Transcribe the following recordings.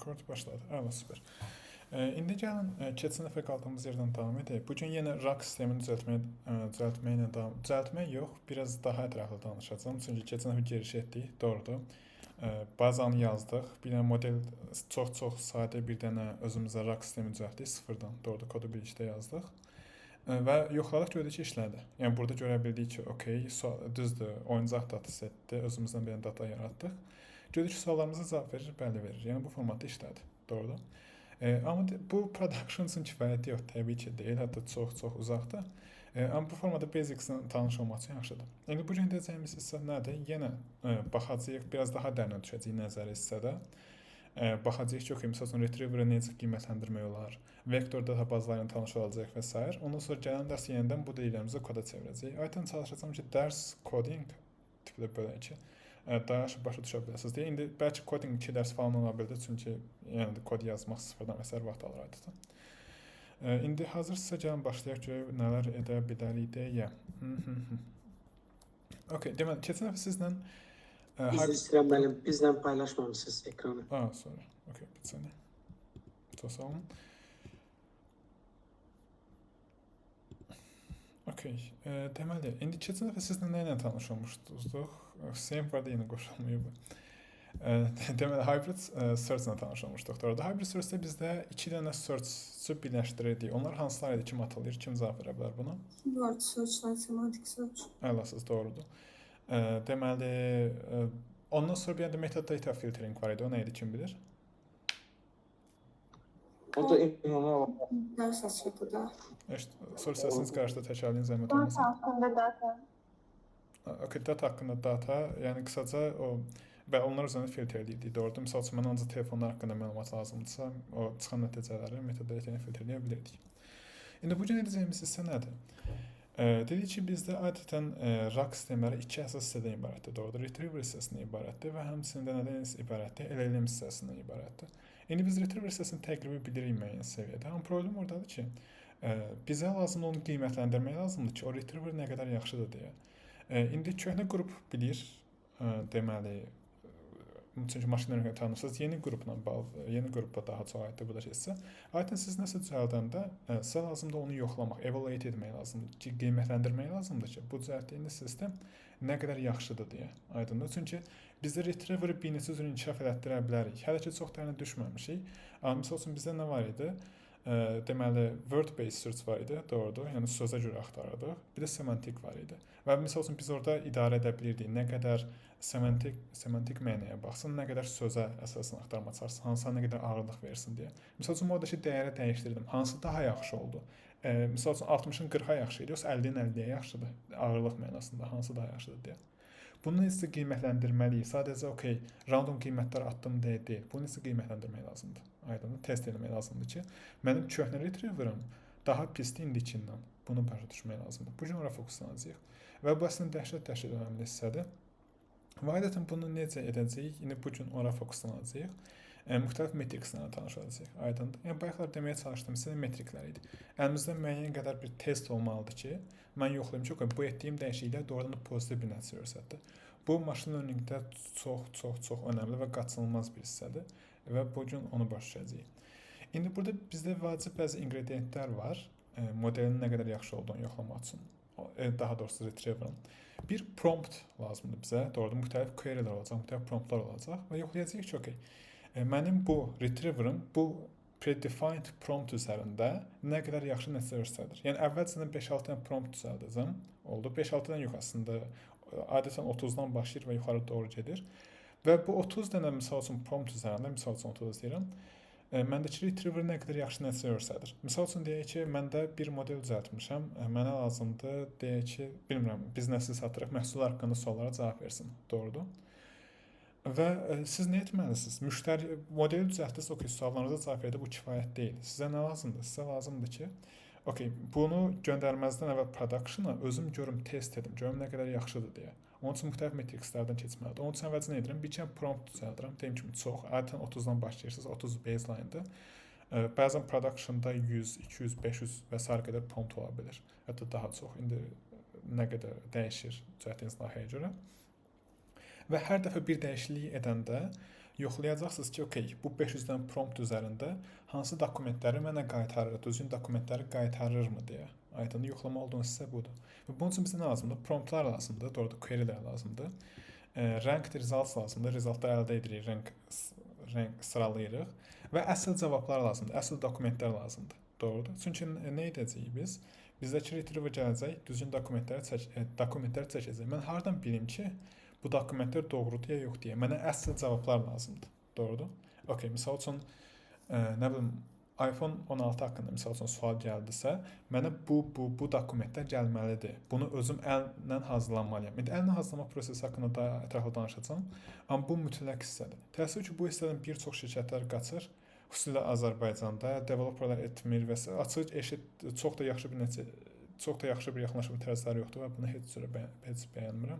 Record başladı. Əla, süper. İndi gəlin keçən dəfə qaldığımız yerdən davam edək. Bu gün yenə RAG sistemini düzəltmək yox, biraz daha ətraflı danışacağam. Çünki keçən dəfə giriş etdik, doğrudur. Bazanı yazdıq. Bir dənə model çox sadə bir dənə özümüzə RAG sistemi düzəltdik sıfırdan. Doğrudur, kodu birlikdə yazdıq. Və yoxladıq, gördük ki, işlədi. Yəni burada görə bildik ki, okey, düzdür, oyuncaq datasetdir, özümüzdən bir dənə data yaratdıq. Gördük ki, suallarımıza cavab verir, bəli verir. Yəni bu formatda işlədi. Doğrudur. Amma bu production üçün kifayət yox, təbii ki deyil, hətta çox uzaqda. Amma bu formada basics-lə tanış olmaq üçün yaxşıdır. İndi bu gün edəcəyimiz hissə nədir? Yenə baxacağıq, biraz daha dərinə düşəcəyik nəzəri hissədə. Baxacağıq ki, misal üçün retriever-ı necə qiymətləndirmək olar, vektor data bazlarıyla tanış olacaq və s. Ondan sonra gələn dərs yenidən bu dediklərimizi koda çevirəcəyik. Ayətən çalışacağım ki, dərs coding tipdə belə ki, daha yaxşı başa düşə biləsiniz deyə. İndi bəlkə coding 2 dərs falan ola bildi, çünki yəni kod yazmaq sıfırdan və s. vaxt alır adətən. İndi hazırsa gəlin başlayaq görək nələr edə bilərik deyə. Okay, deməli, keçən dəfə sizlə İzləyirəm mənim, bizlə paylaşmamışsınız ekranı. Sorry. Okay, bir saniyə. Çox sağ olun. Okay, deməli, indi keçən dəfə sizlə nə ilə tanış olmuşduq? Hüseyin var da yenə qoşulmayıb. Deməli, hybrid search-la tanış olmuşduq. Orada hybrid search-də bizdə 2 dənə search-ü birləşdirirdik. Onlar hansılar idi? Kim atılır? Kim cavab verə bilər buna? Word search, semantic search. Əlasız, doğrudur. Deməli, ondan sonra bir də metadata filtering var idi. O nə idi? Kim bilir? O da imkanı Dərs açıldı da. Soru səsiniz qarşıda təkrarlayın, zəhmət olmasın. Data haqqında data. Okay, data haqqında data, yəni qısaca o və onlar üzərində filtr edirdik, doğrudur. Misal üçün, mən ancaq telefonlar haqqında məlumat lazımdırsa, o çıxan nəticələri metadata ilə filtrləyə bilirdik. İndi bu gün edəcəyimiz hissə nədir? Dedik ki, bizdə adətən RAG sistemləri 2 əsas hissədən ibarətdir, doğrudur. Retriever hissəsindən ibarətdir və həmçinin nədən ibarətdir? LLM hissəsindən ibarətdir. İndi biz retriever hissəsini təqribi bilirik müəyyən səviyyədə. Amma problem oradadır ki, bizə lazım onu qiymətləndirmək lazımdır ki, o retriever nə qədər yaxşıdır deyə. İndi köhnə qrup bilir, deməli, çünki maşın öyrənmə tanırsınız, yeni qrupla daha çox aiddir bu da hissə. Adətən siz nəsə düzəldəndə sizə lazımdır onu yoxlamaq, evaluate etmək lazımdır ki, qiymətləndirmək lazımdır ki, bu düzəltdiyiniz sistem nə qədər yaxşıdır deyə. Aydındır. Çünki bizdə retriever-ı bir neçə cür inkişaf elətdirə bilərik. Hələ ki, çox dərinə düşməmişik. Misal üçün, bizdə nə var idi? Deməli, word-based search var idi, doğrudur. Yəni, sözə görə axtarırdıq. Bir də semantik var idi. Və misal üçün, biz orada idarə edə bilirdik. Nə qədər semantik mənəyə baxsın, nə qədər sözə əsasən axtarma açarsın, hansına nə qədər ağırlıq versin deyə. Misal üçün, oradakı dəyəri dəyişdirdim. Hansı daha yaxşı oldu? Misal üçün, 60-ın 40-a yaxşı idi, yoxsa 50-nin 50-yə yaxşıdır? Ağırlıq mənasında hansı daha yaxşıdır deyə. Bunu necə qiymətləndirməliyik? Sadəcə, okey, random qiymətlər atdım deyə deyil. Bunu necə qiymətləndirmək lazımdır? Aydındır, test etmək lazımdır ki, mənim köhnə retriever-ım daha pisdir indikindən. Bunu başa düşmək lazımdır. Bu gün ora fokuslanacağıq. Və bu əslində dəhşət önəmli hissədir. Və adətən bunu necə edəcəyik? İndi bu gün ora fokuslanacağıq. Müxtəlif metrikslərlə tanış olacağıq. Aydındır. Yəni, bayaqlar deməyə çalışdım sizə metriklər idi. Əlimizdə müəyyən qədər bir test olmalıdır ki, mən yoxlayım ki, bu etdiyim dəyişikliklər doğrudan pozitiv bir nəticə göstərdi. Bu, machine learning-də çox önəmli və qaçınılmaz bir hissədir və bu gün onu başa düşəcəyik. İndi burada bizdə vacib bəzi ingrediyentlər var, modelin nə qədər yaxşı olduğunu yoxlamaq üçün, daha doğrusu retriever-ın. Bir prompt lazımdır bizə, doğrudan müxtəlif query-lər olacaq, müxtəlif promptlar olacaq və yoxlayacağıq ki, okey, mənim bu retriever-ım bu predefined prompt üzərində nə qədər yaxşı nəticə göstərir. Yəni, əvvəlcədən 5-6 dənə prompt düzəldəcəm, oldu. 5-6 dənə yox, əslində, adətən 30-dan başlayır və yuxarı doğru gedir. Və bu 30 dənə, misal üçün, prompt üzərində, misal üçün 30 deyirəm, məndəki retriever nə qədər yaxşı nəticə göstərir. Misal üçün, deyək ki, məndə bir model düzəltmişəm, mənə lazımdır, deyək ki, bilmirəm, biznəsi satırıq, məhsul haqqında suallara cavab versin, doğrudur. Və siz nə etməlisiniz? Müştəri modeli düzəltdiniz, okey, suallarınıza cavab verdi, bu kifayət deyil. Sizə nə lazımdır? Sizə lazımdır ki, okey, bunu göndərməzdən əvvəl production-a özüm görüm, test edim, görüm nə qədər yaxşıdır deyə. Onun üçün müxtəlif metrikslərdən keçməlidir. Onun üçün əvvəlcə nə edirəm? Bir kən prompt düzəldirəm, deyim kimi çox, adətən 30-dan başlayırsınız, 30 baseline-dır. Bəzən production-da 100, 200, 500 və s. qədər prompt ola bilir. Hətta daha çox, indi nə qədər dəyişir düzəltdiyiniz layihəyə görə. Və hər dəfə bir dəyişiklik edəndə yoxlayacaqsınız ki, okey, bu 500-dən prompt üzərində hansı dokumentləri mənə qaytarır, düzgün dokumentləri qaytarırmı deyə. Aydın yoxlama olduğunuz hissə budur. Və bunun üçün bizə nə lazımdır? Promptlar lazımdır, doğrudan querylər lazımdır. Ranked results lazımdır, resultları əldə edirik, rank sıralayırıq və əsl cavablar lazımdır, əsl dokumentlər lazımdır. Doğrudur. Çünki nə edəcəyik biz? Bizdəki retriever gələcək, düzgün dokumentləri çəkəcək. Mən hardan bilim ki, bu dokumentlər doğrudur ya yox deyə. Mənə əsl cavablar lazımdır. Doğrudur? Okay, misal üçün nə bilim iPhone 16 haqqında misal üçün sual gəldisə, mənə bu dokumentlər gəlməlidir. Bunu özüm əllə hazırlamalıyam. İndi əllə hazırlama prosesi haqqında daha ətraflı danışacağam. Amma bu mütləq hissədir. Təəssüf ki, bu hissədən bir çox şirkətlər qaçır. Xüsusilə Azərbaycanda developerlar etmir və açıq eşit çox da yaxşı bir yaxınlaşma tərzləri yoxdur və bunu heç bəyənmirəm.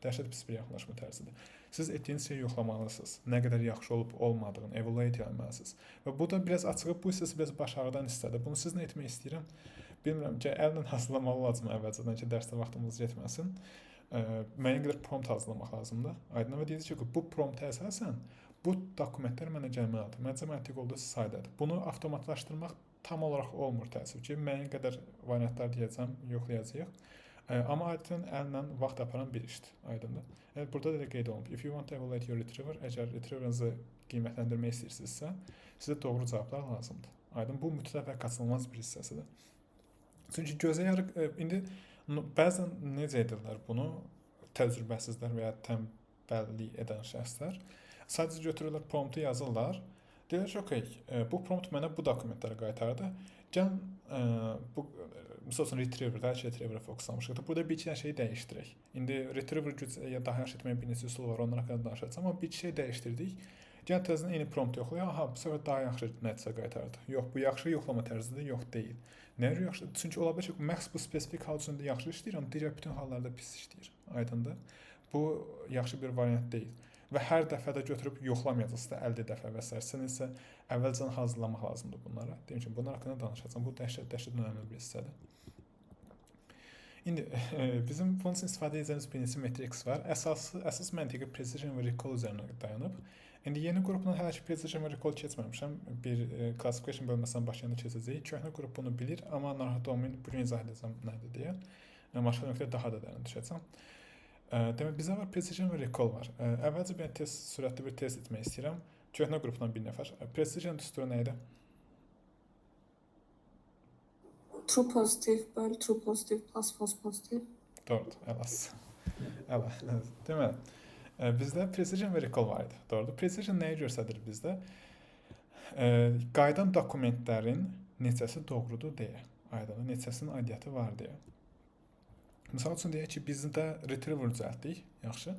Dəhşət pis bir yaxınlaşma tərzidir. Siz etdiyiniz şeyi yoxlamalısınız. Nə qədər yaxşı olub olmadığını evaluate etməlisiniz. Və bu da biraz açıq, bu hissəsi biraz baş ağrıdan hissədir. Bunu sizinlə etmək istəyirəm. Bilmirəm ki, əllə hazırlamalı lazım əvvəlcədən ki, dərsdə vaxtımız yetməsin. Müəyyən qədər prompt hazırlamaq lazımdır. Aydın və deyəcək ki, bu prompta əsasən bu dokumentlər mənə gəlməlidir. Məncə məntiq olduğu saydadır. Bunu avtomatlaşdırmaq tam olaraq olmur təəssüf ki, müəyyən qədər variantlar deyəcəm, yoxlayacağıq. Amma adətən əllə vaxt aparan bir işdir. Aydındır. Burada da qeyd olunub. If you want to evaluate your retriever, əgər retrieverinizi qiymətləndirmək istəyirsinizsə, sizə doğru cavablar lazımdır. Aydın, bu mütləq və qaçınılmaz bir hissəsidir. Çünki gözə yarıq, indi bəzən necə edirlər bunu? Təcrübəsizlər və ya tənbəllik edən şəxslər sadəcə götürürlər, promptu yazırlar. Deyirlər ki, okey, bu prompt mənə bu dokumentləri qaytardı. Gəl, misal üçün retriever-də, retriever-ə fokuslamışıq. Burada bir iki şeyi dəyişdirək. İndi retriever daha yaxşı etməyə bir neçə üsul var, onlar haqqında danışacağam. Amma bir iki şey dəyişdirdik. Gəl təzədən eyni prompt yoxlayaq. Aha, bu səfər daha yaxşı nəticə qaytardı. Yox, bu yaxşı yoxlama tərzidir, yox deyil. Nəyə yaxşı? Çünki ola bilər ki, məhz bu spesifik hal üçün yaxşı işləyir, amma digər bütün hallarda pis işləyir. Aydındır? Bu yaxşı bir variant deyil. Və hər dəfədə götürüb yoxlamayacaqsınız da 50 dəfə və s. Sən isə əvvəlcən hazırlamaq lazımdır bunlara. Deyim ki, bunlar haqqında danışacağam. Bu dəhşət önəmli bir hissədir. İndi bizim bunun üçün istifadə edəcəyimiz bir neçə matrix var. Əsas məntiqi precision və recall üzərinə dayanıb. İndi yeni qrupdan hələ ki precision və recall keçməmişəm. Bir classification bölməsindən başlayanda keçəcəyik. Köhnə qrup bunu bilir, amma narahat olmayın, bugün izah edəcəm nədir deyə. Başqa nöqtəyə daha da dərin düşəcəm. Demək, bizə var precision və recall var. Əvvəlcə bir test, sürətli bir test etmək istəyirəm. Köhnə qrupdan bir nəfər. Precision düsturu nə idi? True positive böl true positive plus false positive. Doğrudur, əlas. Deməli, bizdə precision və recall var idi. Doğrudur. Precision nəyi göstərir bizdə? Qaydan dokumentlərin neçəsi doğrudur deyə. Aydın, neçəsinin aidiyyəti var deyə. Misal üçün deyək ki, biz də retriever düzəltdik, yaxşı.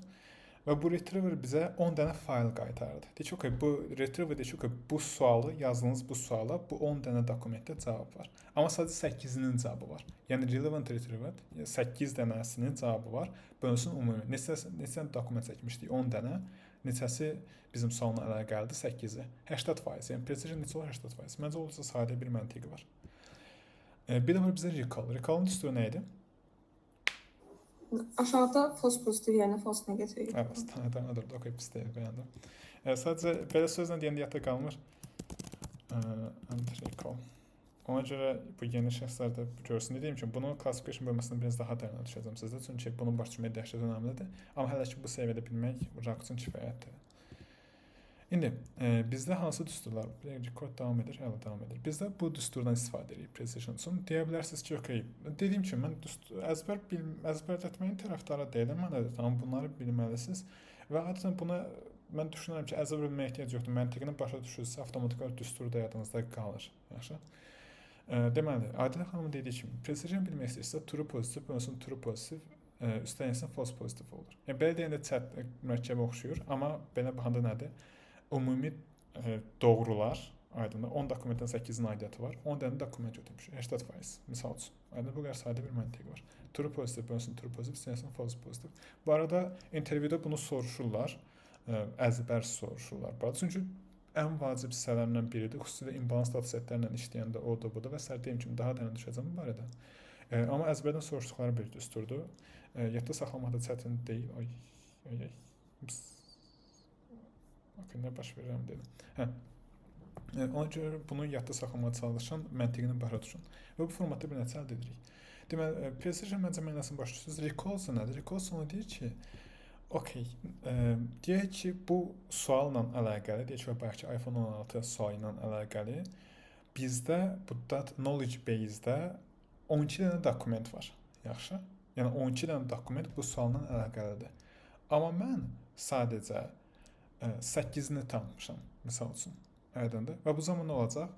Və bu retriever bizə 10 dənə fayl qaytardı. Deyək ki, okay, bu retriever deyək ki, okay, bu sualı, yazdığınız bu suala bu 10 dənə dokumentdə cavab var. Amma sadəcə 8-nin cavabı var. Yəni relevant retriever 8 dənəsinin cavabı var. Bölünsün ümumi. Neçə dokument çəkmişdik? 10 dənə. Neçəsi bizim sualına əlaqəlidir? 8-i. 80%. Yəni precision neçə olur? 80%. Məncə olursa sadə bir məntiqi var. Bir də var bizə recall. Recall'ın düsturu nə idi? Aşağıda false pozitiv yəni false negativ. Evet, tamam, okey, pis deyil, bəyəndim. Sadəcə belə sözlə deyəndə yadda qalmır. Recall. Ona görə bu yeni şəxslər də görsün dediyim kimi, bunu classification bölməsində biraz daha dərinə düşəcəm sizdə. Çünki bunu başa düşmək dəhşət önəmlidir. Amma hələ ki bu səviyyədə bilmək uşaq üçün kifayətdir. İndi bizdə hansı düsturlar? Record davam edir, hələ davam edir. Bizdə bu düsturdan istifadə edirik precision üçün. Deyə bilərsiniz ki, okey, dediyim kimi mən əzbərlətməyin tərəfdarı deyiləm, mən də tamam bunları bilməlisiniz və adətən buna mən düşünürəm ki, əzbər bilməyə ehtiyac yoxdur. Məntiqini başa düşürsə, avtomatik olaraq düstur da yadınızda qalır. Yaxşı. Deməli, Adilə xanımın dediyi kimi, precision bilmək istəyirsə, true pozitiv, bölünsün true pozitiv, üstələnsin false pozitiv olur. Yəni belə deyəndə chat mürəkkəbə oxşuyur, amma belə baxanda nədir? Ümumi doğrular, aydındır, 10 dokumentdən 8-in aidiyyəti var, 10 dənə dokument götürmüş, 80%, misal üçün. Aydın, bu qədər sadə bir məntiq var. True pozitiv, bölünsün true pozitiv, üstələnsin false pozitiv. Bu arada intervyuda bunu soruşurlar, əzbər soruşurlar. Çünki ən vacib hissələrindən biridir, xüsusilə imbalans datasetlərlə işləyəndə o da bu da və sərdiyim kimi daha dərin düşəcəm bu barədə. Amma əzbərdən soruşduqları bir düsturdur. Yadda saxlamaq da çətin deyil. Okay, nə baş verirəm dedim. Hə. Ona görə bunu yadda saxlamağa çalışın, məntiqini başa düşün. Və bu formatda bir nəticə əldə edirik. Deməli, precision məncə mənasını başa düşürsünüz. Recursion nədir? Recursion deyir ki, okey, deyək ki, bu sualla əlaqəli, deyək ki, bəlkə iPhone 16 sualı ilə əlaqəli bizdə bu knowledge base-də 12 dənə dokument var. Yaxşı? Yəni 12 dənə dokument bu sualla əlaqəlidir. Amma mən sadəcə 8-ni tanımışam, misal üçün. Aydındır? Və bu zaman nə olacaq?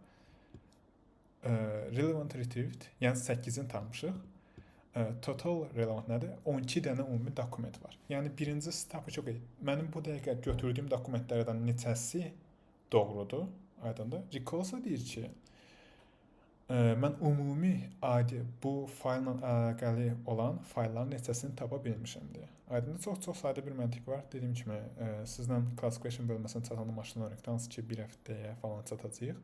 Relevant retrieved, yəni 8-ini tanımışıq. Total relevant nədir? 12 dənə ümumi dokument var. Yəni birinci stepı çox iyi. Mənim bu dəqiqə götürdüyüm dokumentlərdən neçəsi doğrudur? Aydındır? Recursion deyir ki, mən ümumi adi bu faylla əlaqəli olan faylların neçəsini tapa bilmişəm deyə. Aydındır? Çox sadə bir məntiq var. Dediyim kimi, sizlə classification bölməsinə çatanda maşın öyrəndik. Hansı ki, bir həftəyə falan çatacağıq.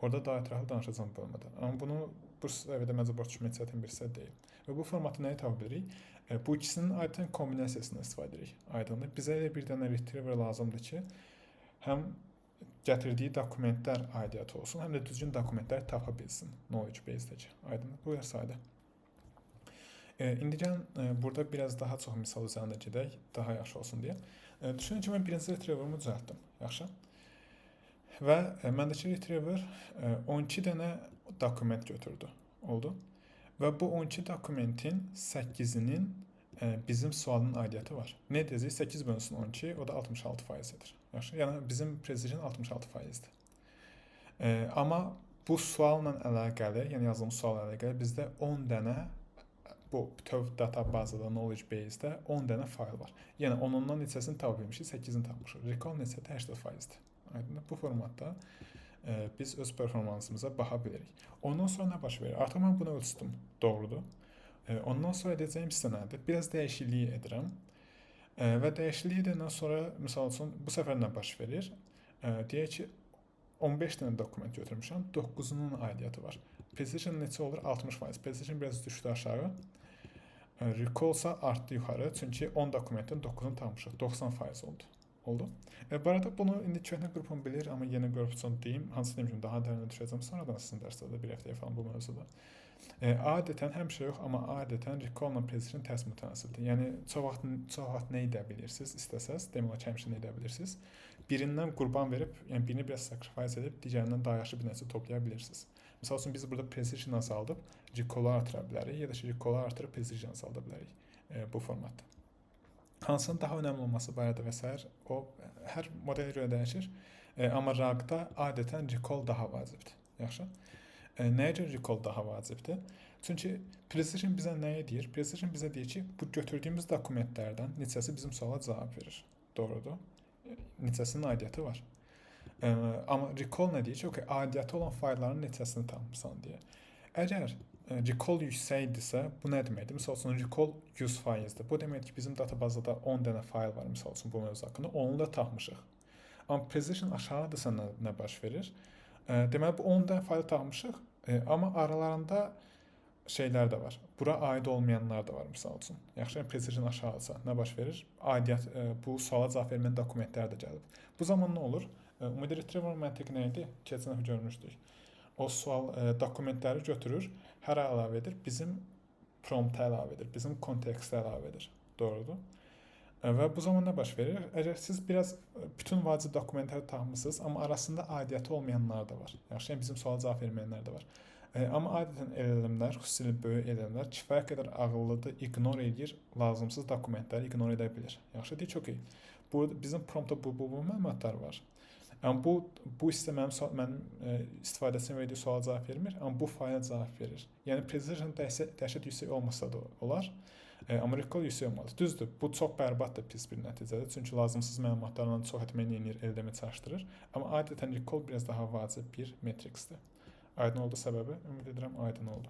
Orada daha ətraflı danışacağım bölmədə. Amma bunu bu səviyyədə məncə başa düşmək çətin bir hissə deyil. Və bu formatı nəyə tapa bilirik? Bu ikisinin adətən kombinasiyasından istifadə edirik. Aydındır? Bizə elə bir dənə retriever lazımdır ki, həm gətirdiyi dokumentlər aidiyyatı olsun, həm də düzgün dokumentlər tapa bilsin knowledge base-dəki. Aydındır? Bu qədər sadə. İndi gəlin burada biraz daha çox misal üzərində gedək, daha yaxşı olsun deyə. Düşünün ki, mən birinci retriever'ımı düzəltdim. Yaxşı? Və məndəki retriever 12 dənə dokument götürdü. Oldu. Və bu 12 dokumentin 8-nin bizim sualın aidiyyatı var. Nə edəcək? 8 bölünsün 12, o da 66%-dir. Yaxşı? Yəni bizim precision 66%-dir. Amma bu sualla əlaqəli, yəni yazdığımız sualla əlaqəli bizdə 10 dənə bu bütöv databazada, knowledge base-də 10 dənə fayl var. Yəni 10-undan neçəsini tapa bilmişik, 8-ini tapmışıq. Recall neçədir? 80%-dir. Aydındır? Bu formatda biz öz performansımıza baxa bilirik. Ondan sonra nə baş verir? Artıq mən bunu ölçdüm. Doğrudur. Ondan sonra edəcəyim sizə nədir? Biraz dəyişiklik edirəm. Və dəyişiklik edəndən sonra, misal üçün, bu səfər nə baş verir? Deyək ki, 15 dənə dokument götürmüşəm, 9-unun aidiyyatı var. Precision neçə olur? 60%. Precision biraz düşdü aşağı. Recall-sa artdı yuxarı, çünki 10 dokumentin 9-unu tanımışıq. 90% oldu. Oldu. Bu arada bunu indi köhnə qrupum bilir, amma yeni qrup üçün deyim, hansı demişim, daha dərinə düşəcəm. Sonradan sizin dərslərdə bir həftəyə falan bu mövzuda. Adətən həmişə yox, amma adətən recall-la precision tərs mütənasibdir. Yəni çox vaxt nə edə bilirsiniz istəsəz, demək olar ki, həmişə nə edə bilirsiniz. Birindən qurban verib, yəni birini biraz sacrifice edib, digərindən daha yaxşı bir nəticə toplaya bilirsiniz. Məsəl üçün biz burada precision azaldıb recall-u artıra bilərik, ya da ki recall-u artırıb precision azalda bilərik bu formatda. Hansının daha önəmli olması barədə və s. o hər modelə görə dəyişir. Amma RAG-da adətən recall daha vacibdir. Yaxşı? Nəyə görə recall daha vacibdir? Çünki precision bizə nəyə deyir? Precision bizə deyir ki, bu götürdüyümüz dokumentlərdən neçəsi bizim suala cavab verir. Doğrudur. Neçəsinin aidiyyatı var. Amma recall nə deyir ki, okay, aidiyyatı olan faylların neçəsini tanımısan deyə. Əgər recall yüksəkdirsə, bu nə deməkdir? Misal üçün, recall 100%-dir. Bu deməkdir ki, bizim databazada 10 dənə fayl var, misal üçün, bu mövzu haqqında, onu da tapmışıq. Amma precision aşağıdırsa nə baş verir? Deməli, bu 10 dənə faylı tapmışıq, amma aralarında şeylər də var. Bura aid olmayanlar da var, misal üçün. Yaxşı, precision aşağıdırsa nə baş verir? Aidiyyat, bu suala cavab vermən dokumentlər də gəlib. Bu zaman nə olur? Umumi retriever məntiqi nə idi? Keçən dəfə görmüşdük. O sual dokumentləri götürür, hərə əlavə edir, bizim prompta əlavə edir, bizim kontekstə əlavə edir. Doğrudur. Və bu zaman nə baş verir? Əgər siz biraz bütün vacib dokumentləri tapmısınız, amma arasında aidiyyatı olmayanlar da var. Yaxşı, yəni bizim suala cavab verməyənlər də var. Amma adətən LLM-lər, xüsusilə böyük LLM-lər kifayət qədər ağıllıdır, ignore edir, lazımsız dokumentləri ignore edə bilir. Yaxşı, deyək, okey. Burada bizim promptda bu məlumatlar var. Amma bu isə mənim istifadəçinin verdiyi suala cavab vermir, amma bu fayla cavab verir. Yəni precision dəhşət yüksək olmasa da olar, amma recall yüksək olmalıdır. Düzdür, bu çox bərbad da pis bir nəticədir, çünki lazımsız məlumatlarla çox etməyə neyinir, LDM çaşdırır. Amma adətən recall biraz daha vacib bir metriksdir. Aydın oldu səbəbi? Ümid edirəm, aydın oldu.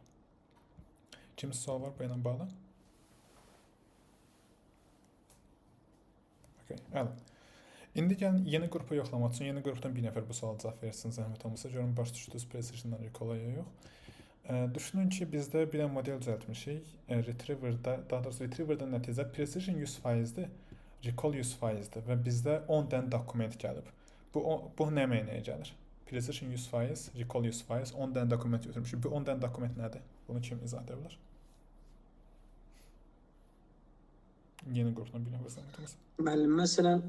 Kimin sual var bu ilə bağlı? Okay, əla. İndi gəlin yeni qrupu yoxlamaq üçün, yeni qrupdan bir nəfər bu suala cavab versin, zəhmət olmasa, görün baş düşdünüz precision'dan recall-a yox. Düşünün ki, bizdə bir model düzəltmişik. Retriever'da, daha doğrusu retriever'da nəticə precision 100%-dir, recall 100%-dir və bizdə 10 dənə dokument gəlib. Bu nə mənaya gəlir? Precision 100%, recall 100%, 10 dənə dokument götürmüşük. Bu 10 dənə dokument nədir? Bunu kim izah edə bilər? Yeni qrupdan bir nəfər sənətimiz. Müəllim, məsələn,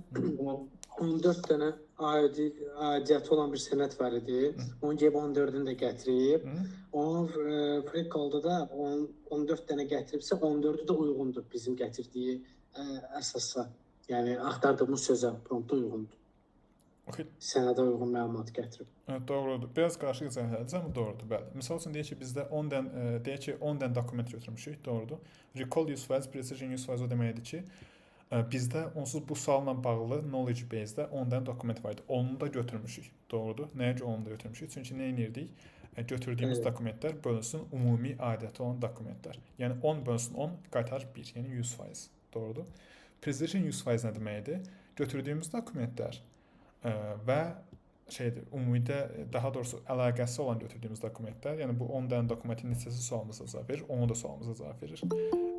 14 dənə aidiyyəti olan bir sənət var idi. Onu gəlib 14-ünü də gətirib. Onun frekalda da 14 dənə gətiribsə, 14-ü də uyğundur bizim gətirdiyi əsasa. Yəni, axtardığımız sözə, prompta uyğundur. Okay. Sənədə uyğun məlumat gətirib. Evet, doğrudur. Biraz qarışıq izah edəcəm, amma doğrudur, bəli. Misal üçün deyək ki, bizdə 10 dənə dokument götürmüşük, doğrudur. Recall 100%, precision 100% o deməkdir ki, bizdə onsuz bu sualla bağlı knowledge base-də 10 dənə dokument var idi. Onu da götürmüşük, doğrudur. Nəyə görə onu da götürmüşük? Çünki nə edirdik? Götürdüyümüz dokumentlər bölünsün ümumi aidiyyəti olan dokumentlər. Yəni 10 bölünsün 10 qaytar 1, yəni 100%, doğrudur. Precision 100% nə deməkdir? Götürdüyümüz dokumentlər və ümumidə daha doğrusu əlaqəsi olan götürdüyümüz dokumentlər, yəni bu 10 dənə dokumentin neçəsi sualımıza cavab verir, onu da sualımıza cavab verir.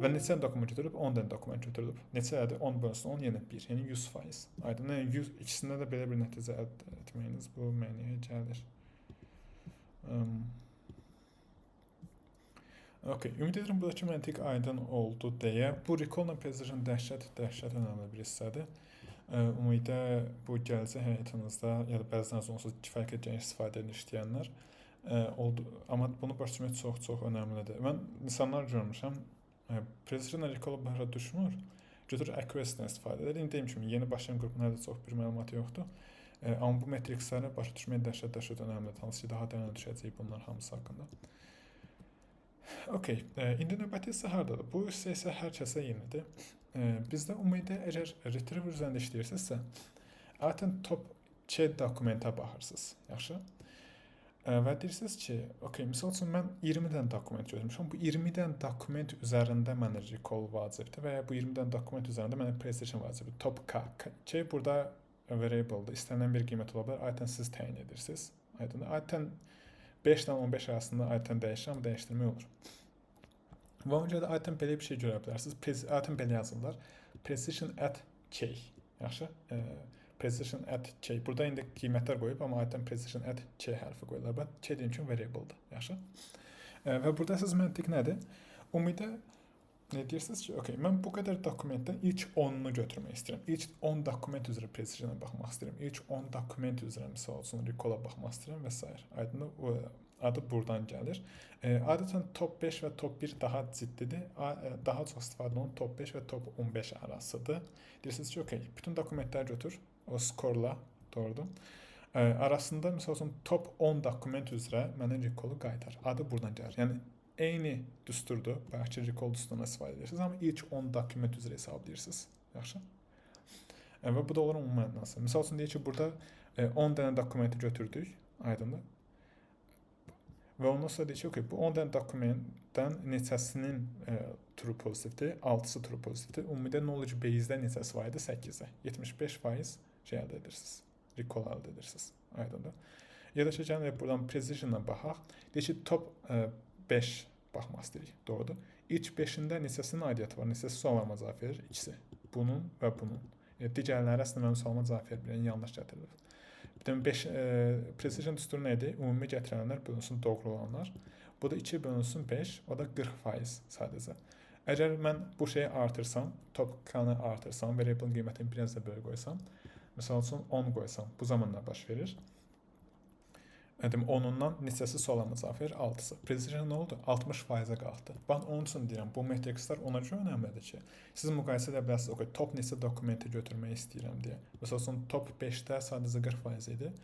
Və neçə dokument götürüb? 10 dənə dokument götürüb. Neçədir? 10 bölünsün 10 yenə 1, yəni 100%. Aydın, yəni 100 ikisində də belə bir nəticə əldə etməyiniz bu mənaya gəlir. Okay, ümid edirəm buradakı məntiq aydın oldu deyə. Bu recall-la precision dəhşət önəmli bir hissədir. Ümumidə bu gələcək həyatınızda ya da bəzən onsuz kifayət qədər istifadə edən işləyənlər oldu, amma bunu başa düşmək çox önəmlidir. Mən insanlar görmüşəm, precision recall başa düşmür, götürür accuracy-dən istifadə edir. İndi deyim kimi, yeni başlayan qruplarda çox bir məlumat yoxdur. Amma bu metriksləri başa düşmək dəhşət önəmlidir. Hansı ki, daha dərinə düşəcəyik bunlar hamısı haqqında. Okay, indi növbəti hissə hardadır? Bu hissə isə hər kəsə yenidir. Bizdə ümumidə əgər retriever üzərində işləyirsinizsə, adətən top C dokumentə baxırsınız, yaxşı? Və deyirsiniz ki, okay, misal üçün mən 20 dənə dokument götürmüşəm. Bu 20 dənə dokument üzərində mənə recall vacibdir və ya bu 20 dənə dokument üzərində mənə precision vacibdir. Top K burada variable'dır. İstənilən bir qiymət ola bilər. Adətən siz təyin edirsiniz. Adətən 5 ilə 15 arasında adətən dəyişir, amma dəyişdirmək olur. Və ona görə də adətən belə bir şey görə bilərsiniz. Adətən belə yazırlar. Precision at K. Yaxşı? Precision at K. Burada indi qiymətlər qoyub, amma adətən precision at K hərfi qoyurlar. Bax, K deyim ki, variable'dır. Yaxşı? Və burada siz məntiq nədir? Ümumidə deyirsiniz ki, okay, mən bu qədər dokumentdən ilk 10-unu götürmək istəyirəm. İlk 10 dokument üzrə precision'a baxmaq istəyirəm. İlk 10 dokument üzrə misal üçün recall-a baxmaq istəyirəm və s. Aydın adı buradan gəlir. Adətən top 5 və top 1 daha ciddidir. Daha çox istifadə olunan top 5 və top 15 arasıdır. Deyirsiniz ki, okay, bütün dokumentləri götür, o skorla, doğrudur. Arasında misal üçün top 10 dokument üzrə mənə recall-u qaytar. Adı buradan gəlir. Yəni eyni düsturdur. Bayaqki recall düsturuna istifadə edirsiniz, amma ilk 10 dokument üzrə hesablayırsınız. Yaxşı? Və bu da olur ümumi mənası. Misal üçün deyək ki, burada 10 dənə dokumenti götürdük, aydındır. Və ondan sonra deyək ki, okay, bu 10 dənə dokumentdən neçəsinin true pozitivdir, 6-sı true pozitivdir. Ümumidə knowledge base-də neçəsi var idi? 8-ə. 75% əldə edirsiniz. Recall əldə edirsiniz. Aydındır. Ya da ki, gəlin buradan precision-la baxaq. Deyək ki, top 5 baxmaq istəyirik. Doğrudur. İlk 5-ində neçəsinin aidiyyəti var, neçəsi suallarıma cavab verir? İkisi. Bunun və bunun. Digərləri əslində mənim sualıma cavab verir. Yanlış gətirilir. Precision düsturu nədir? Ümumi gətirənlər bölünsün doğru olanlar. Bu da 2 bölünsün 5, o da 40% sadəcə. Əgər mən bu şeyi artırsam, top K-nı artırsam, variable qiymətini biraz da belə qoysam, misal üçün 10 qoysam, bu zaman nə baş verir? 10-undan neçəsi suallarıma cavab verir? 6-sı. Precision nə oldu? 60%-ə qalxdı. Bax, onun üçün deyirəm, bu metrikslər ona görə önəmlidir ki, siz müqayisə edə bilərsiniz, okay, top neçə dokumenti götürmək istəyirəm deyə. Məsəl üçün, top 5-də sadəcə 40% idi,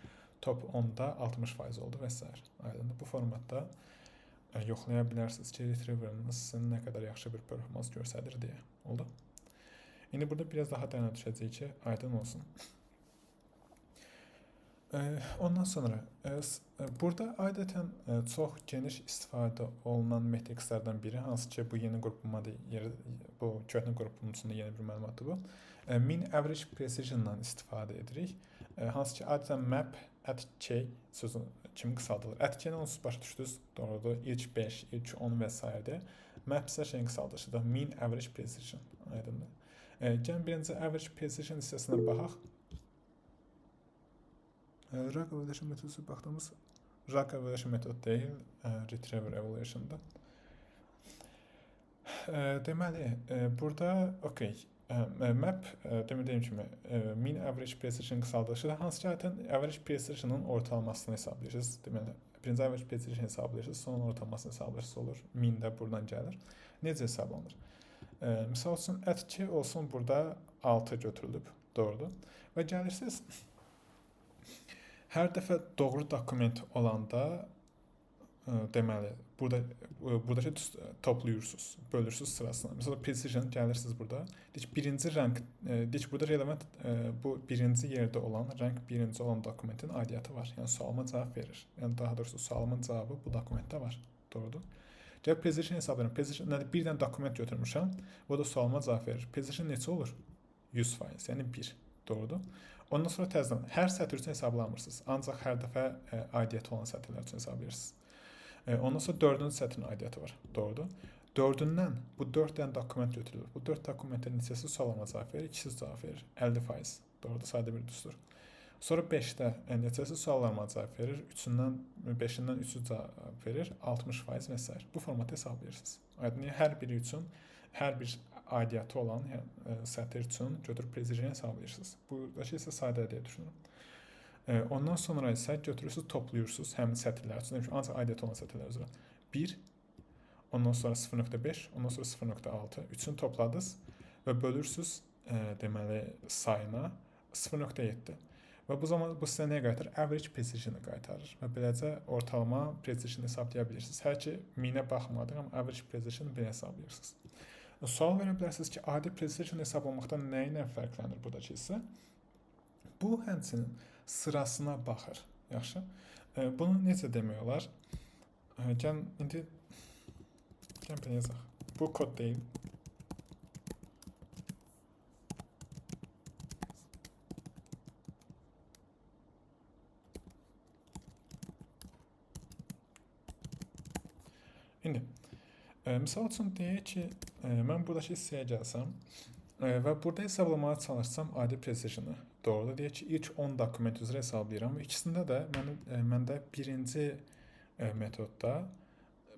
top 10-da 60% oldu və s. Aydındır. Bu formatda yoxlaya bilərsiniz ki, retriever'ınız sizin nə qədər yaxşı bir performans göstərir deyə. Oldu? İndi burada biraz daha dərinə düşəcək ki, aydın olsun. Ondan sonra burada adətən çox geniş istifadə olunan metrikslərdən biri, hansı ki bu yeni qrupuma da bu köhnə qrupumun içində yeni bir məlumatdır bu. Mean average precision-dan istifadə edirik. Hansı ki adətən map at k sözü kimi qısaldılır. At k-ni onsuz başa düşdünüz, doğrudur. İlk 5, ilk 10 və s. Map isə şeyin qısaldışıdır. Mean average precision. Aydındır. Gəlin birinci average precision hissəsinə baxaq. Rank evaluation metodu baxdığımız rank evaluation metod deyil, retriever evaluation'da. Deməli, burada okey. Map demədiyim kimi mean average precision qısaldılışı, hansı ki average precision'ın ortalamasını hesablayırsınız. Deməli, birinci average precision hesablayırsınız, sonra ortalamasını hesablayırsınız olur. Mean də buradan gəlir. Necə hesablanır? Misal üçün ət2 olsun burada 6 götürülüb, doğrudur. Və gəlirsiniz hər dəfə doğru dokument olanda deməli, buradakı toplayırsınız, bölürsünüz sırasına. Mesela precision gəlirsiniz burada. Deyək birinci rank, deyək burada relevant bu birinci yerdə olan, rank birinci olan dokumentin aidiyyatı var. Yəni sualıma cavab verir. Yəni daha doğrusu sualımın cavabı bu dokumentdə var. Doğrudur. Gəl precision hesablayıram. Precision nədir? Bir dənə dokument götürmüşəm. O da sualıma cavab verir. Precision neçə olur? 100%, yəni 1. Doğrudur. Ondan sonra təzədən hər sətr üçün hesablamırsınız. Ancaq hər dəfə aidiyyatı olan sətrlər üçün hesablayırsınız. Ondan sonra 4-cü sətrin aidiyyatı var. Doğrudur. 4-dən bu 4 dənə dokument götürülür. Bu 4 dokumentin neçəsi sualıma cavab verir? İkisi cavab verir. 50%. Doğrudur. Sadə bir düstur. Sonra 5-də neçəsi suallarıma cavab verir? 5-dən 3-ü cavab verir. 60% və s. Bu formatda hesablayırsınız. Yəni hər biri üçün, hər bir aidiyyatı olan sətr üçün götürüb precision hesablayırsınız. Buradakı isə sadə deyə düşünürəm. Ondan sonra isə götürürsünüz, toplayırsınız həmin sətirlər üçün. Ancaq aidiyyatı olan sətirlər üzrə. 1, ondan sonra 0.5, ondan sonra 0.6. Üçünü topladınız və bölürsünüz deməli sayına 0.7. Və bu zaman bu sizə nəyə qaytarır? Average precision-ı qaytarır. Və beləcə ortalama precision hesablaya bilirsiniz. Hər ki, minə baxmadıq, amma average precision-ı belə hesablayırsınız. Sual verə bilərsiniz ki, adi precision hesablamaqdan nə ilə fərqlənir buradakı isə? Bu həmçinin sırasına baxır. Yaxşı. Bunu necə demək olar? Gəlin indi belə yazaq. Bu kod deyil. İndi misal üçün deyək ki, mən buradakı hissəyə gəlsəm və burada hesablamağa çalışsam adi precision-ı. Doğrudur. Deyək ki, ilk 10 dokument üzrə hesablayıram. İkisində də məndə birinci metodda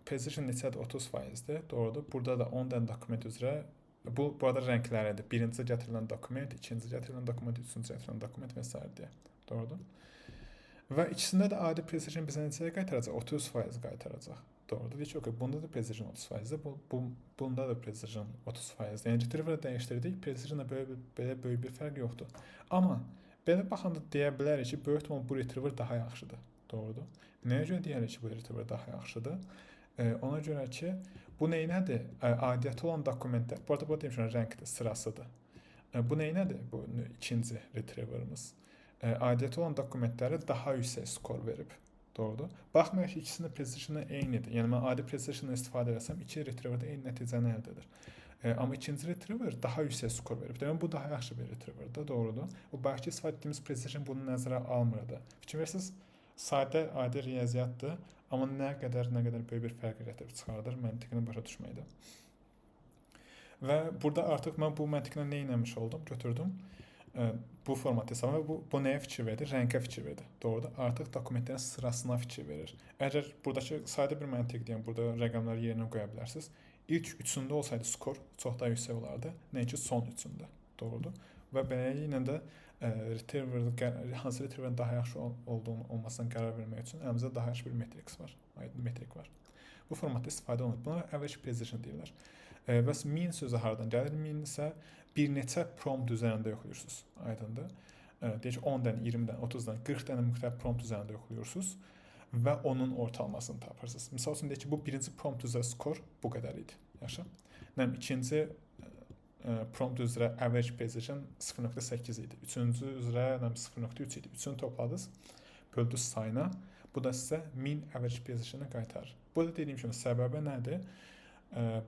precision neçədir? 30%-dir. Doğrudur. Burada da 10 dənə dokument üzrə bu arada rəngləridir. Birinci gətirilən dokument, ikinci gətirilən dokument, üçüncü gətirilən dokument və s. deyə. Doğrudur. Və ikisində də adi precision bizə neçəyə qaytaracaq? 30% qaytaracaq. Doğrudur. Deyək ki, okay, bunda da precision 30%-dir, bunda da precision 30%-dir. Yəni retriever-ı dəyişdirdik, precision-da belə böyük bir fərq yoxdur. Amma belə baxanda deyə bilərik ki, böyük ehtimal bu retriever daha yaxşıdır. Doğrudur. Nəyə görə deyərik ki, bu retriever daha yaxşıdır? Ona görə ki, bu nəynədir? Aidiyyatı olan dokumentlər. Bu arada demişəm, rəngdir, sırasıdır. Bu nəynədir? Bu ikinci retrieverimiz. Aidiyyatı olan dokumentlərə daha yüksək skor verib. Doğrudur. Baxmayaq ki, ikisinin precision-ı eynidir. Yəni mən adi precision-ı istifadə etsəm, iki retriever-də eyni nəticəni əldə edir. Amma ikinci retriever daha yüksək skor verib. Demək bu daha yaxşı bir retriever-dir, doğrudur. O bayaqki istifadə etdiyimiz precision bunu nəzərə almırdı. Fikir verirsiniz, sadə adi riyaziyyatdır, amma nə qədər böyük bir fərq gətirib çıxardır, məntiqini başa düşməkdə. Və burada artıq mən bu məntiqlə nə etmiş oldum? Götürdüm. Bu format hesabı və bu nəyə fikir verir? Rəngə fikir verir. Doğrudur. Artıq dokumentlərin sırasına fikir verir. Əgər buradakı sadə bir məntiq deyəm, burada rəqəmləri yerinə qoya bilərsiniz. İlk üçündə olsaydı skor çox daha yüksək olardı. Nəinki son üçündə. Doğrudur. Və beləliklə də hansı retrieverin daha yaxşı olmasına qərar vermək üçün əlimizdə daha yaxşı bir metrik var. Bu formatda istifadə olunur. Buna average precision deyirlər. Bəs mean sözü haradan gəlir? Mean isə bir neçə prompt üzərində yoxlayırsınız. Aydındır. Deyək ki, 10 dənə, 20 dənə, 30 dənə, 40 dənə müxtəlif prompt üzərində yoxlayırsınız və onun ortalamasını tapırsınız. Misal üçün deyək ki, bu birinci prompt üzrə skor bu qədər idi. Yaxşı. İkinci prompt üzrə average precision 0.8 idi. Üçüncü üzrə 0.3 idi. Üçünü topladınız, böldünüz sayına. Bu da sizə mean average precision-ı qaytarır. Bu da dediyim kimi səbəbi nədir?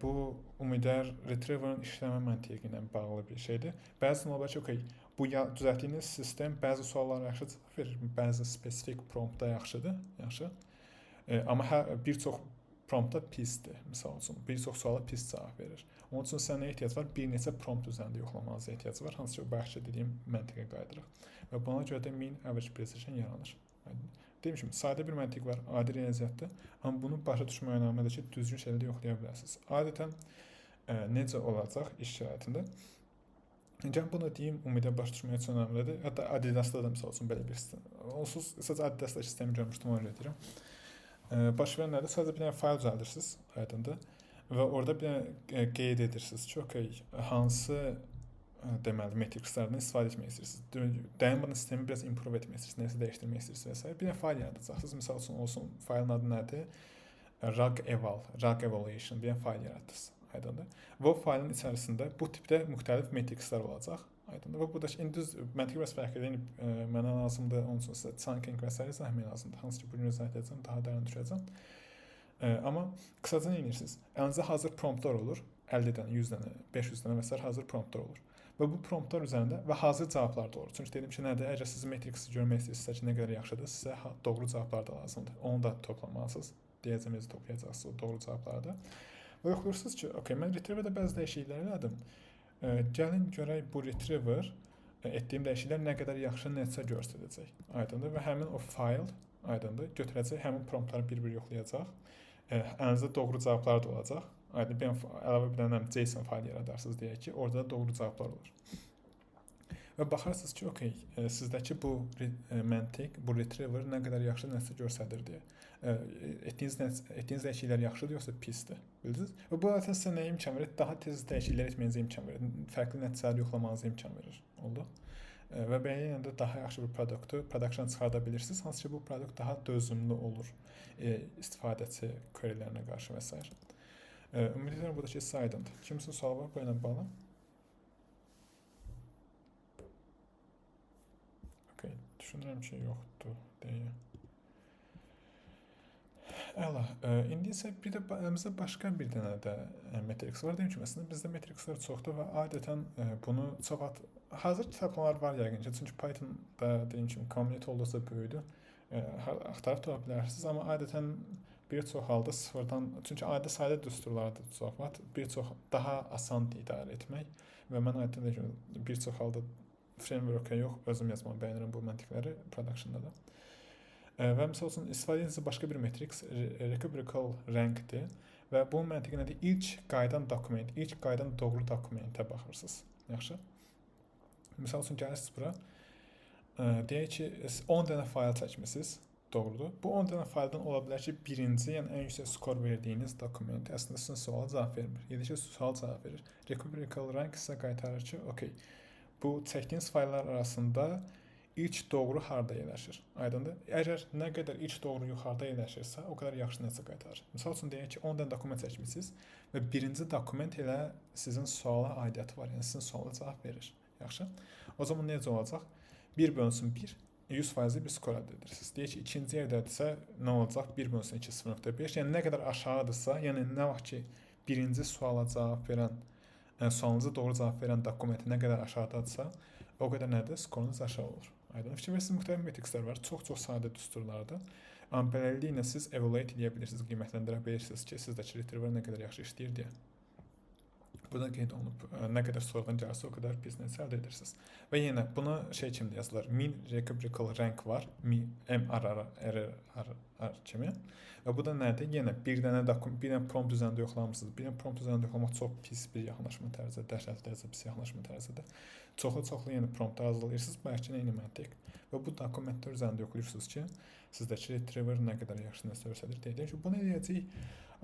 Bu ümidər retriever-ın işləmə məntiqi ilə bağlı bir şeydir. Bəzən olar ki, bu düzəltdiyiniz sistem bəzi suallara yaxşı cavab verir, bəzi spesifik promptda yaxşıdır. Yaxşı. Amma bir çox promptda pisdir. Məsəl üçün, bir çox suala pis cavab verir. Onun üçün sənə ehtiyac var, bir neçə prompt üzərində yoxlamağa ehtiyac var, hansı ki, bayaqca dediyim məntiqə qayıdırıq. Və buna görə də mean average precision yaranır. Deyim kimi, sadə bir məntiq var, adi riyaziyyatdır, amma bunu başa düşmək önəmlidir ki, düzgün şəkildə yoxlaya bilərsiniz. Adətən necə olacaq iş şəraitində? Gəlin bunu deyim, ümumiyyətlə başa düşmək üçün önəmlidir. Hətta Adidasda da məsəl üçün belə bir sistem. Onsuz sadəcə Adidasda sistemi görmüşdüm, onu deyirəm. Baş verən nədir? Sadəcə bir dənə fayl düzəldirsiniz, aydındır. Və orada bir dənə qeyd edirsiniz ki, okey, hansı deməli metrikslərdən istifadə etmək istəyirsiniz. Dayanmadan sistemi biraz improve etmək istəyirsiniz, nəsə dəyişdirmək istəyirsiniz və s. Bir dənə fayl yaradacaqsınız. Məsəl üçün olsun, faylın adı nədir? Rug evaluation bir dənə fayl yaratdınız. Aydındır. Və o faylın içərisində bu tipdə müxtəlif metrikslər olacaq. Aydındır. Və burada indi düz məntiqi bəs fərq edir. Mənə lazımdır, onun üçün sizə chunking və s. izah etmək lazımdır. Hansı ki, bugün izah edəcəm, daha dərin düşəcəm. Amma qısaca nə edirsiniz? Əlinizdə hazır promptlar olur. 50 dənə, 100 dənə, 500 dənə və s. hazır promptlar olur. Və bu promptlar üzərində və hazır cavablar da olur. Çünki dedim ki, nədir? Əgər siz metriksi görmək istəyirsinizsə ki, nə qədər yaxşıdır, sizə doğru cavablar da lazımdır. Onu da toplamalısınız. Deyəcəyimizi toplayacaqsınız o doğru cavabları da. Və yoxlayırsınız ki, okey, mən retrieverdə bəzi dəyişikliklər elədim. Gəlin görək bu retriever etdiyim dəyişikliklər nə qədər yaxşı nəticə göstərəcək. Aydındır və həmin o fayl aydındır götürəcək, həmin promptları bir-bir yoxlayacaq. Əlinizdə doğru cavablar da olacaq. Aydın bir əlavə bir dənə JSON fayl yaradarsınız deyək ki, orada da doğru cavablar olur. Və baxarsınız ki, okey, sizdəki bu məntiq, bu retriever nə qədər yaxşı nəticə göstərir deyə. Etdiyiniz dəyişikliklər yaxşıdır yoxsa pisdir, bildiniz? Və bu adətən sizə nəyə imkan verir? Daha tez dəyişikliklər etməyinizə imkan verir, fərqli nəticələr yoxlamağınıza imkan verir. Oldu? Və beləliklə də daha yaxşı bir production çıxarda bilirsiniz, hansı ki, bu produkt daha dözümlü olur istifadəçi querylərinə qarşı və s. Ümid edirəm buradakı hissə aydındır. Kimsin sual var bu ilə bağlı? Okay, düşünürəm ki, yoxdur deyə. Əla, indi isə bir də əlimizdə başqa bir dənə də matrix var. Deyim ki, məsələn, bizdə matrixlər çoxdur və adətən bunu çox hazır kitablar var yəqin ki, çünki Python-da deyim ki, community olduqca böyüdü. Axtarıb tapa bilərsiniz, amma adətən bir çox halda sıfırdan, çünki adi sayda düsturlardır çox vaxt, bir çox daha asandır idarə etmək və mən adətən bir çox halda framework-a yox, özüm yazmağı bəyənirəm bu məntiqləri production-da da. Və məsəl üçün istifadə edəcək başqa bir matrix reciprocal rank-dir və bu məntiqi nədir? İlk qaydan dokument, ilk qaydan doğru dokumentə baxırsınız. Yaxşı? Məsəl üçün gəlirsiniz bura. Deyək ki, 10 dənə fayl çəkmisiniz. Doğrudur. Bu 10 dənə fayldan ola bilər ki, birinci, yəni ən yüksək skor verdiyiniz dokument əslində sizin suala cavab vermir. Ya da ki, sual cavab verir. Reciprocal rank isə qaytarır ki, okey, bu çəkdiyiniz fayllar arasında ilk doğru harda yerləşir? Aydındır? Əgər nə qədər ilk doğru yuxarıda yerləşirsə, o qədər yaxşı nəticə qaytarır. Məsəl üçün deyək ki, 10 dənə dokument çəkmisiniz və birinci dokument elə sizin suala aidiyyəti var, yəni sizin suala cavab verir. Yaxşı? O zaman necə olacaq? 1/1 100% bir skor əldə edirsiniz. Deyək ki, ikinci yerdədirsə nə olacaq? 1/2 0.5. Yəni nə qədər aşağıdırsa, yəni nə vaxt ki, birinci suala cavab verən, sualınıza doğru cavab verən dokumenti nə qədər aşağıdadırsa, o qədər nədir? Skorunuz aşağı olur. Aydın. Fikir verirsiniz, müxtəlif metrikslər var. Çox sadə düsturlardır. Amma beləliklə siz evaluate edə bilirsiniz, qiymətləndirə bilirsiniz ki, sizdəki retriever nə qədər yaxşı işləyir deyə. Burada qeyd olunub, nə qədər sorğun gəlsə, o qədər biz nəticə əldə edirsiniz. Və yenə buna şey kimi yazılır, min reciprocal rank var, MRR kimi. Və bu da nədir? Yenə bir dənə prompt üzərində yoxlamırsınız. Bir dənə prompt üzərində yoxlamaq çox pis bir yaxınlaşma tərzidir, dəhşətli dərəcədə pis yaxınlaşma tərzidir. Çoxlu yəni promptlar hazırlayırsınız, bəlkə eyni məntiq. Və bu dokumentlər üzərində yoxlayırsınız ki, sizdəki retriever nə qədər yaxşı nəsə göstərir. Deyək ki, bunu eləyəcəyik.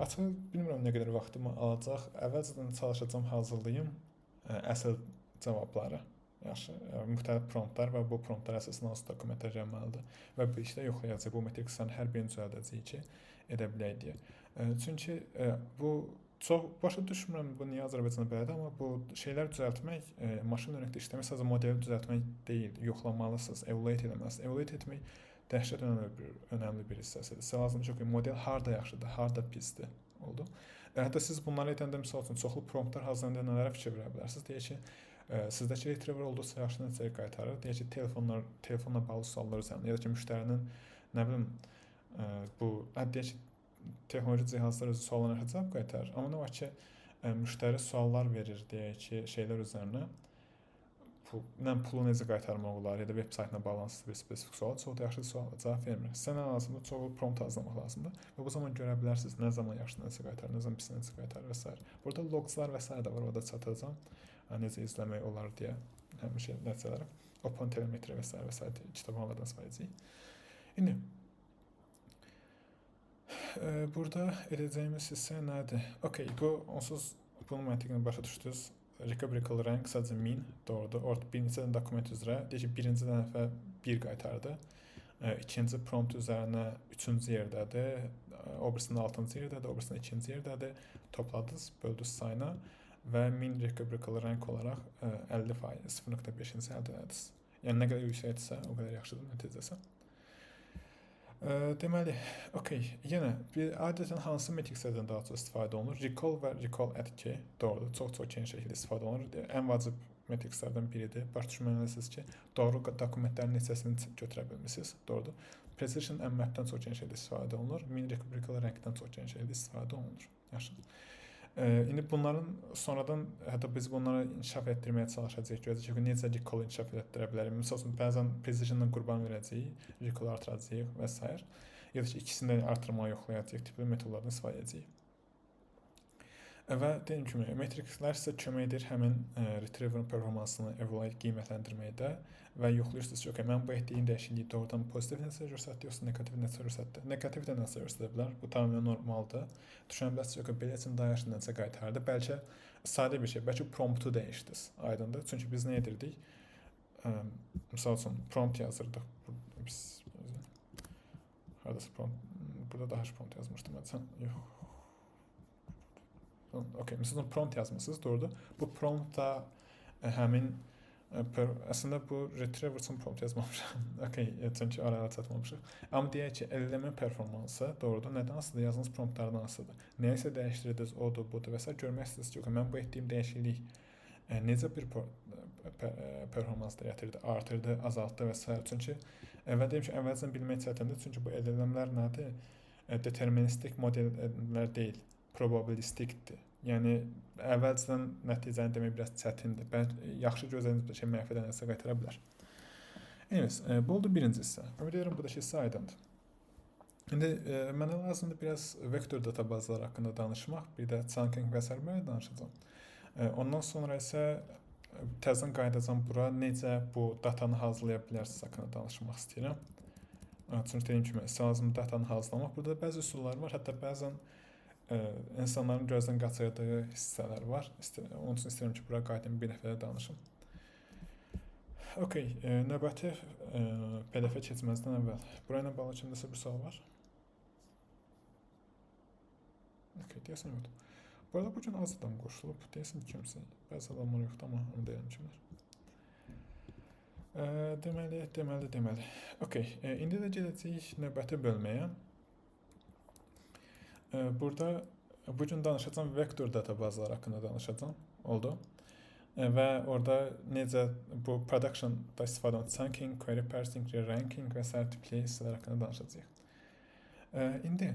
Açıq bilmirəm nə qədər vaxtımı alacaq. Əvvəlcədən çalışacağam hazırlayım əsl cavabları. Yaxşı, müxtəlif promptlar və bu promptlar əsasında hansı dokumentlər gəlməlidir. Və bir işdə yoxlayacaq bu metrikslərin hər birini düzəldəcəyik ki, edə bilək deyə. Çünki bu çox başa düşmürəm bu niyə Azərbaycanda belədir, amma bu şeylər düzəltmək, maşın önəmli işləmək sadəcə modeli düzəltmək deyil, yoxlamalısınız, evaluate etməlisiniz. Evaluate etmək dəhşət önəmli bir hissəsidir. Sizə lazımdır ki, model harda yaxşıdır, harda pisdir. Oldu. Hətta siz bunları edəndə məsəl üçün çoxlu promptlar hazırlayanda nələrə fikir verə bilərsiniz. Deyək ki, sizdəki retriever olduqca yaxşı nəticə qaytarır. Deyək ki, telefonla bağlı suallar üzərində ya da ki, müştərinin nə bilim bu deyək ki, texnoloji cihazlar özü suallarına cavab qaytarır. Amma nə var ki, müştəri suallar verir deyək ki, şeylər üzərinə. Pulu necə qaytarmaq olar ya da veb saytına bağlantılı bir spesifik sual çox da yaxşı cavab vermir. Sizə nə lazımdır? Çoxu prompt hazırlamaq lazımdır və bu zaman görə bilərsiniz nə zaman yaxşı necə qaytarır, nə zaman pis necə qaytarır və s. Burada logslar və s. də var, orada çatacağam. Necə izləmək olar deyə həmişə nəticələri. Open telemetri və s. kitabxanalardan istifadə edəcəyik. İndi burada edəcəyimiz hissə nədir? Okay, bu onsuz bunun məntiqini başa düşdünüz. Recoverable rank sadəcə min, doğrudur. Orada birinci dokument üzrə, deyək ki, birinci dəfə 1 qaytardı. İkinci prompt üzərinə 3-cü yerdədir. O birisinin 6-cı yerdədir, o birisinin 2-ci yerdədir. Topladınız, böldünüz sayına və min recoverable rank olaraq 50%, 0.5-ci əldə ediniz. Yəni nə qədər yüksəkdirsə, o qədər yaxşıdır nəticəsi. Deməli, okay, yenə adətən hansı metriklərdən daha çox istifadə olunur? Recall və recall at 2, doğrudur, çox geniş şəkildə istifadə olunur. Ən vacib metriklərdən biridir. Başa düşməlisiniz ki, doğru dokumentlərin neçəsini götürə bilmisiniz, doğrudur. Precision and map'dən çox geniş şəkildə istifadə olunur. Min recoverable rankdən çox geniş şəkildə istifadə olunur. Yaxşı. İndi bunların sonradan hətta biz bunları inkişaf etdirməyə çalışacağıq. Görəcəyik ki, necə recall inkişaf etdirə bilərik. Məsələn, bəzən precisiondan qurban verəcəyik, recall artıracağıq və s. Ya da ki, ikisini də artırmağa yoxlayacağıq, tipli metodlardan istifadə edəcəyik. Və deyim kimi, metriklər sizə kömək edir həmin retriever'ın performansını evaluate, qiymətləndirməkdə və yoxlayırsınız ki, mən bu etdiyim dəyişikliyi doğrudan pozitiv nəticə göstərdi, yoxsa negativ nəticə göstərdi. Negativ də nəticə göstərə bilər, bu tamamilə normaldır. Düşünə bilərsiniz ki, belə üçün daha yaxşı nəticə qaytardı. Bəlkə sadə bir şey, bəlkə promptu dəyişdiniz, aydındır. Çünki biz nə edirdik? Misal üçün, prompt yazırdıq. Biz haradasa prompt, burada daha prompt yazmışdım mən. Yox. Okay, məsələn, prompt yazmışsınız, doğrudur. Bu prompt da həmin əslində bu retriever üçün prompt yazmamışam. Okay, çünki araya çatmamışıq. Amma deyək ki, əlləmə performansı, doğrudur. Nədən asılıdır? Yazdığınız promptlardan asılıdır. Nəyisə dəyişdirdiniz, odur, budur və s. Görmək istəyirsiniz ki, mən bu etdiyim dəyişiklik necə bir performans gətirdi, artırdı, azaltdı və s. Çünki deyim ki, əvvəlcədən bilmək çətindir. Çünki bu əlləmlər nədir? Deterministik modellər deyil. Probabilistikdir. Yəni əvvəlcədən nəticəni demək biraz çətindir. Yaxşı gözlədiyiniz bir şey mənfi nəticə qaytara bilər. Evet, bu oldu birinci hissə. Ümid edirəm bu da hissə aydındır. İndi mənə lazımdır biraz vektor databazalar haqqında danışmaq, bir də chunking və s. danışacağam. Ondan sonra isə təzədən qayıdacağam bura, necə bu datanı hazırlaya bilərsiniz haqqında danışmaq istəyirəm. Çünki dediyim kimi, lazımdır datanı hazırlamaq. Burada bəzi üsullar var, hətta bəzən insanların gözdən qaçırdığı hissələr var. Onun üçün istəyirəm ki, bura qayıdım bir dəfə də danışım. Okay, növbəti PDF keçməzdən əvvəl. Burayla bağlı kimdəsə bir sual var? Okay, deyəsən yoxdur. Bu arada bugün az adam qoşulub, deyəsən kimsə. Bəzi adamlar yoxdur, amma onu deyəm kimlər. Deməli. Okay, indi də gedəcəyik növbəti bölməyə. Burada bugün danışacağım vektor databazalar haqqında danışacağım. Oldu. Və orada necə bu productionda istifadə olunan chunking, query parsing, ranking və s. tipli hissələr haqqında danışacağıq. İndi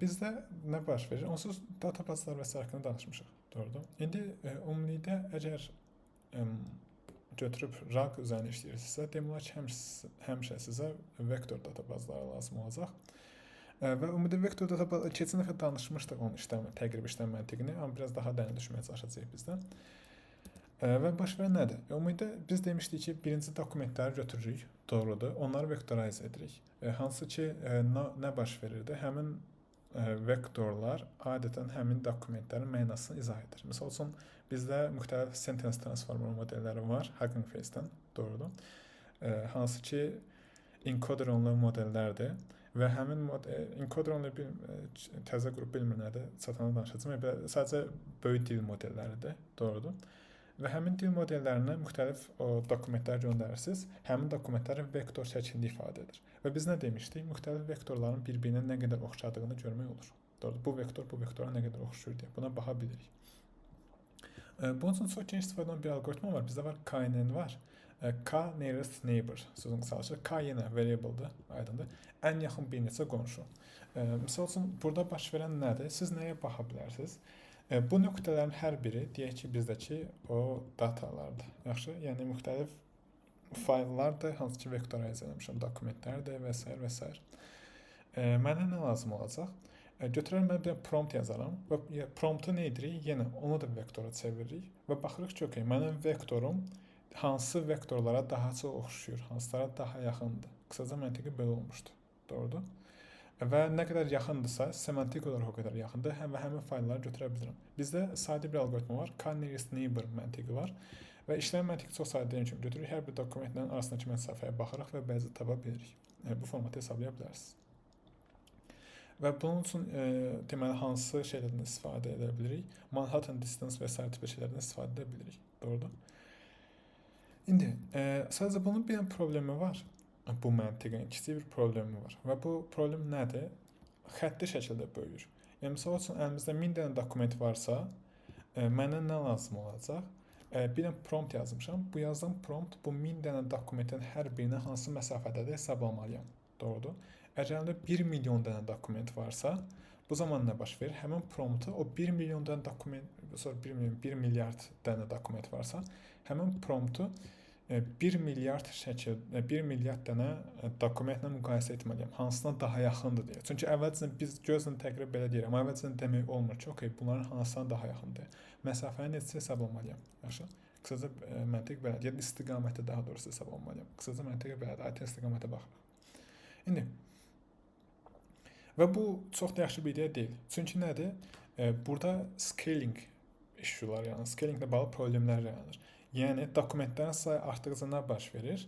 bizdə nə baş verir? Onsuz databazalar və s. haqqında danışmışıq. Doğrudur. İndi ümumilikdə əgər götürüb RAG üzərində işləyirsinizsə, demək olar ki, həmişə sizə vektor databazaları lazım olacaq. Və ümumi vektor databaza keçən dəfə danışmışdıq onun təqrib işləm məntiqini, amma biraz daha dərin düşməyə çalışacağıq bizdən. Və baş verən nədir? Ümumidə biz demişdik ki, birinci dokumentləri götürürük, doğrudur, onları vektorize edirik. Hansı ki, nə baş verirdi? Həmin vektorlar adətən həmin dokumentlərin mənasını izah edir. Məsəl üçün, bizdə müxtəlif sentence transformer modelləri var, Hugging Face-dən, doğrudur. Hansı ki, encoder olunan modellərdir. Və həmin encoder onları təzə qrup bilmir nədir, çatana danışacağım. Sadəcə böyük dil modelləridir, doğrudur. Və həmin dil modellərinə müxtəlif dokumentlər göndərirsiniz. Həmin dokumentlərin vektor şəklində ifadə edir. Və biz nə demişdik? Müxtəlif vektorların bir-birinə nə qədər oxşadığını görmək olur. Doğrudur, bu vektor bu vektora nə qədər oxşuyur deyə buna baxa bilirik. Bunun üçün çox geniş istifadə olunan bir algoritma var. Bizdə var KNN var. K nearest neighbor sözün qısalışı. K yenə variable-dır, aydındır. Ən yaxın bir neçə qonşu. Misal üçün burada baş verən nədir? Siz nəyə baxa bilərsiniz? Bu nöqtələrin hər biri deyək ki, bizdəki o datalardır. Yaxşı? Yəni müxtəlif fayllardır, hansı ki vektorize etmişəm, dokumentlərdir və s. və s. Mənə nə lazım olacaq? Götürərəm, mən bir prompt yazaram və promptu nə edirik? Yenə onu da vektora çeviririk və baxırıq ki, okay, mənim vektorum hansı vektorlara daha çox oxşuyur, hansılara daha yaxındır. Qısaca məntiqi belə olmuşdur. Doğrudur? Və nə qədər yaxındırsa, semantik olaraq o qədər yaxındır və həmin faylları götürə bilirəm. Bizdə sadə bir alqoritma var, K nearest neighbor məntiqi var və işləm məntiqi çox sadə deyim ki, götürürük hər bir dokumentlərin arasındakı məsafəyə baxırıq və bəzi tapa bilirik. Bu formatı hesablaya bilərsiniz. Və bunun üçün deməli hansı şeylərdən istifadə edə bilirik? Manhattan distance və sair tipli şeylərdən istifadə edə bilirik. Doğrudur? İndi sadəcə bunun bir problemi var. Bu məntiqin kiçik bir problemi var. Və bu problem nədir? Xətti şəkildə böyüyür. Yəni məsəl üçün əlimizdə 1000 dənə dokument varsa, mənə nə lazım olacaq? Bir dənə prompt yazmışam. Bu yazdığım prompt bu 1000 dənə dokumentin hər birinə hansı məsafədədir hesablamalıyam. Doğrudur? Əgər əlimdə 1 milyon dənə dokument varsa, bu zaman nə baş verir? Həmin promptu o 1 milyon dənə dokument, sonra 1 milyard dənə dokument varsa, həmin promptu 1 milyard dənə dokumentlə müqayisə etməliyəm. Hansına daha yaxındır deyə. Çünki əvvəlcədən biz gözlə təqrib belə deyirəm. Amma əvvəlcədən demək olmur ki, okay, bunların hansına daha yaxındır. Məsafəni necə hesablamalıyam? Yaxşı? Qısaca məntiq belədir. Yəni istiqaməti daha doğrusu hesablamalıyam. Qısaca məntiq belədir. Aytən istiqamətə baxırıq. İndi və bu çox da yaxşı bir ideya deyil. Çünki nədir? Burada scaling issue'lar, yəni scalinglə bağlı problemlər yaranır. Yəni dokumentlərin sayı artdıqca nə baş verir?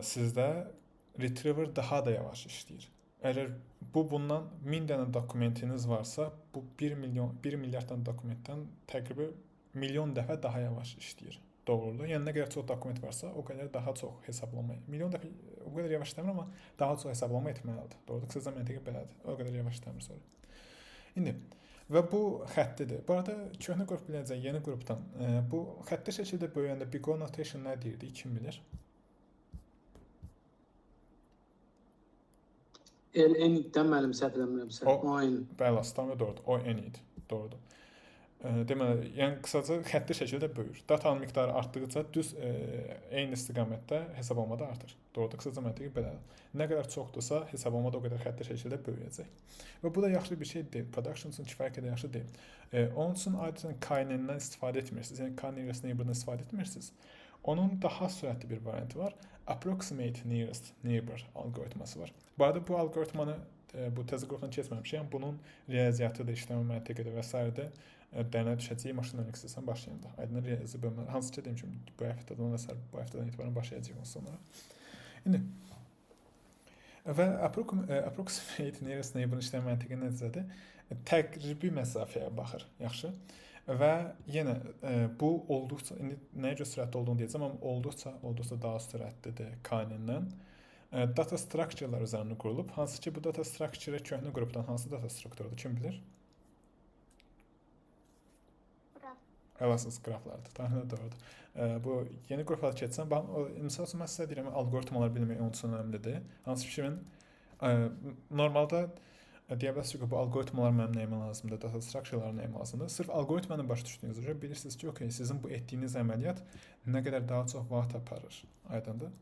Sizdə retriever daha da yavaş işləyir. Əgər bundan 1000 dənə dokumentiniz varsa, bu 1 milyard dənə dokumentdən təqribən milyon dəfə daha yavaş işləyir. Doğrudur. Yəni nə qədər çox dokument varsa, o qədər daha çox hesablama. Milyon dəfə o qədər yavaş işləmir, amma daha çox hesablama etməlidir. Doğrudur. Qısaca məntiqi belədir. O qədər yavaş işləmir sonra. İndi və bu xəttidir. Bu arada köhnə qrup biləcək, yeni qrupdan bu xətti şəkildə böyüyəndə big O notation nə deyirdi? Kim bilir? N-dən mənim səhv eləmirəmsə. O-N. Bəli, standart doğrudur. O-N idi. Doğrudur. Deməli, yəni qısaca xətti şəkildə böyür. Datanın miqdarı artdıqca düz eyni istiqamətdə hesablamada artır. Doğrudur, qısaca məntiqi belədir. Nə qədər çoxdursa, hesablamada o qədər xətti şəkildə böyüyəcək. Və bu da yaxşı bir şey deyil. Production üçün kifayət qədər yaxşı deyil. Onun üçün adətən KNN-dən istifadə etmirsiniz. Yəni K nearest neighbor-dan istifadə etmirsiniz. Onun daha sürətli bir variantı var. Approximate nearest neighbor algoritması var. Bu arada bu algoritmanı bu təzə qrupdan keçməmişəm. Bunun riyaziyyatı da işləmə məntiqidir və s. Dənə düşəcəyi maşın learning istəsən başlayanda. Aydın riyazi bölmə. Hansı ki demişim, bu həftədən etibarən başlayacağıq sonra. İndi və approximate nearest neighbor işləmə məntiqi necədir? Təqribi məsafəyə baxır. Yaxşı? Və yenə bu olduqca, indi nəyə görə sürətli olduğunu deyəcəm, amma olduqca daha sürətlidir KNN-dən. Data structure-lar üzərində qurulub. Hansı ki bu data structure köhnə qrupdan hansı data strukturudur? Kim bilir? Əvvəlsiz qraflardır. Tahmin doğrudur. Bu yeni qruplara keçsəm, misal üçün mən sizə deyirəm, algoritmalar bilmək onun üçün önəmlidir. Hansı ki, normalda deyə bilərsiniz ki, bu algoritmalar mənim nəyimə lazımdır, data structure-lar nəyimə lazımdır. Sırf algoritmanı başa düşdüyünüzə görə bilirsiniz ki, okay, sizin bu etdiyiniz əməliyyat nə qədər daha çox vaxt aparır. Aydındır?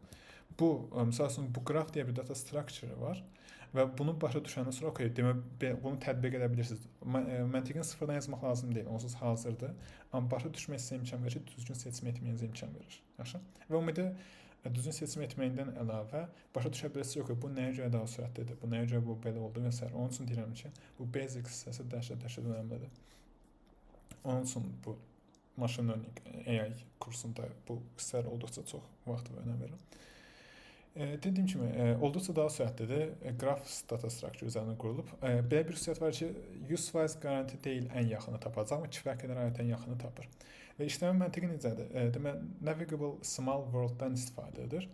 Bu, misal üçün, bu qraf deyə bir data structure var. Və bunu başa düşəndən sonra okay, bunu tətbiq edə bilirsiniz. Məntiqin sıfırdan yazmaq lazım deyil, onsuz hazırdır. Amma başa düşmək sizə imkan verir ki, düzgün seçim etməyinizə imkan verir. Yaxşı? Və ümumiyyətlə düzgün seçim etməyindən əlavə başa düşə bilirsiniz ki, bu nəyə görə daha sürətlidir, bu nəyə görə bu belə oldu və s. Onun üçün deyirəm ki, bu basic hissəsi dəhşət önəmlidir. Onun üçün bu machine learning AI kursunda bu hissələr olduqca çox vaxt və önəm verirəm. Dediyim kimi, olduqca daha sürətlidir. Graph data structure üzərində qurulub. Belə bir xüsusiyyət var ki, 100% garanti deyil ən yaxını tapacaq, amma kifayət qədər adətən yaxını tapır. Və işləmə məntiqi necədir? Deməli, navigable small world-dan istifadə edir.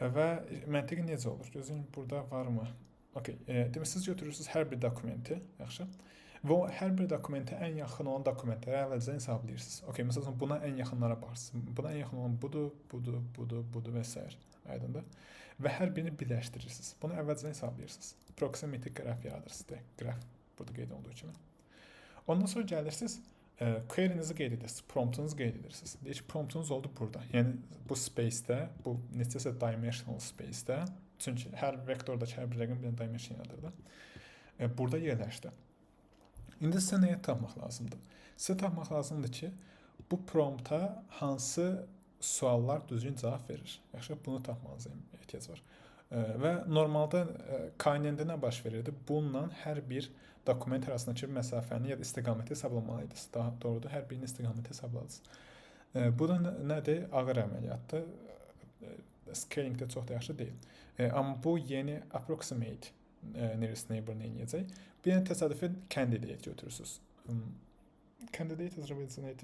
Və məntiqi necə olur? Gözləyin, burada varmı? Okay. Demək, siz götürürsünüz hər bir dokumenti, yaxşı? və o hər bir dokumenta ən yaxın olan dokumentləri əvvəlcədən hesablayırsınız. Okay, məsələn, buna ən yaxınlara baxırsınız. Buna ən yaxın olan budur və s. Aydındır? Və hər birini birləşdirirsiniz. Bunu əvvəlcədən hesablayırsınız. Proximity qraf yaradırsınız. Qraf burada qeyd olunduğu kimi. Ondan sonra gəlirsiniz, query'nizi qeyd edirsiniz, promptunuzu qeyd edirsiniz. Deyək ki, promptunuz oldu burada. Yəni bu space-də, bu necəsə dimensional space-də, çünki hər vektorda hər bir rəqəm bir dimension yaradır da. Burada yerləşdi. İndi sizə nəyə tapmaq lazımdır? Sizə tapmaq lazımdır ki, bu prompta hansı suallar düzgün cavab verir. Yaxşı, bunu tapmanıza ehtiyac var. Və normalda KNN-də nə baş verirdi? Bununla hər bir dokument arasındakı məsafəni ya da istiqaməti hesablamalıydınız. Daha doğrudur, hər birinin istiqaməti hesabladınız. Bu da nədir? Ağır əməliyyatdır. Scalingdə çox da yaxşı deyil. Amma bu yeni approximate nearest neighbor neyəcək? Bir dənə təsadüfi candidate götürürsünüz. Candidate is represented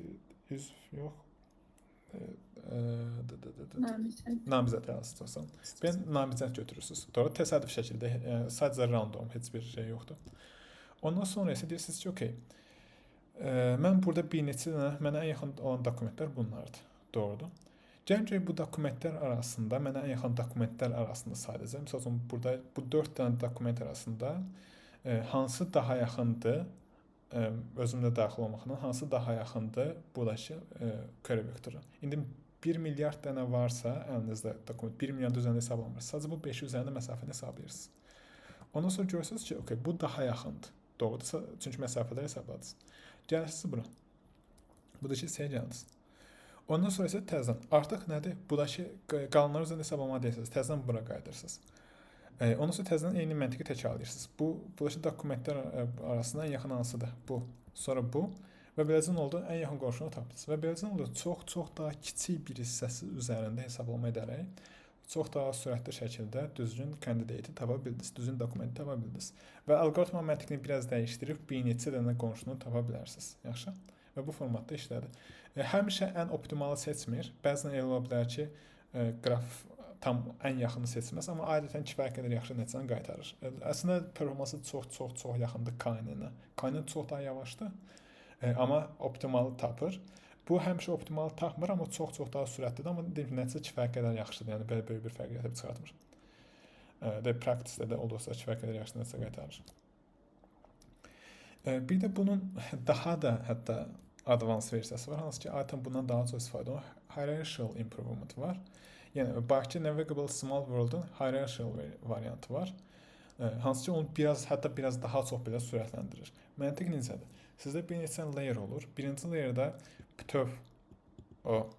yüz yox. Namizəd yazırsan. Bir namizəd götürürsünüz. Doğru, təsadüf şəkildə, sadəcə random, heç bir şey yoxdur. Ondan sonra isə deyirsiniz ki, okey, mən burada bir neçə dənə mənə ən yaxın olan dokumentlər bunlardır. Doğrudur. Gəlin bu dokumentlər arasında, mənə ən yaxın dokumentlər arasında sadəcə, məsəl üçün burada bu 4 dənə dokument arasında hansı daha yaxındır, özümdə daxil olmaqla, hansı daha yaxındır buradakı query vektoru. İndi 1 milyard dənə varsa, əlinizdə dokument 1 milyon üzərində hesablanmır. Sadəcə bu 5 üzərində məsafəni hesablayırsınız. Ondan sonra görürsünüz ki, okey, bu daha yaxındır. Doğrudur, çünki məsafələri hesabladınız. Gəlirsiniz bura. Buradakı hissəyə gəldiniz. Ondan sonra isə təzədən artıq nədir? Buradakı qalanlar üzərində hesablama deyirsiniz. Təzədən bura qayıdırsınız. Ondan sonra təzədən eyni məntiqi təkrarlayırsınız. Buradakı dokumentlər arasında ən yaxın hansıdır? Bu. Sonra bu. Və beləcə oldu, ən yaxın qonşunu tapdınız. Və beləcə oldu, çox daha kiçik bir hissəsi üzərində hesablama edərək çox daha sürətli şəkildə düzgün kandidati tapa bildiniz, düzgün dokumenti tapa bildiniz. Və alqoritma məntiqini biraz dəyişdirib bir neçə dənə qonşunu tapa bilərsiniz. Yaxşı? Və bu formatda işlədir. Həmişə ən optimalı seçmir. Bəzən elə ola bilər ki, qraf tam ən yaxını seçməz, amma adətən kifayət qədər yaxşı nəticəni qaytarır. Əslində performansı çox yaxındır KNN-ə. KNN çox daha yavaşdır, amma optimalı tapır. Bu həmişə optimal tapmır, amma çox daha sürətlidir, amma nəticə kifayət qədər yaxşıdır. Yəni belə böyük bir fərq yaradıb çıxartmır. Practice-də də olduqca kifayət qədər yaxşı nəticə qaytarır. Bir də bunun daha da hətta advanced versiyası var, hansı ki, adətən bundan daha çox istifadə olunur. Hierarchical improvement var. Yəni Bakı Navigable Small World-un hierarchical variantı var. Hansı ki, onu hətta biraz daha çox belə sürətləndirir. Məntiq necədir? Sizdə bir neçə layer olur. Birinci layerdə bütöv o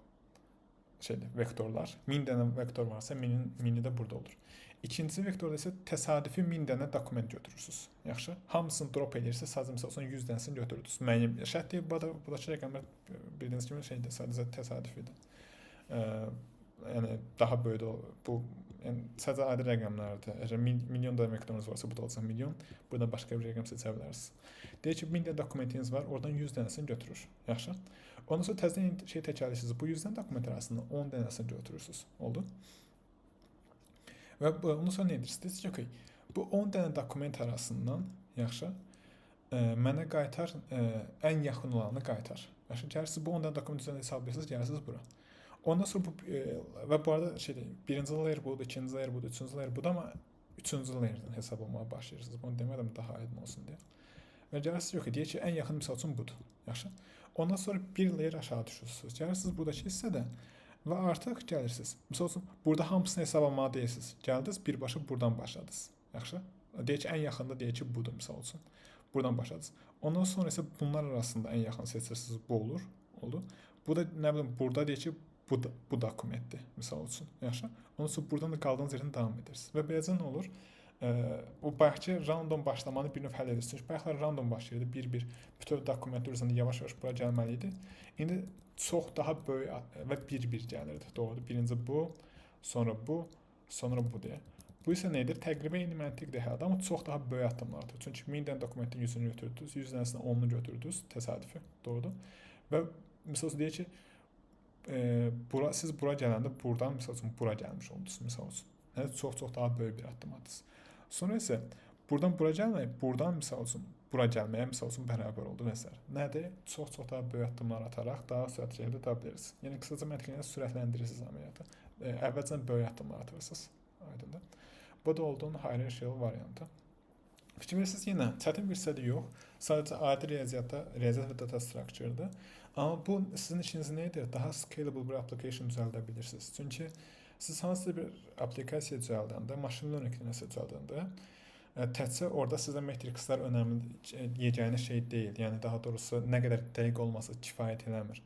vektorlar. 1000 dənə vektor varsa, mini də burada olur. İkinci vektorda isə təsadüfi 1000 dənə dokument götürürsünüz. Yaxşı? Hamısını drop edirsiniz, sadəcə məsələn 100 dənəsini götürürsünüz. Müəyyən şərt deyil, buradakı rəqəmlər bildiyiniz kimi şeydir, sadəcə təsadüfidir. Yəni daha böyük bu yəni sadəcə adi rəqəmlərdir. Əgər milyon dənə vektorunuz varsa, bu da olacaq milyon. Burada başqa bir rəqəm seçə bilərsiniz. Deyək ki, 1000 dənə dokumentiniz var, oradan 100 dənəsini götürür. Yaxşı? Ondan sonra təzədən şey təkrarlayırsınız. Bu 100 dənə dokument arasında 10 dənəsini götürürsünüz. Oldu? Və ondan sonra nə edirsiniz? Deyirsiniz ki, okey, bu 10 dənə dokument arasından, yaxşı, mənə qaytar, ən yaxın olanı qaytar. Yaxşı, gəlirsiniz bu 10 dənə dokument üzərində hesablayırsınız, gəlirsiniz bura. Ondan sonra bu, və bu arada birinci layer budur, ikinci layer budur, üçüncü layer budur, amma üçüncü layerdən hesablamaya başlayırsınız. Bunu demədim daha aydın olsun deyə. Və gəlirsiniz, yox, deyək ki, ən yaxın misal üçün budur. Yaxşı. Ondan sonra bir layer aşağı düşürsünüz. Gəlirsiniz buradakı hissədə və artıq gəlirsiniz. Misal üçün, burada hamısını hesablamaya deyirsiniz. Gəldiniz, birbaşa buradan başladınız. Yaxşı. Deyək ki, ən yaxında deyək ki, budur misal üçün. Buradan başladınız. Ondan sonra isə bunlar arasında ən yaxın seçirsiniz, bu olur. Oldu. Bu da, nə bilim, burada deyək ki, bu dokumentdir, misal üçün. Yaxşı. Ondan sonra buradan da qaldığınız yerdən davam edirsiniz. Və beləcə nə olur? O bayaqki random başlamanı bir növ həll edirsiniz. Bayaqlar random başlayırdı, bir bütün dokumentlər üzərində yavaş-yavaş bura gəlməli idi. İndi çox daha böyük və bir gəlirdi. Doğrudur. Birinci bu, sonra bu, sonra bu deyə. Bu isə nə edir? Təqribən eyni məntiqdir hələ, amma çox daha böyük addımlardır. Çünki 1000 dənə dokumentin 100-ünü götürdünüz, 100 dənəsindən 10-unu götürdünüz, təsadüfi. Doğrudur. Və misal üçün deyək ki, siz bura gələndə buradan misal üçün bura gəlmiş oldunuz, misal üçün. Yəni çox daha böyük bir addım atdınız. Sonra isə buradan bura gəlməyib, buradan misal üçün bura gəlməyə misal üçün bərabər oldu və s. Nədir? Çox daha böyük addımlar ataraq daha sürətli şəkildə tapa bilirsiniz. Yəni qısaca məntiqlə sürətləndirirsiz əməliyyatı. Əvvəlcədən böyük addımlar atırsınız. Aydındır. Bu da olduğun hierarchical variantı. Fikir verirsiniz yenə çətin bir hissədə yox. Sadəcə adi riyaziyyat və data structure-dır. Amma bu sizin işiniz nə edir? Daha scalable bir application düzəldə bilirsiniz. Çünki siz hansısa bir applikasiya düzəldəndə, machine learning nəsə düzəldəndə, təkcə orada sizə metrikslər önəmli yeganə şey deyil. Yəni daha doğrusu nə qədər dəqiq olması kifayət eləmir.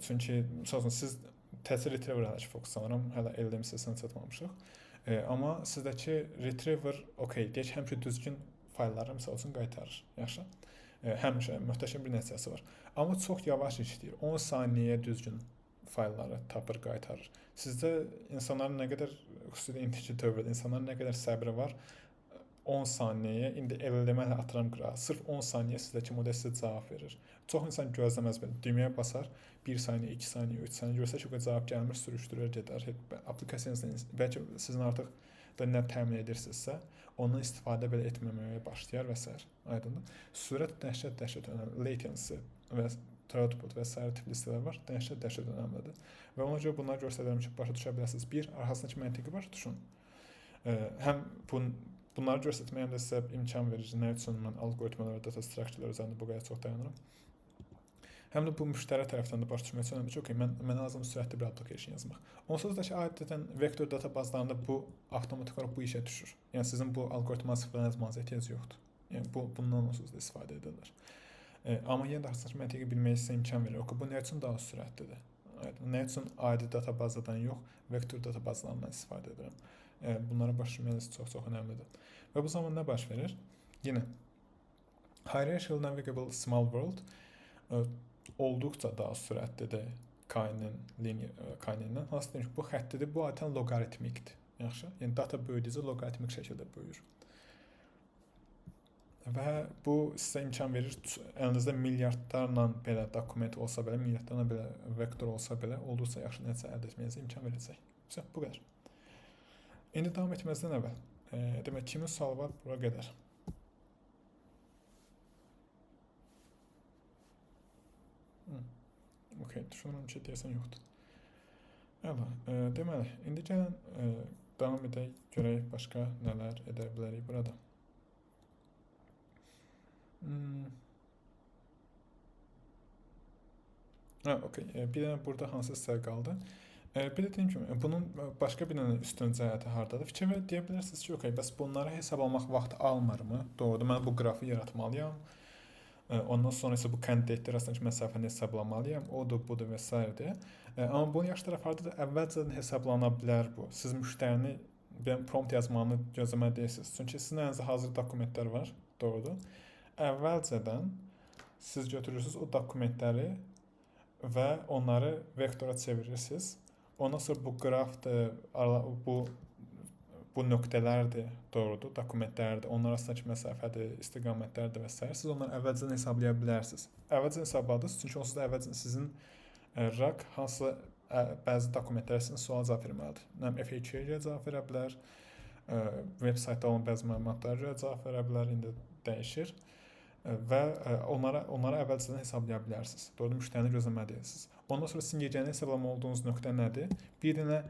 Çünki məsələn siz təkcə retriever-ə fokuslanıram, hələ LLM-yə çatmamışıq. Amma sizdəki retriever, deyək həmişə düzgün faylları məsəl üçün qaytarır. Yaxşı. Həmişə möhtəşəm bir nəticəsi var. Amma çox yavaş işləyir. 10 saniyəyə düzgün faylları tapır, qaytarır. Sizdə insanların nə qədər xüsusilə indiki dövrdə insanların nə qədər səbri var? 10 saniyəyə indi LLM-ə atıram qırağa. Sırf 10 saniyə sizdəki model sizə cavab verir. Çox insan gözləməz belə. Düyməyə basar, 1 saniyə, 2 saniyə, 3 saniyə görsə ki, o cavab gəlmir, sürüşdürür, gedər. Applikasiyanızda bəlkə sizin artıq da nə təmin edirsinizsə, ondan istifadə belə etməməyə başlayar və s. Aydındır. Sürət dəhşət önəmli. Latency və throughput və s. tipli hissələr var. Dəhşət önəmlidir. Və ona görə bunları göstərirəm ki, başa düşə bilərsiniz. Bir, arxasındakı məntiqi başa düşün. Həm bunları göstərməyəm də sizə imkan verir. Nə üçün mən alqoritmalar və data structurelar üzərində bu qədər çox dayanıram. Həm də bu müştəri tərəfindən də başa düşmək üçün önemlidir ki, mən lazım sürətli bir application yazmaq. Onsuz da ki, adətən vektor data bazlarında bu avtomatik olaraq bu işə düşür. Yəni sizin bu alqoritma sıfırdan yazmanıza ehtiyac yoxdur. Yəni bundan onsuz da istifadə edirlər. Amma yenə də arxasındakı məntiqi bilmək sizə imkan verir. Bu nə üçün daha sürətlidir? Nə üçün adi data bazadan yox, vektor data bazlarından istifadə edirəm? Bunlara başa düşməyiniz çox önəmlidir. Və bu zaman nə baş verir? Yenə hierarchical navigable small world olduqca daha sürətlidir K-nin. Hansı deyim ki, bu xəttidir, bu adətən loqaritmikdir. Yaxşı? Yəni data böyüdükcə loqaritmik şəkildə böyür. Və bu sizə imkan verir, əlinizdə milyardlarla belə dokument olsa belə, milyardlarla belə vektor olsa belə, olduqca yaxşı nəticə əldə etməyinizə imkan verəcək. Bu qədər. İndi davam etməzdən əvvəl, demək, kimin sualı var? Bura qədər. Düşünürəm ki, deyəsən yoxdur. Əla, deməli, indi gəlin davam edək, görək başqa nələr edə bilərik burada. Bir dənə burada hansı hissələr qaldı? Bir də deyim ki, bunun başqa bir dənə üstün cəhəti hardadır? Fikir deyə bilərsiniz ki, bəs bunları hesablamaq vaxt almırmı? Doğrudur, mən bu qrafı yaratmalıyam. Ondan sonra isə bu kandidatlar arasındakı məsafəni hesablamalıyam. Odur, budur və s. Amma bunun yaxşı tərəfi hardadır? Əvvəlcədən hesablana bilər bu. Siz müştərini prompt yazmanı gözləməli deyilsiniz. Çünki sizin əlinizdə hazır dokumentlər var. Doğrudur. Əvvəlcədən siz götürürsünüz o dokumentləri və onları vektora çevirirsiniz. Ondan sonra bu qrafdır, bu nöqtələrdir, doğrudur, dokumentlərdir, onlar arasındakı məsafədir, istiqamətlərdir və s. Siz onları əvvəlcədən hesablaya bilərsiniz. Əvvəlcədən hesabladınız, çünki onsuz da əvvəlcədən sizin RAG hansısa bəzi dokumentlərə sizin sual cavab verməlidir. FAQ-yə cavab verə bilər, web saytda olan bəzi məlumatlara cavab verə bilər, indi dəyişir və onlara əvvəlcədən hesablaya bilərsiniz. Doğrudur, müştərini gözləməlisiniz. Ondan sonra sizin yeganə hesablama olduğunuz nöqtə nədir? Bir dənə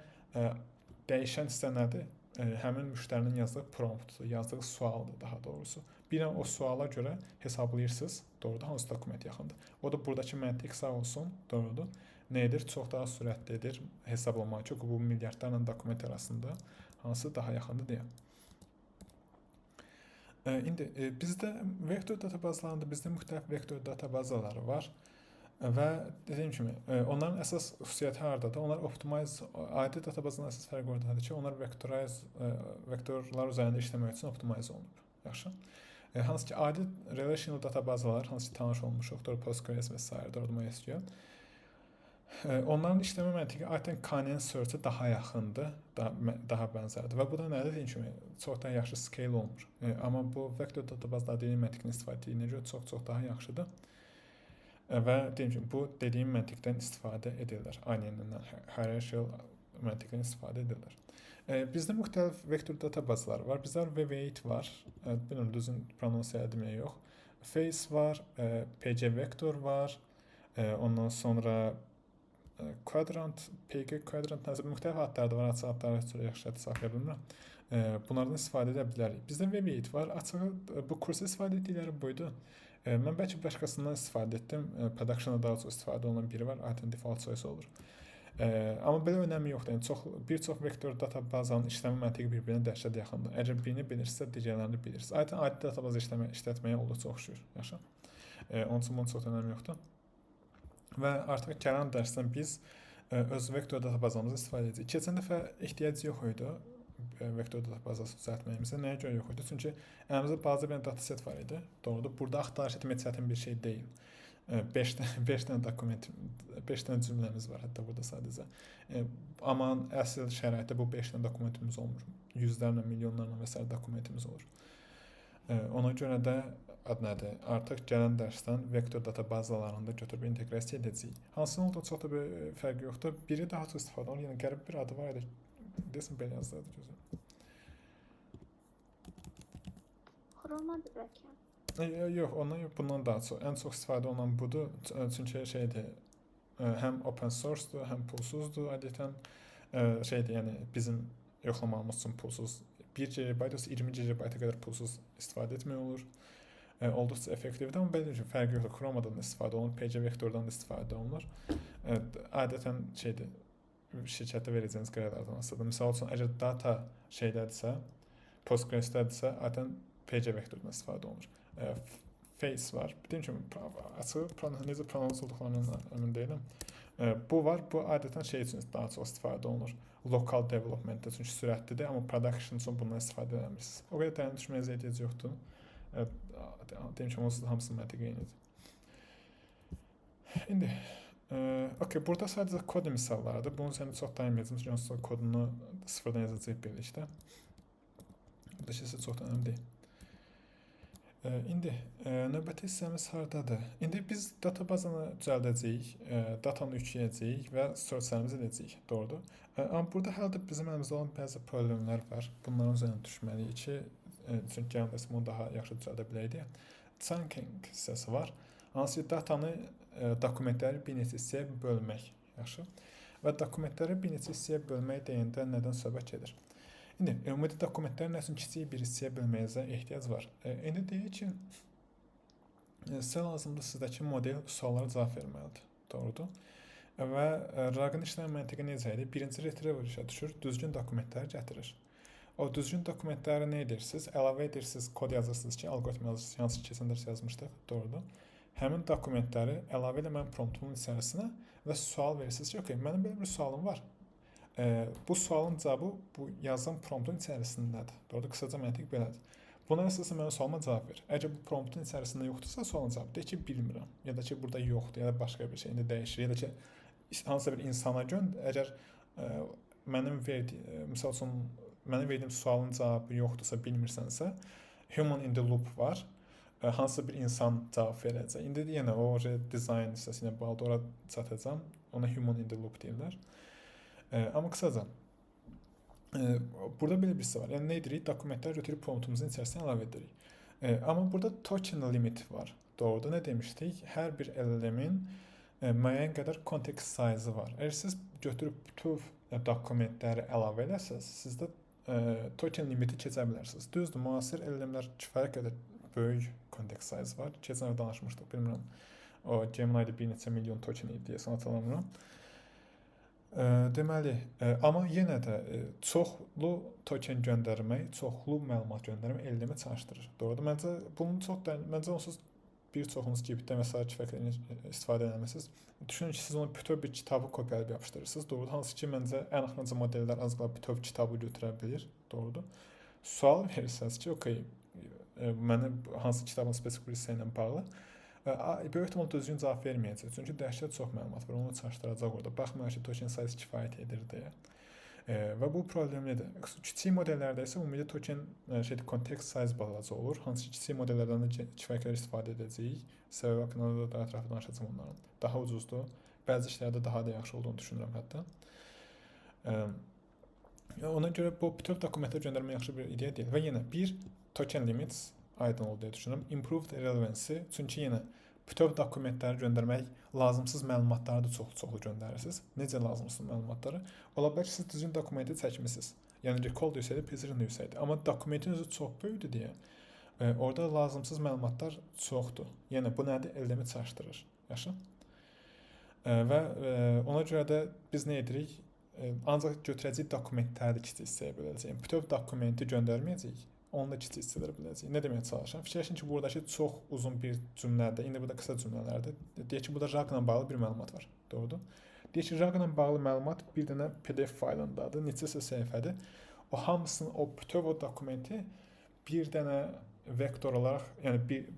dəyişən hissə nədir? Həmin müştərinin yazdığı promptdur, yazdığı sualdır daha doğrusu. Bir o suala görə hesablayırsınız, doğrudur, hansı dokument yaxındır. O da buradakı məntiq sağ olsun, doğrudur. Nə edir? Çox daha sürətli edir hesablamağı. Çünki bu milyardlarla dokument arasında hansı daha yaxındır deyə. İndi bizdə vektor databazalarında bizdə müxtəlif vektor databazaları var. Və dediyim kimi, onların əsas xüsusiyyəti haradadır? Onlar optimize, adi databazanın əsas fərqi oradadır ki, onlar vektorlar üzərində işləmək üçün optimize olunub. Yaxşı. Hansı ki, adi relational databazalar, hansı ki, tanış olmuşuqdur, Postgres və s. MySQL. Onların işləmə məntiqi adətən K-nin search-ə daha yaxındır, daha bənzərdir. Və bu da nədir? Deyim kimi, çox daha yaxşı scale olmur. Amma bu vektor databazalar dediyim məntiqini istifadə edildiyi görə çox daha yaxşıdır. Və deyim ki, bu dediyim məntiqdən istifadə edirlər. Aynı hierarchical məntiqdən istifadə edirlər. Bizdə müxtəlif vektor databazalar var. Bizdə VV8 var. Bilmirəm, düzün pronunsiya etməyə yox. face var, PG vektor var, ondan sonra quadrant, PG quadrant nəsə müxtəlif adları da var, açıq adları çox yaxşı saxlaya bilmirəm. Bunlardan istifadə edə bilərik. Bizdə Web8 var. Açığı bu kursa istifadə etdikləri buydu. Mən bəlkə başqasından istifadə etdim. Productionda daha çox istifadə olunan biri var. Adın default choice olur. Amma belə önəmi yoxdur. Yəni bir çox vektor databazanın işləmə məntiqi bir-birinə dəhşət yaxındır. Əgər birini bilirsinizsə, digərlərini bilirsiniz. Adətən adi databazı işlətməyə olduqca oxşuyur. Yaxşı. Onun üçün bunun çox önəmi yoxdur. Və artıq gələn dərsdən biz öz vektor databazamızı istifadə edəcəyik. Keçən dəfə ehtiyac yox idi vektor databazası düzəltməyimizə. Nəyə görə yox idi? Çünki əlimizdə balaca bir dataset var idi. Doğrudur. Burada axtarış etmək çətin bir şey deyil. 5 dənə dokument, 5 dənə cümləmiz var hətta burada sadəcə. Amma əsl şəraitdə bu 5 dənə dokumentimiz olmur. Yüzlərlə, milyonlarla və s. dokumentimiz olur. Ona görə də artıq gələn dərsdən vektor databazalarında götürüb inteqrasiya edəcəyik. Hansının olduğu çox da bir fərqi yoxdur. Biri daha çox istifadə olunur. Yəni qəribə bir adı var idi. Desin belə yazılırdı gözüm. Chromadır bəlkə. Yox, ondan yox, bundan daha çox. Ən çox istifadə olunan budur. Çünki şeydir, həm open source-dur, həm pulsuzdur. Adətən şeydir, yəni bizim yoxlamamız üçün pulsuz 1 GB, 20 GB-a qədər pulsuz istifadə etmək olur. Olduqca effektivdir, amma belə bir fərqi yoxdur. Chromadan da istifadə olunur, PG vektordan da istifadə olunur. Adətən şeydir, şirkətə verəcəyiniz qərarlardan asılıdır. Misal üçün, əgər data şeydədirsə, Postgres-dədirsə, adətən PG vektordan istifadə olunur. Face var. Dediyim kimi, açıq, necə pronons olduqlarından əmin deyiləm. Bu var, bu adətən şey üçün daha çox istifadə olunur. Local development-də, çünki sürətlidir, amma production üçün bundan istifadə edəmirsiniz. O qədər dərin düşməyə ehtiyac yoxdur. Deyim ki, onsuz da hamısı məntiqi eynidir. İndi, okay, burada sadəcə kod misallarıdır. Bunun üzərində çox dayanmayacağım, çünki onsuz da kodunu sıfırdan yazacaq birlikdə. Bu da şeysə çox da önəmli deyil. İndi növbəti hissəmiz hardadır? İndi biz databazanı düzəldəcəyik, datanı yükləyəcəyik və search-lərimizi edəcəyik, doğrudur. Amma burada hələ də bizim əlimizdə olan bəzi problemlər var. Bunların üzərinə düşməliyik ki, çünki gələn dərs bunu daha yaxşı düzəldə biləydik. Chunking hissəsi var. Hansı datanı, dokumentləri bir neçə hissəyə bölmək, yaxşı. Və dokumentləri bir neçə hissəyə bölmək deyəndə nədən söhbət gedir? İndi, ümumi dokumentlərin nəsin kiçik bir hissəyə bölməyinizə ehtiyac var. İndi deyək ki, sizə lazımdır sizdəki model suallara cavab verməlidir, doğrudur. Və raqın işləmə məntiqi necə idi? Birinci retriever işə düşür, düzgün dokumentləri gətirir. O düzgün dokumentləri nə edirsiniz? Əlavə edirsiniz, kod yazırsınız ki, algoritm yazırsınız, hansı keçən dərs yazmışdıq, doğrudur. Həmin dokumentləri əlavə elə mənim promptumun içərisinə və sual verirsiniz ki, okay, mənim belə bir sualım var. Bu sualın cavabı bu yazılan promptun içərisindədir. Doğrudur, qısaca məntiq belədir. Buna əsasən mənim sualıma cavab ver. Əgər bu promptun içərisində yoxdursa, sualın cavabı de ki, bilmirəm. Ya da ki, burada yoxdur, ya da başqa bir şey indi dəyişir. Ya da ki, hansısa bir insana əgər mənim verdiyim sualın cavabı yoxdursa, bilmirsənsə, human in the loop var. Hansısa bir insan cavab verəcək. İndi yenə o design hissəsinə bağlı ora çatacağam. Ona human in the loop deyirlər. Amma qısaca, burada belə bir hissə var. Yəni, nə edirik? Dokumentləri götürüb promptumuzun içərisinə əlavə edirik. Amma burada token limit var. Doğrudur, nə demişdik? Hər bir LLM-in müəyyən qədər context size var. Əgər siz götürüb bütün dokumentləri əlavə eləsəz, sizdə token limiti keçə bilərsiniz. Düzdür, müasir LLM-lər kifayət qədər böyük context size var. Keçən dəfə danışmışdıq, bilmirəm. O Gemini-də bir neçə milyon token idi deyə hatırlamıram. Deməli, amma yenə də çoxlu token göndərmək, çoxlu məlumat göndərmək LLM-i çalışdırır. Doğrudur. Məncə onsuz bir çoxunuz Git-dən və s. kifayət istifadə edəməlisiniz. Düşünün ki, siz onu bütöv bir kitabı kopyalayıb yapışdırırsınız. Doğrudur. Hansı ki, məncə ən axırıncı modellər az qala bütöv kitabı götürə bilir. Doğrudur. Sual verirsiniz ki, okay, mənə hansı kitabın spesifik bir hissə ilə bağlı. Böyük ehtimal düzgün cavab verməyəcək. Çünki dəhşət çox məlumat var. Onu çaşdıracaq orada. Baxmayaraq ki, token size kifayət edir deyə. Və bu problemlidir. Kiçik modellərdə isə ümumiyyətlə token context size balaca olur. Hansı ki, kiçik modellərdən də kifayət qədər istifadə edəcəyik. Səbəb haqqında da daha ətraflı danışacağam onların. Daha ucuzdur. Bəzi işlərdə daha da yaxşı olduğunu düşünürəm hətta. Ona görə bu bütöv dokumentlər göndərmə yaxşı bir ideya deyil. Və yenə bir token limits aydın oldu deyə düşünürəm. Improved relevancy, çünki yenə bütöv dokumentləri göndərmək lazımsız məlumatları da çoxlu göndərirsiniz. Necə lazımsız məlumatları? Ola bilər ki, siz düzgün dokumenti çəkmisiniz. Yəni recall yüksəkdir, precision yüksəkdir. Amma dokumentin özü çox böyükdür deyə orada lazımsız məlumatlar çoxdur. Yəni bu nədir? Eldemi çaşdırır. Yaxşı? Və ona görə də biz nə edirik? Ancaq götürəcək dokumentləri kiçik hissəyə böləcəyik. Bütöv dokumenti göndərməyəcəyik. Onu da kiçik hissələrə böləcəyik. Nə deməyə çalışıram? Fikirləşin ki, buradakı çox uzun bir cümlədə, indi burada qısa cümlələrdir. Deyək ki, burada JAG-la bağlı bir məlumat var. Doğrudur? Deyək ki, JAG-la bağlı məlumat bir dənə PDF faylındadır, neçəsə səhifədir. O hamısını, o bütöv o dokumenti bir dənə vektor olaraq, yəni bir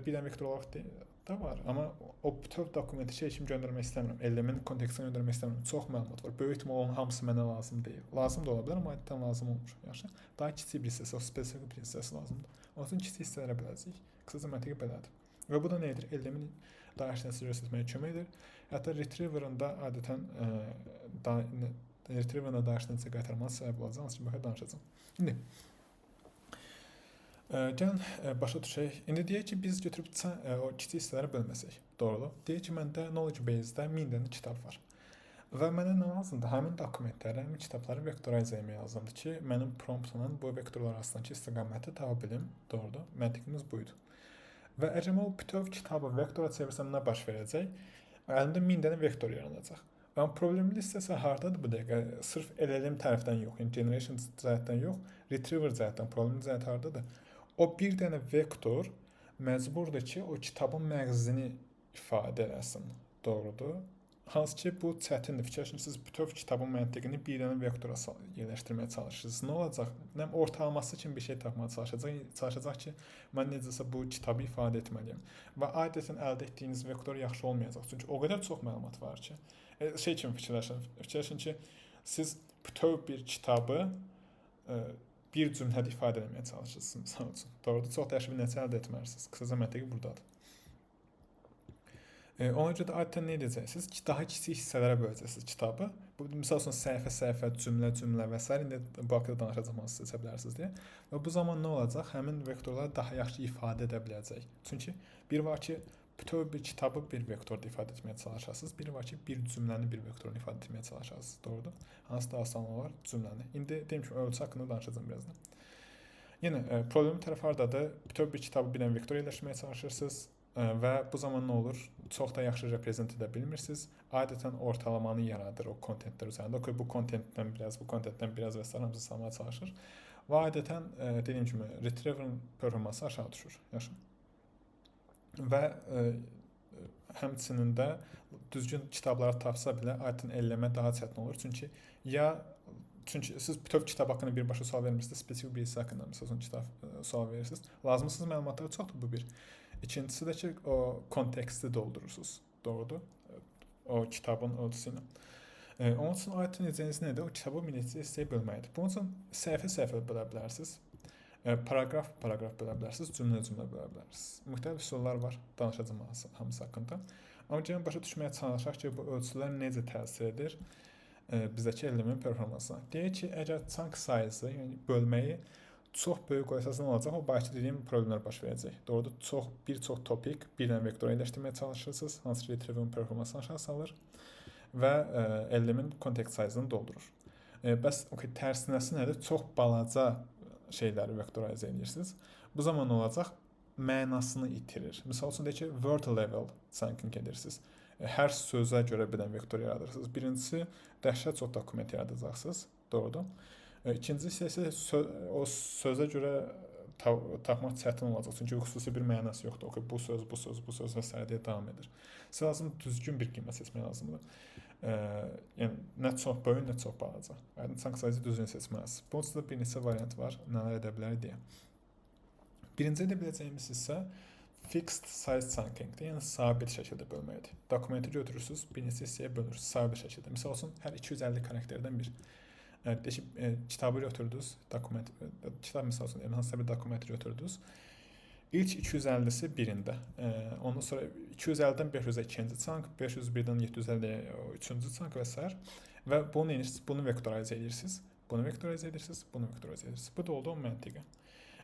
dənə vektor olaraq da var, amma o bütöv dokumenti kimi göndərmək istəmirəm. Elemin kontekstini göndərmək istəmirəm. Çox məlumat var. Böyük ehtimal onun hamısı mənə lazım deyil. Lazım da ola bilər, amma adətən lazım olmur. Yaxşı? Daha kiçik bir hissəsi, o spesifik bir hissəsi lazımdır. Onun üçün kiçik hissələrə böləcəyik. Qısaca məntiqi belədir. Və bu da nə edir? Elemin daşınması göstərməyə kömək edir. Hətta retriever'ın da adətən retriever'ın daşınması qaytarması səbəb olacaq. Onun üçün danışacağam. İndi gəlin başa düşək. İndi deyək ki, biz götürüb o kiçik hissələrə bölməsək. Doğrudur. Deyək ki, məndə knowledge base-də 1000 dənə kitab var. Və mənə nə lazımdır? Həmin dokumentləri, həmin kitabları vektorize etmək lazımdır ki, mənim promptla bu vektorlar arasındakı istiqaməti tapa bilim. Doğrudur. Məntiqimiz buydu. Və əgər mən o bütöv kitabı vektora çevirsəm nə baş verəcək? Əlimdə 1000 dənə vektor yaranacaq. Amma problemli hissəsi hardadır bu dəqiqə? Sırf LLM tərəfdən yox, yəni generation cəhətdən yox, retriever cəhətdən problemli cəhət hardadır? O bir dənə vektor məcburdur ki, o kitabın məğzini ifadə eləsin. Doğrudur. Hansı ki, bu çətindir. Fikirləşin, siz bütöv kitabın məntiqini bir dənə vektora yerləşdirməyə çalışırsınız. Nə olacaq? Nə ortalaması kimi bir şey tapmağa çalışacaq ki, mən necəsə bu kitabı ifadə etməliyəm. Və adətən əldə etdiyiniz vektor yaxşı olmayacaq. Çünki o qədər çox məlumat var ki, kimi fikirləşin ki, siz bütöv bir kitabı bir cümlədə ifadə etməyə çalışırsınız, misal üçün. Doğrudur, çox dəyişik bir nəticə əldə etməlisiniz. Qısaca məntiqi buradadır. Ona görə də adətən nə edəcəksiniz? Daha kiçik hissələrə böləcəksiniz kitabı. Bu, misal üçün, səhifə, cümlə və s. İndi bu haqqda danışacağım, hansı seçə bilərsiniz deyə. Və bu zaman nə olacaq? Həmin vektorları daha yaxşı ifadə edə biləcək. Çünki bir var ki, bütöv bir kitabı bir vektorda ifadə etməyə çalışarsınız. Bir var ki, bir cümləni bir vektorda ifadə etməyə çalışarsınız. Doğrudur. Hansı da asanlığı var? Cümləni. İndi deyim ki, ölçü haqqında danışacağım birazdan. Yenə problemi tərəf hardadır? Bütöv bir kitabı bir dənə vektor yerləşdirməyə çalışırsınız və bu zaman nə olur? Çox da yaxşı reprezent edə bilmirsiniz. Adətən ortalamanı yaradır o kontentlər üzərində. Bu kontentdən biraz və s. hamısı salmaya çalışır. Və adətən dediyim kimi retriever'ın performansı aşağı düşür. Yaxşı. Və həmçinin də düzgün kitabları tapsa belə adətən əlləmə daha çətin olur. Çünki siz bütöv kitab haqqında birbaşa sual vermirsiniz, spesifik bir hissə haqqında məsələn kitab sual verirsiniz. Lazımsız məlumatlar çoxdur bu bir. İkincisi də ki, o konteksti doldurursunuz. Doğrudur. O kitabın ölçüsü ilə. Onun üçün adətən edəcəyiniz nədir? O kitabı bir neçə hissəyə bölməkdir. Bunun üçün səhifə bölə bilərsiniz. Paragraf bölə bilərsiniz, cümlə bölə bilərsiniz. Müxtəlif üsullar var, danışacağım hamısı haqqında. Amma gəlin başa düşməyə çalışaq ki, bu ölçülər necə təsir edir bizdəki elmin performansına. Deyək ki, əgər chunk size-ı, yəni bölməyi çox böyük qoyasınız nə olacaq? O başda dediyim problemlər baş verəcək. Doğrudur, bir çox topik bir dənə vektora yerləşdirməyə çalışırsınız, hansı ki, retriever'ın performansını aşağı salır və elmin context size-ını doldurur. Bəs tərsinəsi nədir? Çox balaca şeyləri vektorize edirsiniz. Bu zaman nə olacaq? Mənasını itirir. Misal üçün deyək ki, word level chunking edirsiniz. Hər sözə görə bir dənə vektor yaradırsınız. Birincisi, dəhşət çox dokument yaradacaqsınız. Doğrudur. İkincisi isə o sözə görə tapmaq çətin olacaq. Çünki xüsusi bir mənası yoxdur. Bu söz və s. deyə davam edir. Sizə lazım düzgün bir qiymət seçmək lazımdır. Yəni, nə çox böyük, nə çox balaca. Yəni, chunk size-ı düzgün seçməlisiniz. Bunun üçün bir neçə variant var, nələr edə bilərik deyə. Birinci edə biləcəyimiz isə fixed size chunking-dir, yəni sabit şəkildə bölməkdir. Dokumenti götürürsünüz, bir neçə hissəyə bölürsünüz, sabit şəkildə. Misal olsun, hər 250 karakterdən bir. Kitabı götürdünüz, kitab misal olsun, hansısa bir dokumenti götürdünüz. İlk 250-si birində. Ondan sonra 250-dən 500-ə ikinci chunk, 501-dən 750-yə üçüncü chunk və s. Və bunu vektorize edirsiniz. Bunu vektorize edirsiniz. Bu da oldu o məntiqə.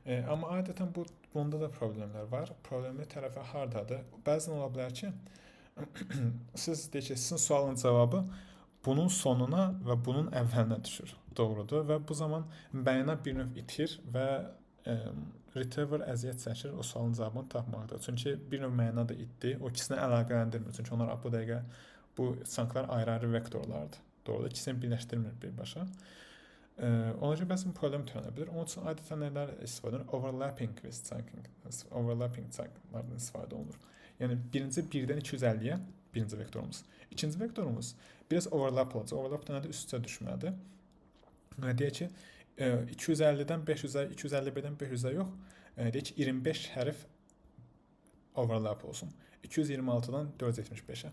Amma adətən bunda da problemlər var. Problemli tərəfi hardadır? Bəzən ola bilər ki, siz deyək ki, sizin sualın cavabı bunun sonuna və bunun əvvəlinə düşür. Doğrudur və bu zaman məna bir növ itir və retriever əziyyət çəkir o sualın cavabını tapmaqda. Çünki bir növ məna da itdi. O ikisini əlaqələndirmir. Çünki onlar bu dəqiqə bu çanklar ayrı-ayrı vektorlardır. Doğrudur. İkisini birləşdirmir birbaşa. Ona görə bəzən problem törənə bilər. Onun üçün adətən nələr istifadə olunur? Overlapping with chunking. Overlapping chunklardan istifadə olunur. Yəni birinci 1-dən 250-yə birinci vektorumuz. İkinci vektorumuz biraz overlap olacaq. Overlap da nədir? Üst-üstə düşmədir. Deyək ki, 250-dən 500-ə, 251-dən 500-ə yox, deyək ki, 25 hərf overlap olsun. 226-dan 475-ə,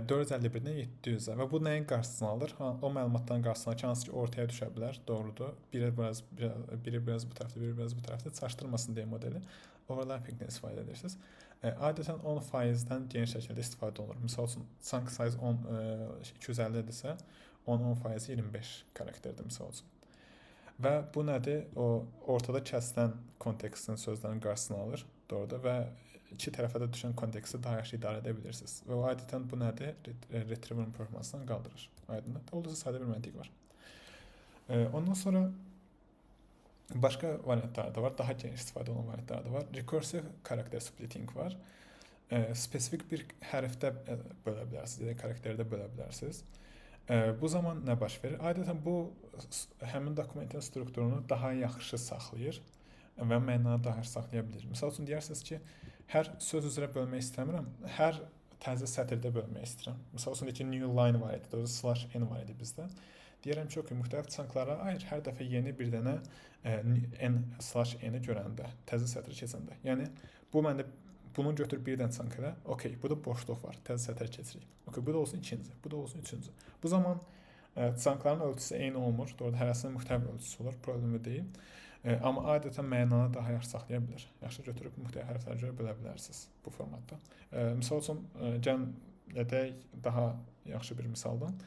451-dən 700-ə və bu nəyin qarşısını alır? O məlumatların qarşısını alır ki, hansı ki, ortaya düşə bilər, doğrudur. Biri biraz bu tərəfdə, biri biraz bu tərəfdə çaşdırmasın deyə modeli overlapping-dən istifadə edirsiniz. Adətən 10%-dən geniş şəkildə istifadə olunur. Misal üçün, chunk size 250-dirsə, 10% 25 karakterdir misal üçün. Və bu nədir? O ortada kəsilən kontekstin sözlərin qarşısını alır, doğrudur və iki tərəfə də düşən konteksti daha yaxşı idarə edə bilirsiniz. Və o adətən bu nədir? Retriever performansından qaldırır. Aydındır. Olduqca sadə bir məntiq var. Ondan sonra başqa variantlar da var, daha geniş istifadə olunan variantlar da var. Recursive karakter splitting var. Spesifik bir hərfdə bölə bilərsiniz, yəni karakterdə bölə bilərsiniz. Bu zaman nə baş verir? Adətən bu həmin dokumentin strukturunu daha yaxşı saxlayır və mənanı daha yaxşı saxlaya bilir. Misal üçün deyərsiniz ki, hər söz üzrə bölmək istəmirəm, hər təzə sətirdə bölmək istəyirəm. Misal üçün deyək ki, new line var idi, /n var idi bizdə. Deyirəm ki, müxtəlif chunklara ayır, hər dəfə yeni bir dənə n/n-i görəndə, təzə sətri keçəndə. Yəni, bu məndə bunu götür birdən chunk elə, okey, burada boşluq var, təzə sətr keçirik. Okey, bu da olsun ikinci, bu da olsun üçüncü. Bu zaman chunkların ölçüsü eyni olmur, doğrudur, hərəsinin müxtəlif ölçüsü olur, problemi deyil. Amma adətən mənanı daha yaxşı saxlaya bilir. Yaxşı götürüb müxtəlif hərflərə görə bölə bilərsiniz bu formatda. Misal üçün, gəlin edək daha yaxşı bir misaldan.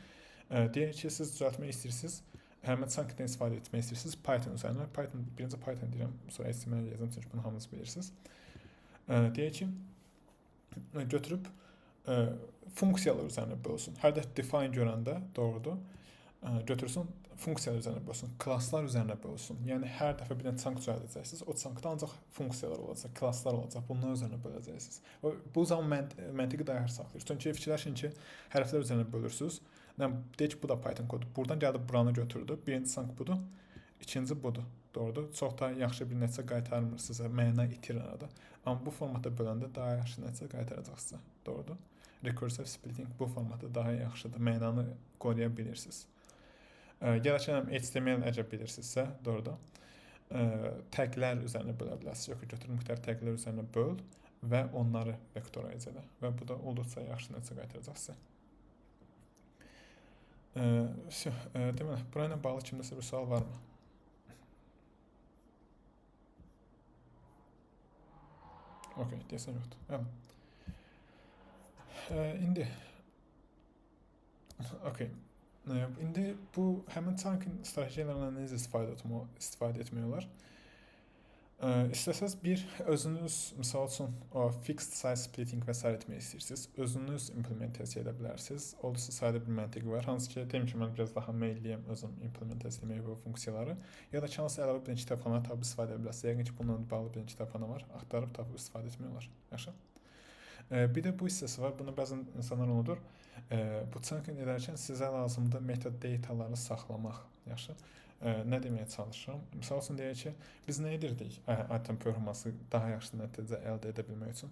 Deyək ki, siz düzəltmək istəyirsiniz, həmin chunkdən istifadə etmək istəyirsiniz Python üzərinə. Birinci Python deyirəm, sonra HTML yazım, çünki bunu hamınız bilirsiniz. Deyək ki, götürüb funksiyalar üzərinə bölsün. Hər də define görəndə, doğrudur, götürsün, funksiyalar üzərinə bölsün, klasslar üzərinə bölsün. Yəni, hər dəfə bir dənə chunk düzəldəcəksiniz, o chunkda ancaq funksiyalar olacaq, klasslar olacaq, bunlar üzərinə böləcəksiniz. Bu zaman məntiqi daha yaxşı saxlayır. Çünki fikirləşin ki, hərflər üzərinə bölürsünüz. Deyək ki, bu da Python kodu. Buradan gəldi, buranı götürdü. Birinci chunk budur, ikinci budur. Doğrudur. Çox da yaxşı bir nəticə qaytarmır sizə, məna itir arada. Amma bu formatda böləndə daha yaxşı nəticə qaytaracaq sizə. Doğrudur. Recursive splitting bu formatda daha yaxşıdır. Mənanı qoruya bilirsiniz. Gələcəkən HTML əcəb bilirsinizsə, doğrudur. Təqlər üzərinə bölə bilərsiniz. Yox, götürün müxtəlif təqlər üzərinə böl və onları vektorayz edə. Və bu da olduqca yaxşı nəticə qaytaracaq sizə. Deməli, burayla bağlı kimdəsə bir sual varmı? Okey, deyəsən yoxdur. İndi İndi bu həmin chunkin strategiyalarından necə istifadə etmək olar? İstəsəz özünüz, misal üçün, o fixed size splitting və s. etmək istəyirsiniz. Özünüz implementasiya edə bilərsiniz. Olduqca sadə bir məntiqi var. Hansı ki, deyim ki, mən biraz daha meylliyəm özüm implementasiya etməyə bu funksiyaları. Ya da hansı əlavə bir kitabxana tapıb istifadə edə bilərsiniz. Yəqin ki, bununla bağlı bir kitabxana var. Axtarıb tapıb istifadə etmək olar. Yaxşı. Bir də bu hissəsi var. Bunu bəzən insanlar unudur. Bu chunking edərkən sizə lazımdır metadataları saxlamaq. Yaxşı. Nə deməyə çalışıram? Misal üçün deyək ki, biz nə edirdik adətən performansı daha yaxşı nəticə əldə edə bilmək üçün?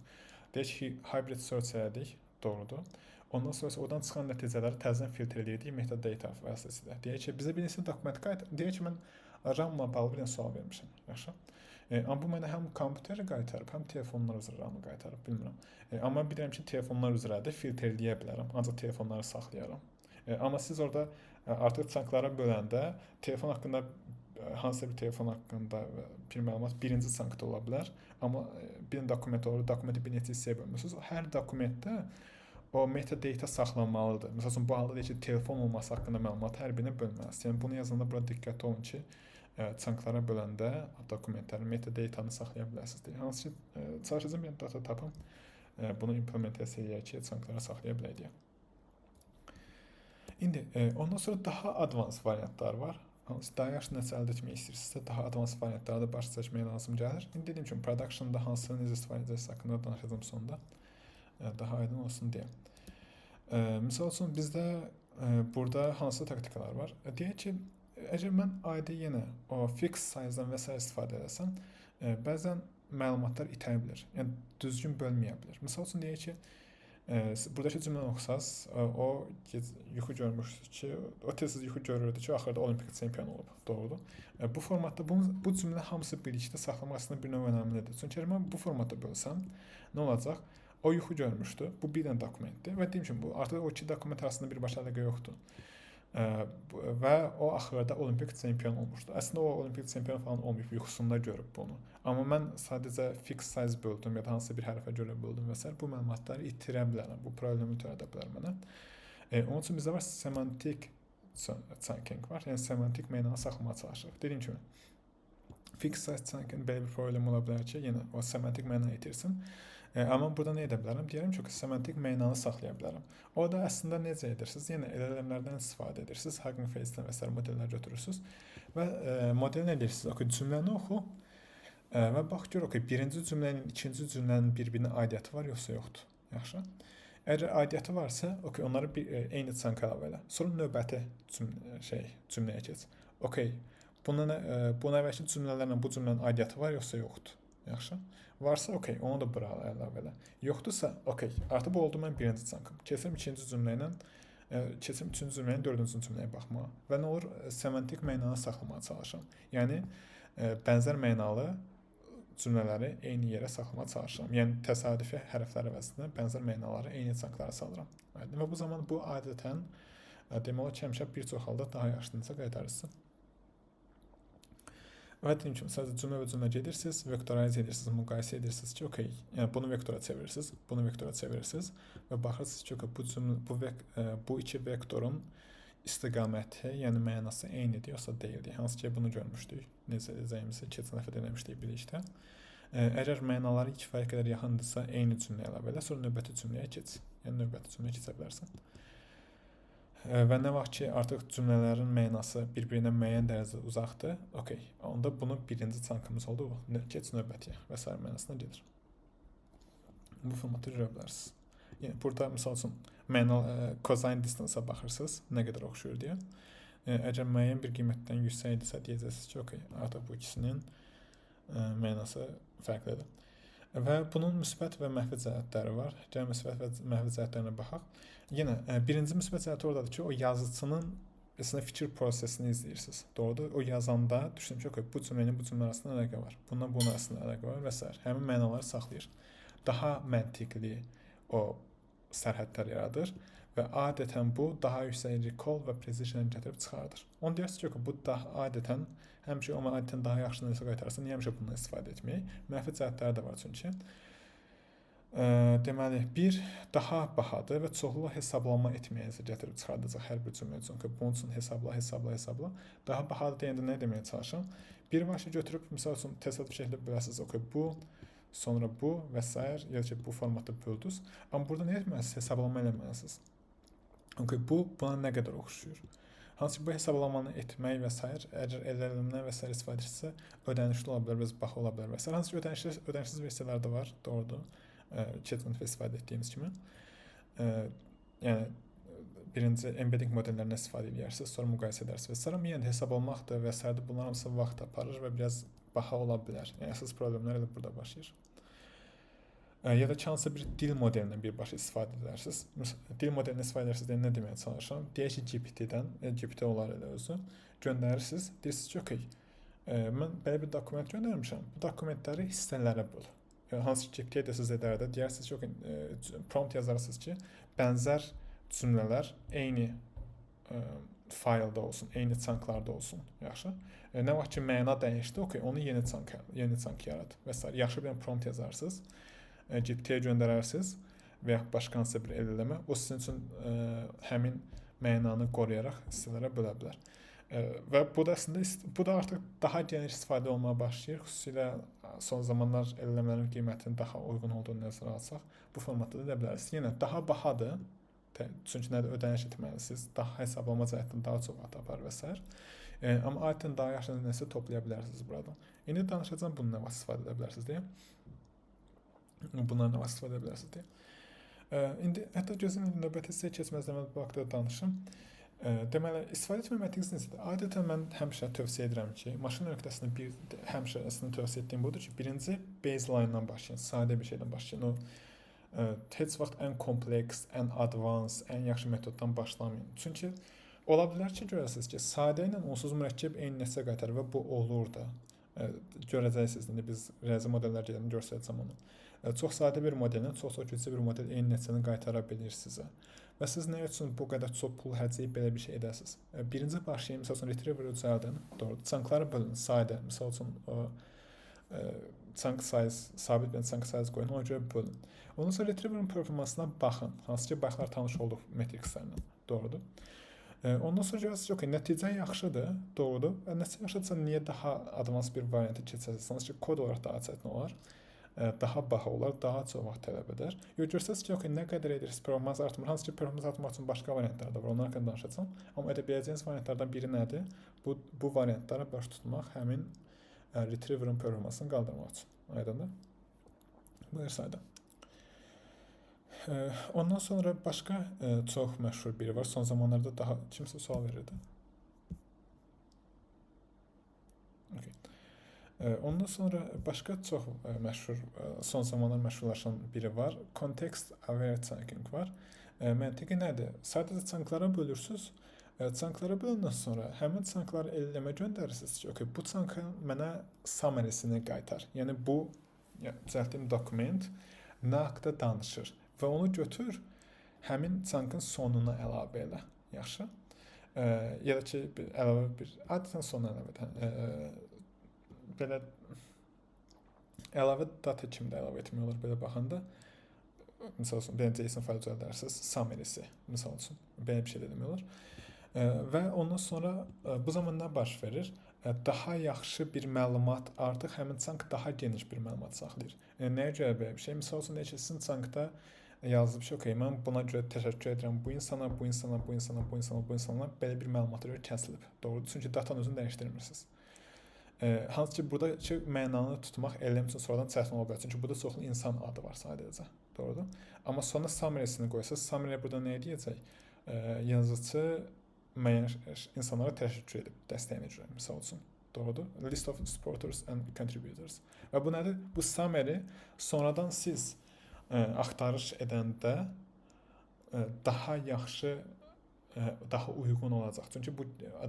Deyək ki, hybrid search elədik, doğrudur. Ondan sonra oradan çıxan nəticələri təzədən filtr edirdik metadata vasitəsilə. Deyək ki, bizə bir neçə dokument qaytar. Deyək ki, mən RAM-la bağlı bir sual vermişəm. Yaxşı. Amma bu mənə həm kompüteri qaytarıb, həm telefonlar üzrə RAM-ı qaytarıb, bilmirəm. Amma bilirəm ki, telefonlar üzrə də filtr eləyə bilərəm, ancaq telefonları saxlayaram. Amma siz orada artıq chunklara böləndə telefon haqqında, hansısa bir telefon haqqında bir məlumat birinci chunkda ola bilər. Amma bir dokument olur, dokumenti bir neçə hissəyə bölmürsünüz. Hər dokumentdə o metadata saxlanmalıdır. Məsəl üçün, bu halda deyək ki, telefon olması haqqında məlumatı hər birinə bölməlisiniz. Yəni, bunu yazanda burada diqqətli olun ki, çanklara böləndə dokumentlərin metadatanı saxlaya bilərsiniz deyə. Hansı ki, çalışacağım bir data tapım, bunu implementasiya edək ki, çanklara saxlaya bilək deyə. İndi ondan sonra daha advanced variantlar var. Hansı daha yaxşı nəticə əldə etmək istəyirsinizsə, daha advanced variantlarda baş çəkməyə lazım gəlir. İndi dediyim kimi productionda hansını necə istifadə edəcəksiniz haqqında danışacağım sonda. Daha aydın olsun deyə. Misal üçün bizdə burada hansı taktikalar var? Deyək ki, əgər mən ID yenə o fix size-dan və s. istifadə edəsəm, bəzən məlumatlar itə bilər. Yəni düzgün bölməyə bilər. Misal üçün deyək ki, buradakı cümləni oxusaz, o yuxu görmüşdü ki, o tez yuxu görürdü ki, axırda olimpik çempion olub. Doğrudur. Bu formatda bu cümlə hamısı birlikdə saxlamaq aslında bir növ önəmlidir. Çünki mən bu formatda bölsəm, nə olacaq? O yuxu görmüşdü. Bu bir dənə dokumentdir və deyim ki, bu artıq o iki dokument arasında birbaşa əlaqə yoxdur. Və o axırda olimpik çempion olmuşdu. Əslində o olimpik çempion falan olmayıb, yuxusunda görüb bunu. Amma mən sadəcə fix size böldüm ya da hansısa bir hərfə görə böldüm və s. bu məlumatları itirə bilərəm. Bu problemi törədə bilər mənə. Onun üçün bizdə var semantik chunking var. Yəni semantik mənanı saxlamağa çalışırıq. Dediyim kimi fix size chunking belə bir problem ola bilər ki, yenə o semantik mənanı itirsin. Amma burada nə edə bilərəm? Deyirəm ki, semantik mənanı saxlaya bilərəm. O da əslində necə edirsiniz? Yenə LLM-lərdən istifadə edirsiniz. Hugging Face-dən və s. modellər götürürsünüz və modeli nə edirsiniz? Okay, cümləni oxu və bax gör, okay, birinci cümlənin, ikinci cümlənin bir-birinə aidiyyəti var yoxsa yoxdur. Yaxşı. Əgər aidiyyəti varsa, okay, onları eyni çanka əlavə elə. Sonra növbəti cümləyə keç. Okay, bunun əvvəlki cümlələrlə bu cümlənin aidiyyəti var yoxsa yoxdur. Yaxşı. Varsa, okay, onu da bura əlavə elə. Yoxdursa, okay, artıq bu oldu mən birinci çankım. Keçim ikinci cümlə ilə, keçim üçüncü cümlə ilə dördüncü cümləyə baxmağa. Və nə olur? Semantik mənanı saxlamağa çalışıram. Yəni, bənzər mənalı cümlələri eyni yerə saxlamağa çalışıram. Yəni, təsadüfi hərflər əvəzində bənzər mənaları eyni çanklara salıram. Və bu zaman bu adətən, demək olar ki, həmişə bir çox halda daha yaxşı necə qaytarırsınız. Və deyim ki, sadəcə cümlə və cümlə gedirsiniz, vektorize edirsiniz, müqayisə edirsiniz ki, okay, yəni bunu vektora çevirirsiniz, bunu vektora çevirirsiniz və baxırsınız ki, okay, bu iki vektorun istiqaməti, yəni mənası eynidir, yoxsa deyildir. Hansı ki, bunu görmüşdük, necə edəcəyimizi keçən dəfə demişdik birlikdə. Əgər mənaları kifayət qədər yaxındırsa, eyni cümlə əlavə elə, sonra növbəti cümləyə keç. Yəni növbəti cümləyə keçə bilərsən. Və nə vaxt ki, artıq cümlələrin mənası bir-birinə müəyyən dərəcədə uzaqdır, okay, onda bunun birinci çankımız oldu, keç növbətiyə və s. mənasına gedir. Bu formatı görə bilərsiniz. Yəni, burada, misal üçün, cosine distance-a baxırsınız, nə qədər oxşuyur deyə. Əgər müəyyən bir qiymətdən yüksəkdirsə, deyəcəksiniz ki, okay, artıq bu ikisinin mənası fərqlidir. Və bunun müsbət və mənfi cəhətləri var. Gəlin müsbət və mənfi cəhətlərinə baxaq. Yenə birinci müsbət cəhəti oradadır ki, o yazıcının fikir prosesini izləyirsiniz. Doğrudur. O yazanda düşündüm ki, okay, bu cümlənin bu cümlə arasında əlaqə var. Bundan bunun arasında əlaqə var və s. Həmin mənaları saxlayır. Daha məntiqli o sərhədlər yaradır və adətən bu daha yüksək recall və precision gətirib çıxardır. Onu deyirsiniz ki, bu adətən həmişə o adətən daha yaxşı necə qaytarırsa, niyə həmişə bundan istifadə etmək? Mənfi cəhətləri də var çünki. Deməli, bir daha bahadır və çoxlu hesablama etməyə gətirib çıxardacaq hər bir cümlə üçün ki, bunun üçün hesabla. Daha bahadır deyəndə nə deməyə çalışıram? Bir başı götürüb, misal üçün, təsadüf şəkildə bölərsiniz, okay, bu, sonra bu və s. ya ki, bu formatda böldünüz. Amma burada nə etməlisiniz? Hesablama eləməlisiniz. Okay, bu, buna nə qədər oxşuyur? Hansı ki, bu hesablamanı etmək və s. əgər LLM-dən və s. istifadə edirsə, ödənişli ola bilər, baha ola bilər və s. Hansı ki, ödənişsiz versiyalar da var, doğrudur. Keçən dəfə istifadə etdiyimiz kimi. Yəni, birinci embedding modellərindən istifadə edirsiniz, sonra müqayisə edərsiniz və s. Amma yəni hesab olmaqdır və s. Bunlar hamısı vaxt aparır və biraz baha ola bilər. Yəni, əsas problemlər də burada başlayır. Ya da ki, hansısa bir dil modelindən birbaşa istifadə edərsiniz. Dil modelindən istifadə edərsiniz deyə nə deməyə çalışıram? Deyək ki, GPT-dən, GPT olar elə özü, göndərirsiniz. Deyirsiniz ki, okay, mən belə bir dokument göndərmişəm. Bu dokumentləri hissələrə böl. Hansı ki, GPT-yə də siz edərdə deyirsiniz ki, prompt yazarsınız ki, bənzər cümlələr eyni faylda olsun, eyni çanklarda olsun. Yaxşı. Nə vaxt ki, məna dəyişdi, okay, onu yeni çank yarat və s. Yaxşı bir prompt yazarsınız, GPT-yə göndərərsiniz və yaxud başqa hansısa bir LLM-ə, o sizin üçün həmin mənanı qoruyaraq hissələrə bölə bilər. Və bu da əslində bu da artıq daha geniş istifadə olunmağa başlayır. Xüsusilə son zamanlar eləmələrin qiymətinin daha uyğun olduğunu nəzərə alsaq, bu formatda da edə bilərsiniz. Yenə daha bahadır. Çünki nədir ödəniş etməlisiniz. Daha hesablama cəhətdən daha çox vaxt apar və s. Amma adətən daha yaxşı nəsə toplaya bilərsiniz buradan. İndi danışacağam bunun nə vaxt istifadə edə bilərsiniz deyə. Bundan nə vaxt istifadə edə bilərsiniz deyə. İndi hətta gözün növbəti sizə keçməzdən bu haqqda danışım. Deməli, istifadə etmə məntəqəsi necədir? Adətən mən həmişə tövsiyə edirəm ki, maşın nöqtəsində həmişə əslində tövsiyə etdiyim budur ki, birinci baseline-dan başlayın, sadə bir şeydən başlayın. O heç vaxt ən kompleks, ən advanced, ən yaxşı metoddan başlamayın. Çünki ola bilər ki, görəsiniz ki, sadə ilə onsuz mürəkkəb eyni nəticə qaytarır və bu olur da. Görəcəksiniz, indi biz rəzi modellər gedəndə göstərəcəm onu. Çox sadə bir modelin, çox güclü bir model eyni nəticəni qaytara bilir sizə. Və siz nə üçün bu qədər çox pul hərcəyib belə bir şey edəsiniz? Birinci başlayın, məsəl üçün retriever düzəldin, doğru. Çankları bölün, sadə, məsəl üçün chunk size, sabit bir chunk size qoyun, ona görə bölün. Ondan sonra retriever'ın performansına baxın, hansı ki, baxlar tanış olduq metrikslərlə, doğrudur. Ondan sonra görürsünüz ki, nəticə yaxşıdır, doğrudur. Nəticə yaxşıdırsa, niyə daha advanced bir variantı keçəsiniz? Hansı ki, kod olaraq daha çətin olar. Daha baha olar, daha çox vaxt tələb edər. Görsəniz ki, nə qədər edirsiniz, performans artımır. Hansı ki, performans artırmaq üçün başqa variantlar da var, onlar haqqında danışacağam. Amma edə biləcəyiniz variantlardan biri nədir? Bu variantlara baş tutmaq həmin retriever'ın performansını qaldırmaq üçün. Aydındır? Buyur sayda. Ondan sonra başqa çox məşhur biri var. Son zamanlarda daha kimsə sual verirdi. Okay. Ondan sonra başqa çox məşhur, son zamanlar məşhurlaşan biri var. Context Aware Chunking var. Məntiqi nədir? Sadəcə chunklara bölürsünüz. Chunklara böləndən sonra həmin chunkları eləmə göndərirsiniz ki, okay, bu chunkın mənə summary'sini qaytar. Yəni bu düzəltdiyim dokument nə haqda danışır və onu götür, həmin chunkın sonuna əlavə elə. Yaxşı? Ya da ki, əlavə bir, adətən sonuna əlavə edən. Belə əlavə data kimi də əlavə etmək olur belə baxanda. Misal üçün, belə JSON fayl düzəldərsiniz, summary'si, misal üçün, belə bir şey də demək olur. Və ondan sonra bu zaman nə baş verir? Daha yaxşı bir məlumat, artıq həmin chunk daha geniş bir məlumat saxlayır. Nəyə görə belə bir şey? Misal üçün, sizin chunkda yazılıb ki, okay, mən buna görə təşəkkür edirəm. Bu insana belə bir məlumata görə kəsilib. Doğrudur, çünki datanın özünü dəyişdirmirsiniz. Hansı ki, buradakı mənanı tutmaq elm üçün sonradan çətin ola bilər. Çünki burada çoxlu insan adı var sadəcə. Doğrudur. Amma sonra summary'sini qoysa, summary burada nə edəcək? Yazıcı müəyyən insanlara təşəkkür edib dəstəyinə görə, misal üçün. Doğrudur. List of supporters and contributors. Və bu nədir? Bu summary sonradan siz axtarış edəndə daha yaxşı, daha uyğun olacaq. Çünki bu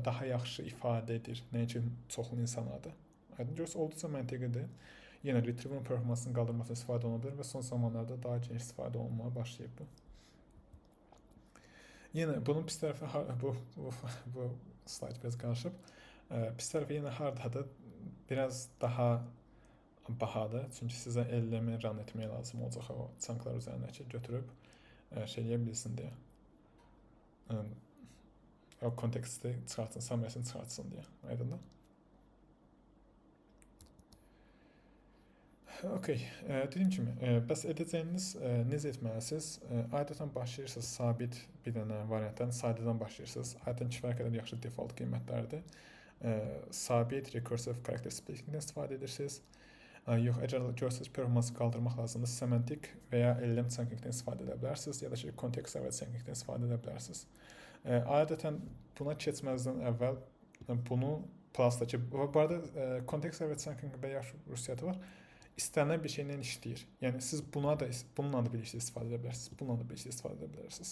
daha yaxşı ifadə edir. Nə üçün çoxlu insan adı. Görürsünüz, olduqca məntiqidir. Yenə retriever performansının qaldırmasına istifadə oluna bilər və son zamanlarda daha geniş istifadə olunmağa başlayıb bu. Yenə bunun pis tərəfi, bu slayd biraz qarışıb. Pis tərəfi yenə hardadır? Biraz daha bahadır. Çünki sizə elləmi run etməyə lazım olacaq o chunklar üzərindəki götürüb şey edə bilsin deyə. O konteksti çıxartsın, summary'sini çıxartsın deyə. Aydındır? Okay, dediyim kimi, bəs edəcəyiniz necə etməlisiniz? Adətən başlayırsınız sabit bir dənə variantdan, sadədən başlayırsınız. Adətən kifayət qədər yaxşı default qiymətlərdir. Sabit recursive character splitting-dən istifadə edirsiniz. Yox, əgər görürsünüz performansı qaldırmaq lazımdır, semantik və ya LLM chunking-dən istifadə edə bilərsiniz, ya da ki, context aware chunking-dən istifadə edə bilərsiniz. Adətən buna keçməzdən əvvəl bunu Plus-dakı, bu arada context aware chunking-də yaxşı xüsusiyyəti var. İstənilən bir şeylə işləyir. Yəni siz bununla da bir işlə istifadə edə bilərsiniz, bununla da bir işlə istifadə edə bilərsiniz.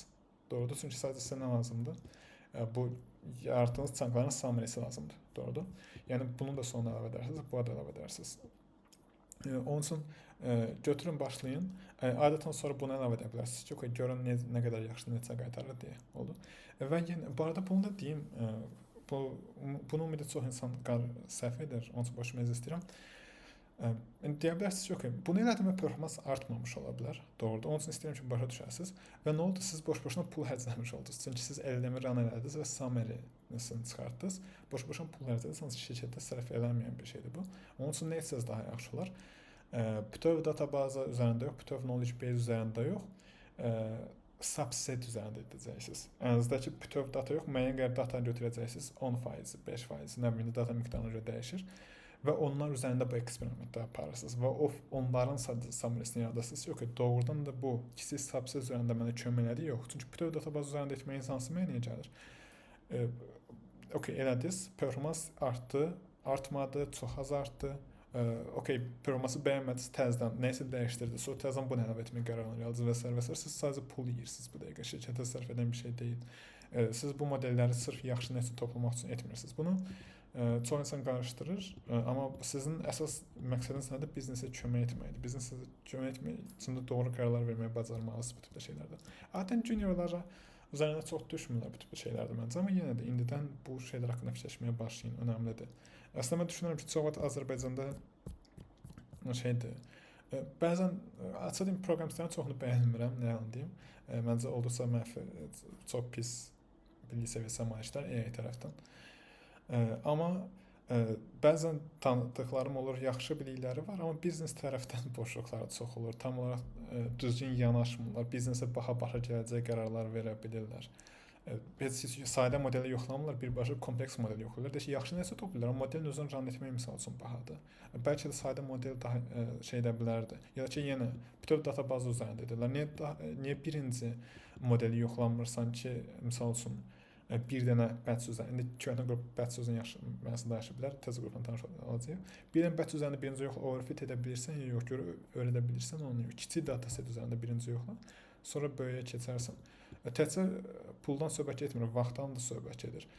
Doğrudur, çünki sadəcə sizə nə lazımdır? Bu yaratdığınız chunkların summary'si lazımdır. Doğrudur. Yəni bunu da sonuna əlavə edərsiniz, buna da əlavə edərsiniz. Onun üçün götürün, başlayın. Adətən sonra bunu əlavə edə bilərsiniz ki, görün nə qədər yaxşı nəticə qaytarır deyə oldu. Və yəni, bu arada bunu da deyim, bunu ümumiyyətlə çox insan səhv edir, onun üçün başıma izah istəyirəm. İndi deyə bilərsiniz ki, okay, bunu elədim və performans artmamış ola bilər. Doğrudur. Onun üçün istəyirəm ki, başa düşəsiniz. Və nə oldu? Siz boş-boşuna pul xərcləmiş oldunuz. Çünki siz LLM-i run elədiniz və summary-nisini çıxartdınız. Boş-boşuna pul xərclədiniz. Hansı şirkətdə sərf edilməyən bir şeydir bu. Onun üçün nə etsəz daha yaxşı olar? Bütöv databaza üzərində yox, bütöv knowledge base üzərində yox, subset üzərində edəcəksiniz. Əlinizdə bütöv data yox, müəyyən qədər data götürəcəksiniz. 10%, 5%, nə bilim data miqdarına görə dəyişir. Və onlar üzərində bu eksperimenti aparırsınız və onların summarisini yaradırsınız. Yox ki, doğrudan da bu kiçik subset üzərində mənə kömək elədi, yox. Çünki bütöv databaz üzərində etməyin insansı mənə gəlir. Okay, elədiniz, performans artdı, artmadı, çox az artdı. Okay, performansı bəyənmədiniz, təzədən nəyisə dəyişdirdiniz, sonra təzədən bunu əlavə etməyə qərar alırdınız və s. Siz sadəcə pul yeyirsiniz bu dəqiqə, şirkətə sərf edən bir şey deyil. Siz bu modelləri sırf yaxşı nəticə toplamaq üçün etmirsiniz bunu. Çox insan qarışdırır, amma sizin əsas məqsədiniz nədir? Biznesə kömək etməkdir. Biznesə kömək etmək üçün də doğru qərarlar verməyə bacarmalısınız bu tipdə şeylərdə. Adətən juniorlara üzərinə çox düşmürlər bu tipdə şeylərdə məncə, amma yenə də indidən bu şeylər haqqında fikirləşməyə başlayın, önəmlidir. Əslində mən düşünürəm ki, çox vaxt Azərbaycanda şeydir. Bəzən açıq proqramçıların çoxunu bəyənmirəm, nə yalan deyim. Məncə olduqca çox pis bilgi səviyyəsi səmayişlər AI tərəfdən. Amma bəzən tanıdıqlarım olur, yaxşı bilikləri var, amma biznes tərəfdən boşluqları çox olur. Tam olaraq düzgün yanaşmırlar, biznesə baha-baha gələcək qərarlar verə bilirlər. Heç sadə modeli yoxlamırlar, birbaşa kompleks modeli yoxlayırlar. Deyək ki, yaxşı nəsə toplayırlar, amma modelin özünü run etmək misal üçün bahadır. Bəlkə də sadə model daha şey edə bilərdi. Ya da ki, yenə bütöv databazı üzərində edirlər. Niyə birinci modeli yoxlamırsan ki, misal üçün bir dənə batch üzərində, indi köhnə qrup batch üzərində yaxşı mənasında yaşa bilər, təzə qrupla tanış olacaq. Bir dənə batch üzərində birinci yoxla, overfit edə bilirsən, ya yox, öyrədə bilirsən, onu kiçik dataset üzərində birinci yoxla, sonra böyüyə keçərsən. Təkcə puldan söhbət etmir, vaxtdan da söhbət edir.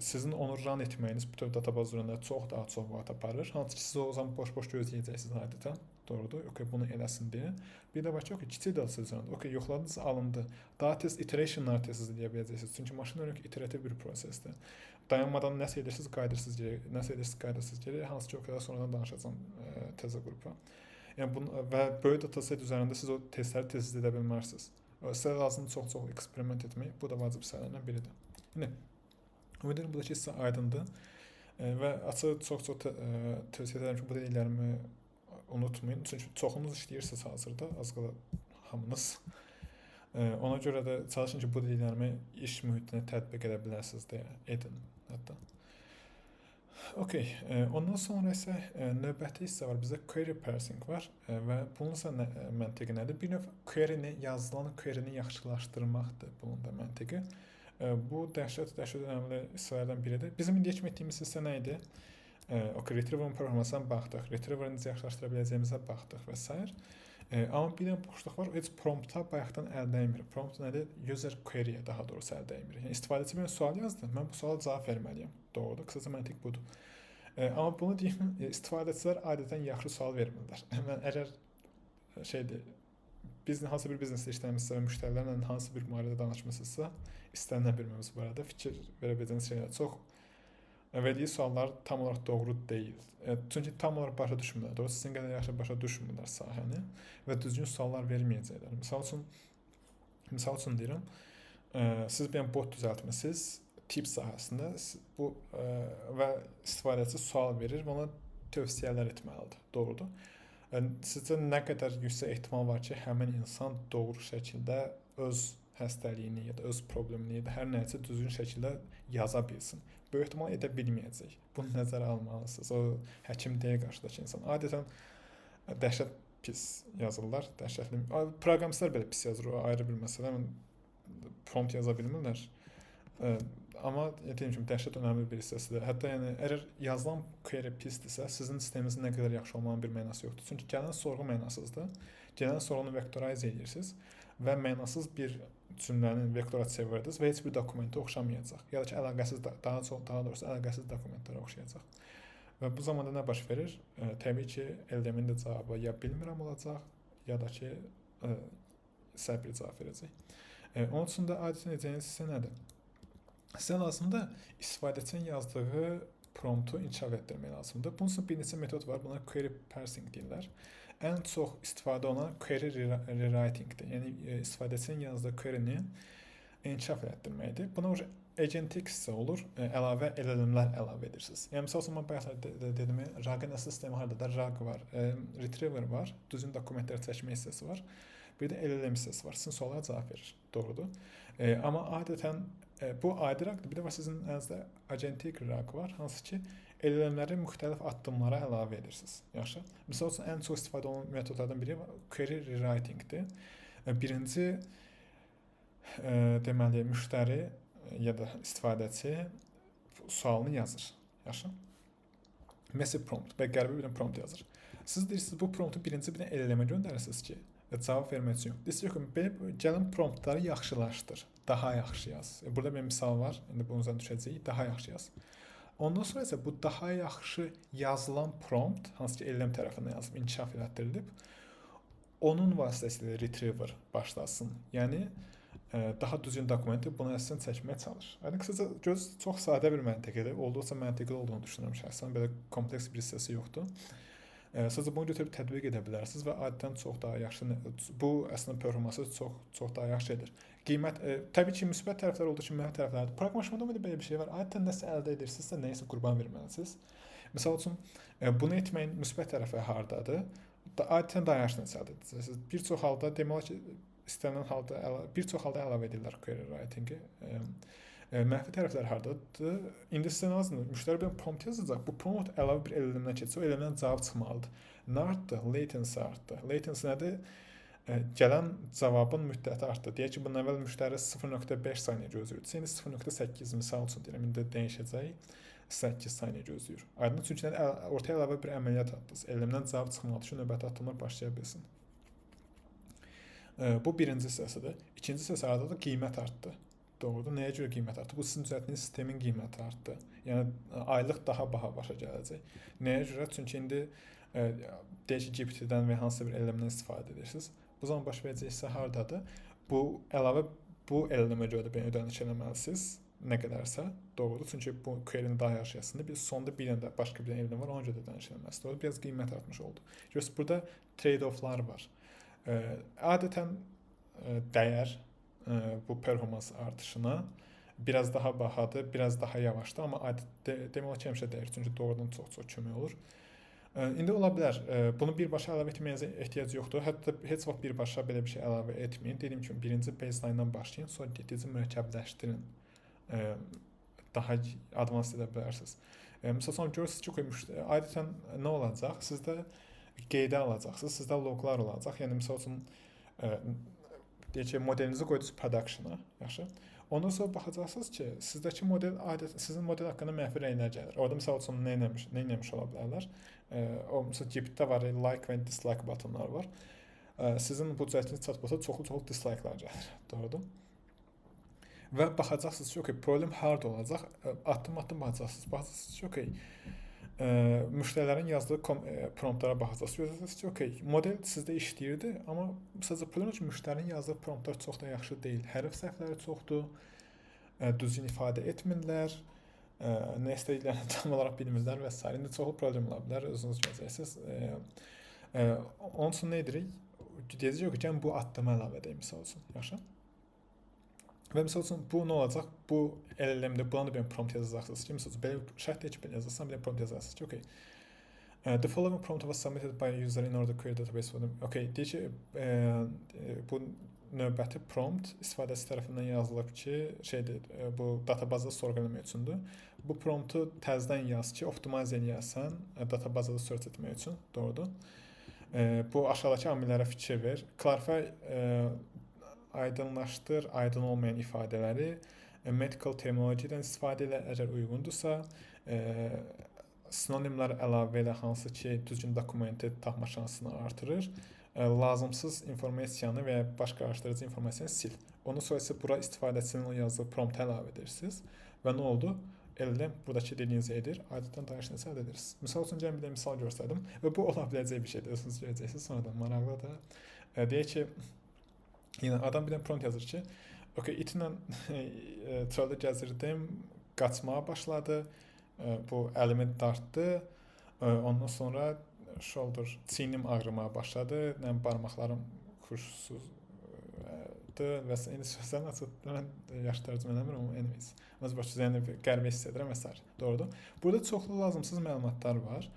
Sizin onu run etməyiniz bütöv databaz üzərində çox daha çox vaxt aparır. Hansı ki, siz o zaman boş-boş gözləyəcəksiniz adətən. Doğrudur, okay, bunu eləsin deyə. Bir də var ki, okay, kiçik dataset üzərində, okay, yoxladınız, alındı. Daha tez iterationlar tez eləyə biləcəksiniz. Çünki maşın öyrənmək iterativ bir prosesdir. Dayanmadan nəsə edirsiniz, qayıdırsınız geri, hansı ki, o qədər sonradan danışacağım təzə qrupa. Yəni və böyük dataset üzərində siz o testləri tez edə bilmərsiniz. Sizə lazımdır çox-çox eksperiment etmək. Bu da vacib səhərlərdən biridir. Yine, ümid edirəm, bu da ki, sizə aydındır. Və açıq çox-çox tövsiyə edirəm ki, bu dediklərimi unutmayın. Çünki çoxunuz işləyirsiniz hazırda, az qala hamınız. Ona görə də çalışın ki, bu dediklərimi iş mühitinə tətbiq edə bilərsiniz deyə edin hətta. Okay, ondan sonra isə növbəti hissə var. Bizdə query parsing var və bunun isə məntiqi nədir? Bir növ query-ni, yazılan query-ni yaxşılaşdırmaqdır bunun da məntiqi. Bu dəhşət önəmli hissələrdən biridir. Bizim indi keçmək etdiyimiz hissə nə idi? Retriever-in performansına baxdıq, retriever-i necə yaxşılaşdıra biləcəyimizə baxdıq və s. Amma bir dənə boşluq var, heç prompta bayaqdan əldə etmir. Prompt nədir? User query-yə daha doğrusu əldə etmir. Yəni istifadəçi mənə sual yazdı, mən bu suala cavab verməliyəm. Doğrudur, qısaca məntiq budur. Amma bunu deyim, istifadəçilər adətən yaxşı sual vermirlər. Mən əgər hansı bir biznesdə işləmişsə və müştərilərlə hansı bir müharibədə danışmısınızsa, istənilən bir mövzu barədə fikir verə biləcəyiniz şeylər çox verdiyi suallar tam olaraq doğru deyil. Çünki tam olaraq başa düşmürlər. Doğrusu sizin qədər yaxşı başa düşmürlər sahəni və düzgün suallar verməyəcəklər. Misal üçün deyirəm, siz bir bot düzəltmisiniz tip sahəsində bu və istifadəçi sual verir və ona tövsiyələr etməlidir. Doğrudur. Sizcə nə qədər yüksək ehtimal var ki, həmin insan doğru şəkildə öz xəstəliyini ya da öz problemini ya da hər nəsə düzgün şəkildə yaza bilsin. Böyük ehtimal edə bilməyəcək. Bunu nəzərə almalısınız. O həkim deyil qarşıdakı insan. Adətən dəhşət pis yazırlar, dəhşətli. Proqramçılar belə pis yazır, o ayrı bir məsələ. Prompt yaza bilmirlər. Amma dediyim kimi dəhşət önəmli bir hissəsidir. Hətta yəni əgər yazılan query pisdirsə, sizin sisteminizin nə qədər yaxşı olmanın bir mənası yoxdur. Çünki gələn sorğu mənasızdır. Gələn sorğunu vektorize edirsiniz və mənasız bir cümləni vektora çevirdiniz və heç bir dokumenta oxşamayacaq. Ya da ki, daha doğrusu əlaqəsiz dokumentlərə oxşayacaq. Və bu zamanda nə baş verir? Təbii ki, LLM-in də cavabı ya bilmirəm olacaq, ya da ki, səhv bir cavab verəcək. Onun üçün də adətən edəcəyiniz hissə nədir? Sizə lazımdır istifadəçinin yazdığı promptu inkişaf etdirmək lazımdır. Bunun üçün bir neçə metod var. Buna query parsing deyirlər. Ən çox istifadə olunan query rewritingdir. Yəni istifadəçinin yazdığı query-ni inkişaf etdirməkdir. Buna agentic hissə olur, əlavə LLM-lər əlavə edirsiniz. Yəni məsəl üçün mən bayaq dedim, RAG sistemi hardadır? RAG var, retriever var, düzgün dokumentləri çəkmə hissəsi var. Bir də LLM hissəsi var. Sizin suallara cavab verir. Doğrudur. Amma adətən bu adi RAG-dır. Bir də var sizin əlinizdə agentic RAG var, hansı ki LLM-ləri müxtəlif addımlara əlavə edirsiniz. Yaxşı. Məsəl üçün ən çox istifadə olunan metodlardan biri query rewriting-dir. Birinci deməli müştəri ya da istifadəçi sualını yazır. Yaxşı. Message prompt və qəribə bir prompt yazır. Siz deyirsiniz bu promptu birinci bir LLM-ə göndərirsiniz ki, cavab vermək üçün yox. Deyirsiniz ki, belə gəlin promptları yaxşılaşdır. Daha yaxşı yaz. Burada bir misal var. İndi bunun üzərinə düşəcəyik. Daha yaxşı yaz. Ondan sonra isə bu daha yaxşı yazılan prompt, hansı ki LLM tərəfindən yazılıb, inkişaf etdirilib, onun vasitəsilə retriever başlasın. Yəni daha düzgün dokumenti buna əsasən çəkməyə çalışır. Yəni qısaca göz çox sadə bir məntiqdir. Olduqca məntiqli olduğunu düşünürəm şəxsən. Belə kompleks bir hissəsi yoxdur. Sadəcə bunu götürüb tətbiq edə bilərsiniz və adətən çox daha yaxşı, bu əslində performansı çox daha yaxşı edir. Qiymət təbii ki, müsbət tərəflər olduğu kimi mənfi tərəflərdir. Proqramlaşmada belə bir şey var. Adətən nəsə əldə edirsinizsə, nəyisə qurban verməlisiniz. Məsəl üçün bunu etməyin müsbət tərəfi hardadır? Adətən daha yaxşı nəticə əldə edəcəksiniz. Bir çox halda deməli ki, istənilən halda bir çox halda əlavə edirlər query writing-i. Mənfi tərəflər hardadır? İndi sizə lazımdır. Müştəri bir prompt yazacaq. Bu prompt əlavə bir LLM-dən keçsə, o LLM-dən cavab çıxmalıdır. Nə artdı? Latency artdı. Latency nədir? Gələn cavabın müddəti artdı. Deyək ki, bundan əvvəl müştəri 0.5 saniyə gözləyirdi. İndi 0.8 misal üçün deyirəm, indi dəyişəcək 8 saniyə gözləyir. Aydın, çünki ortaya əlavə bir əməliyyat atdınız. LLM-dən cavab çıxmalıdır ki, növbəti addımlar başlaya bilsin. Bu birinci hissəsidir. İkinci hissəsi arada da qiymət artdı. Doğrudur. Nəyə görə qiymət artdı? Bu sizin düzəltdiyiniz sistemin qiyməti artdı. Yəni aylıq daha baha başa gələcək. Nəyə görə? Çünki indi deyək ki, GPT-dən və hansısa bir LLM-dən istifadə edirsiniz. Bu zaman baş verəcək hissə hardadır? Bu əlavə bu LLM-ə görə də ödəniş eləməlisiniz. Nə qədərsə doğrudur. Çünki bu query-ni daha yaxşı yazsın. Biz sonda bir dənə də başqa bir LLM var, ona görə də ödəniş eləməlisiniz. Doğrudur. Biraz qiymət artmış oldu. Görürsünüz, burada trade-off'lar var. Adətən dəyər bu performans artışına biraz daha bahadır, biraz daha yavaşdır, amma demək ki, həmişə dəyər, çünki doğrudan çox kömək olur. İndi ola bilər, bunu birbaşa əlavə etməyə ehtiyac yoxdur. Hətta heç vaxt birbaşa belə bir şey əlavə etməyin. Dediyim kimi, birinci baseline-dan başlayın, sonra getdikcə mürəkkəbləşdirin. Daha advans edə bilərsiniz. Məsələn, görürsünüz ki, adətən nə olacaq? Sizdə qeydə alacaqsınız, sizdə loglar olacaq. Yəni, məsəl üçün, deyək ki, modelinizi qoydunuz production-a, yaxşı. Ondan sonra baxacaqsınız ki, sizdəki model, sizin model haqqında mənfi rəylər gəlir. Orada, məsəl üçün, nə eləmiş ola bilərlər? Məsələn, GPT-də var, like və dislike butonlar var. Sizin bu düzəltdiyiniz chatbota çoxlu dislike-lar gəlir, doğrudur. Və baxacaqsınız ki, problem harada olacaq? Addım-addım baxacaqsınız. Baxacaqsınız ki, müştərilərin yazdığı promptlara baxacaqsınız. Görəcəksiniz ki, model sizdə işləyirdi, amma sadəcə problem ki, müştərinin yazdığı promptlar çox da yaxşı deyil. Hərf səhvləri çoxdur, düzgün ifadə etmirlər, nə istədiklərini tam olaraq bilmirlər və s. İndi çoxlu problem ola bilər, özünüz görəcəksiniz. Onun üçün nə edirik? Deyəcək ki, bu addıma əlavə edək, misal üçün. Yaxşı? Və misal üçün, bu nə olacaq? Bu LLM-də buna da bir prompt yazacaqsınız ki, misal üçün, belə şərt deyək ki, belə yazacaqsan, bir prompt yazacaqsınız ki, the following prompt was submitted by user in order to create database for them. Deyək ki, bu növbəti prompt istifadəçi tərəfindən yazılıb ki, bu databazda sorğu eləmək üçündür. Bu promptu təzədən yaz ki, optimize eləyəsən databazada search etmək üçün, doğrudur. Bu aşağıdakı amillərə fikir ver. Clarify aydınlaşdır, aydın olmayan ifadələri, medical terminologiyadan istifadə ilə əgər uyğundursa, sinonimlər əlavə ilə hansı ki, düzgün dokumenti tapma şansını artırır, lazımsız informasiyanı və ya başqa araşdırıcı informasiyanı sil. Ondan sonra isə bura istifadəçinin yazdığı prompt əlavə edirsiniz və nə oldu? LLM buradakı dediyinizi edir, adətən daha işini əldə edirsiniz. Misal üçün, gəlin bir də misal görsədim və bu ola biləcək bir şeydir, özünüz görəcəksiniz, sonradan maraqlı da. Deyək ki, yenə adam bir dənə prompt yazır ki, itlə çöldə gəzirdim, qaçmağa başladı, bu əlimi dartdı. Ondan sonra shoulder, çiynim ağrımaya başladı. Yəni barmaqlarım xuşsuzdur və indi sözlərin açıqdır. Mən yaxşı tərcümə eləmirəm, amma anyways. Məncə başqa yəni qəribə hiss edirəm və s. Doğrudur. Burada çoxlu lazımsız məlumatlar var.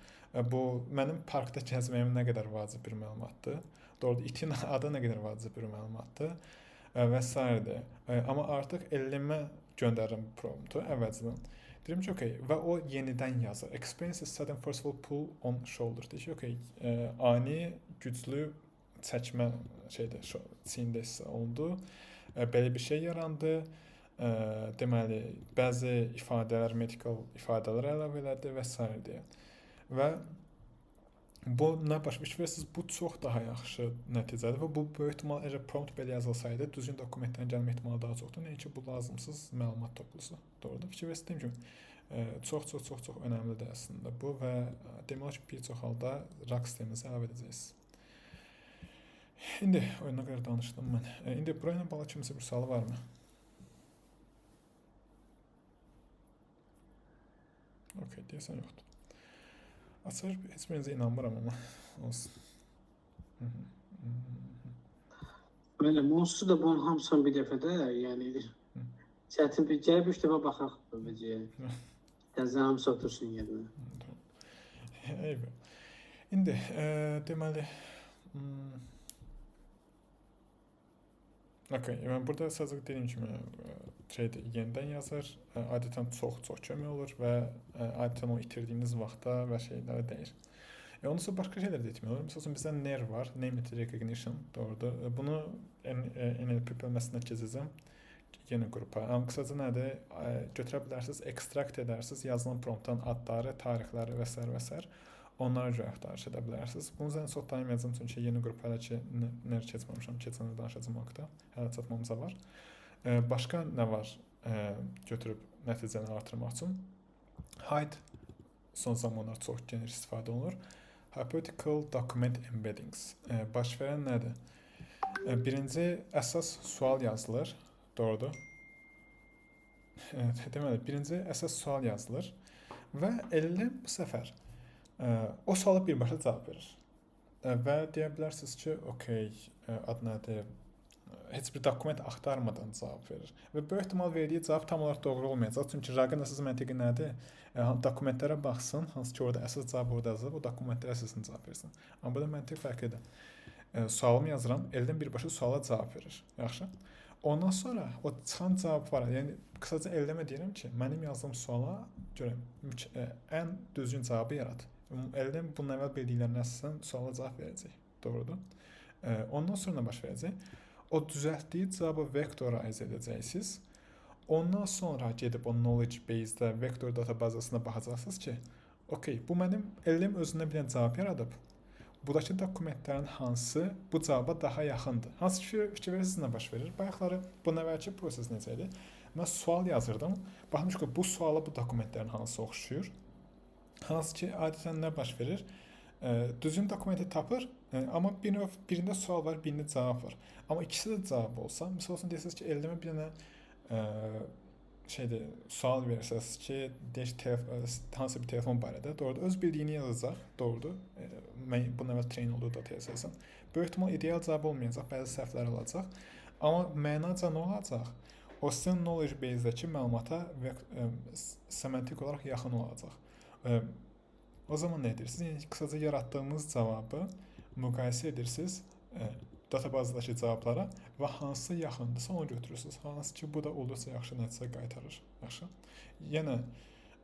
Bu mənim parkda gəzməyim nə qədər vacib bir məlumatdır. Doğrudur, itin adı nə qədər vacib bir məlumatdır və s. Amma artıq ellimə göndərirəm promptu əvvəlcədən. Deyirəm ki, okey, və o yenidən yazır. Experience sudden forceful pull on shoulder. Deyir ki, okey, ani, güclü çəkmə çiyində hiss olundu. Belə bir şey yarandı. Deməli, bəzi ifadələr, medical ifadələr əlavə elədi və s. Və bu nə başa düşürsünüz, bu çox daha yaxşı nəticədir və bu böyük ehtimal əgər prompt belə yazılsaydı, düzgün dokumentdən gəlmə ehtimalı daha çoxdur. Nəinki bu lazımsız məlumat toplusu. Doğrudur. Fikir versədiyim kimi çox önəmlidir əslində bu və demək ki, bir çox halda RAG sisteminizi əlavə edəcəksiniz. İndi oyuna qədər danışdım mən. İndi burayla bağlı kimsə bir sualı varmı? Okey, deyəsən yoxdur. Açar heç birinizə inanmıram amma olsun. Müəllim, onsuz da bunun hamısını bir dəfədə, yəni çətin bir gəlib 3 dəfə baxaq bəlkə. Təzə hamısı otursun yerinə. Eyvə. İndi deməli okey, mən burada sadəcə dediyim kimi yenidən yazır, adətən çox kömək olur və adətən o itirdiyiniz vaxtda və şeyləri dəyir. Ondan sonra başqa şeylər də etmək olur. Məsələn, bizdə NER var, Name Recognition, doğrudur. Bunu NLP bölməsində keçəcəm yeni qrupa. Amma qısaca nədir? Götürə bilərsiniz, ekstrakt edərsiniz yazılan promptdan adları, tarixləri və s. Onlara görə axtarış edə bilərsiniz. Bunu ən çox dayanmayacağım, çünki yeni qrup hələ ki NER keçməmişəm, keçəndə danışacağım haqqda. Hələ çatmamıza var. Başqa nə var götürüb nəticəni artırmaq üçün? Hide son zamanlar çox geniş istifadə olunur. Hypothetical Document Embeddings. Baş verən nədir? Birinci əsas sual yazılır. Doğrudur. Deməli, birinci əsas sual yazılır və LLM bu səfər o suala birbaşa cavab verir. Və deyə bilərsiniz ki, okey, ad nədir? Heç bir dokument axtarmadan cavab verir. Və böyük ehtimal verdiyi cavab tam olaraq doğru olmayacaq. Çünki RAG-ın əsas məntiqi nədir? Dokumentlərə baxsın, hansı ki orada əsas cavab orada yazılıb, o dokumentlərə əsasən cavab versin. Amma burada məntiq fərqlidir. Sualımı yazıram, eldən birbaşa suala cavab verir. Yaxşı? Ondan sonra o çıxan cavab var. Yəni qısaca elləmə deyirəm ki, mənim yazdığım suala görə ən düzgün cavabı yarat. Eldən bunun əvvəl bildiklərinə əsasən suala cavab verəcək. Doğrudur. Ondan sonra baş verəcək. O düzəltdiyi cavabı vektorize edəcəksiniz. Ondan sonra gedib o knowledge base-də vektor databazasına baxacaqsınız ki, okey, bu mənim LLM özündən bir cavab yaradıb. Buradakı dokumentlərin hansı bu cavaba daha yaxındır? Hansı fikir verirsiniz nə baş verir? Bayaqları bunun əvvəlki proses necə idi? Mən sual yazırdım. Baxdım ki, bu suala bu dokumentlərin hansı oxşuyur? Hansı ki, adətən nə baş verir? Düzgün dokumenti tapır, amma birində sual var, birində cavab var. Amma ikisi də cavab olsa, misal olsun deyirsiniz ki, LLM-ə bir dənə sual verirsiniz ki, hansı bir telefon barədə, doğrudur, öz bildiyini yazacaq, doğrudur, bunun əvvəl train olduğu dataya əsasən. Böyük ehtimal ideal cavab olmayacaq, bəzi səhvlər olacaq, amma mənaca nə olacaq? O sizin knowledge base-dəki məlumata semantik olaraq yaxın olacaq. O zaman nə edirsiniz? Yəni, qısaca yaratdığımız cavabı müqayisə edirsiniz databazdakı cavablara və hansı yaxındırsa onu götürürsünüz. Hansı ki, bu da olduqca yaxşı nəticə qaytarır. Yaxşı. Yenə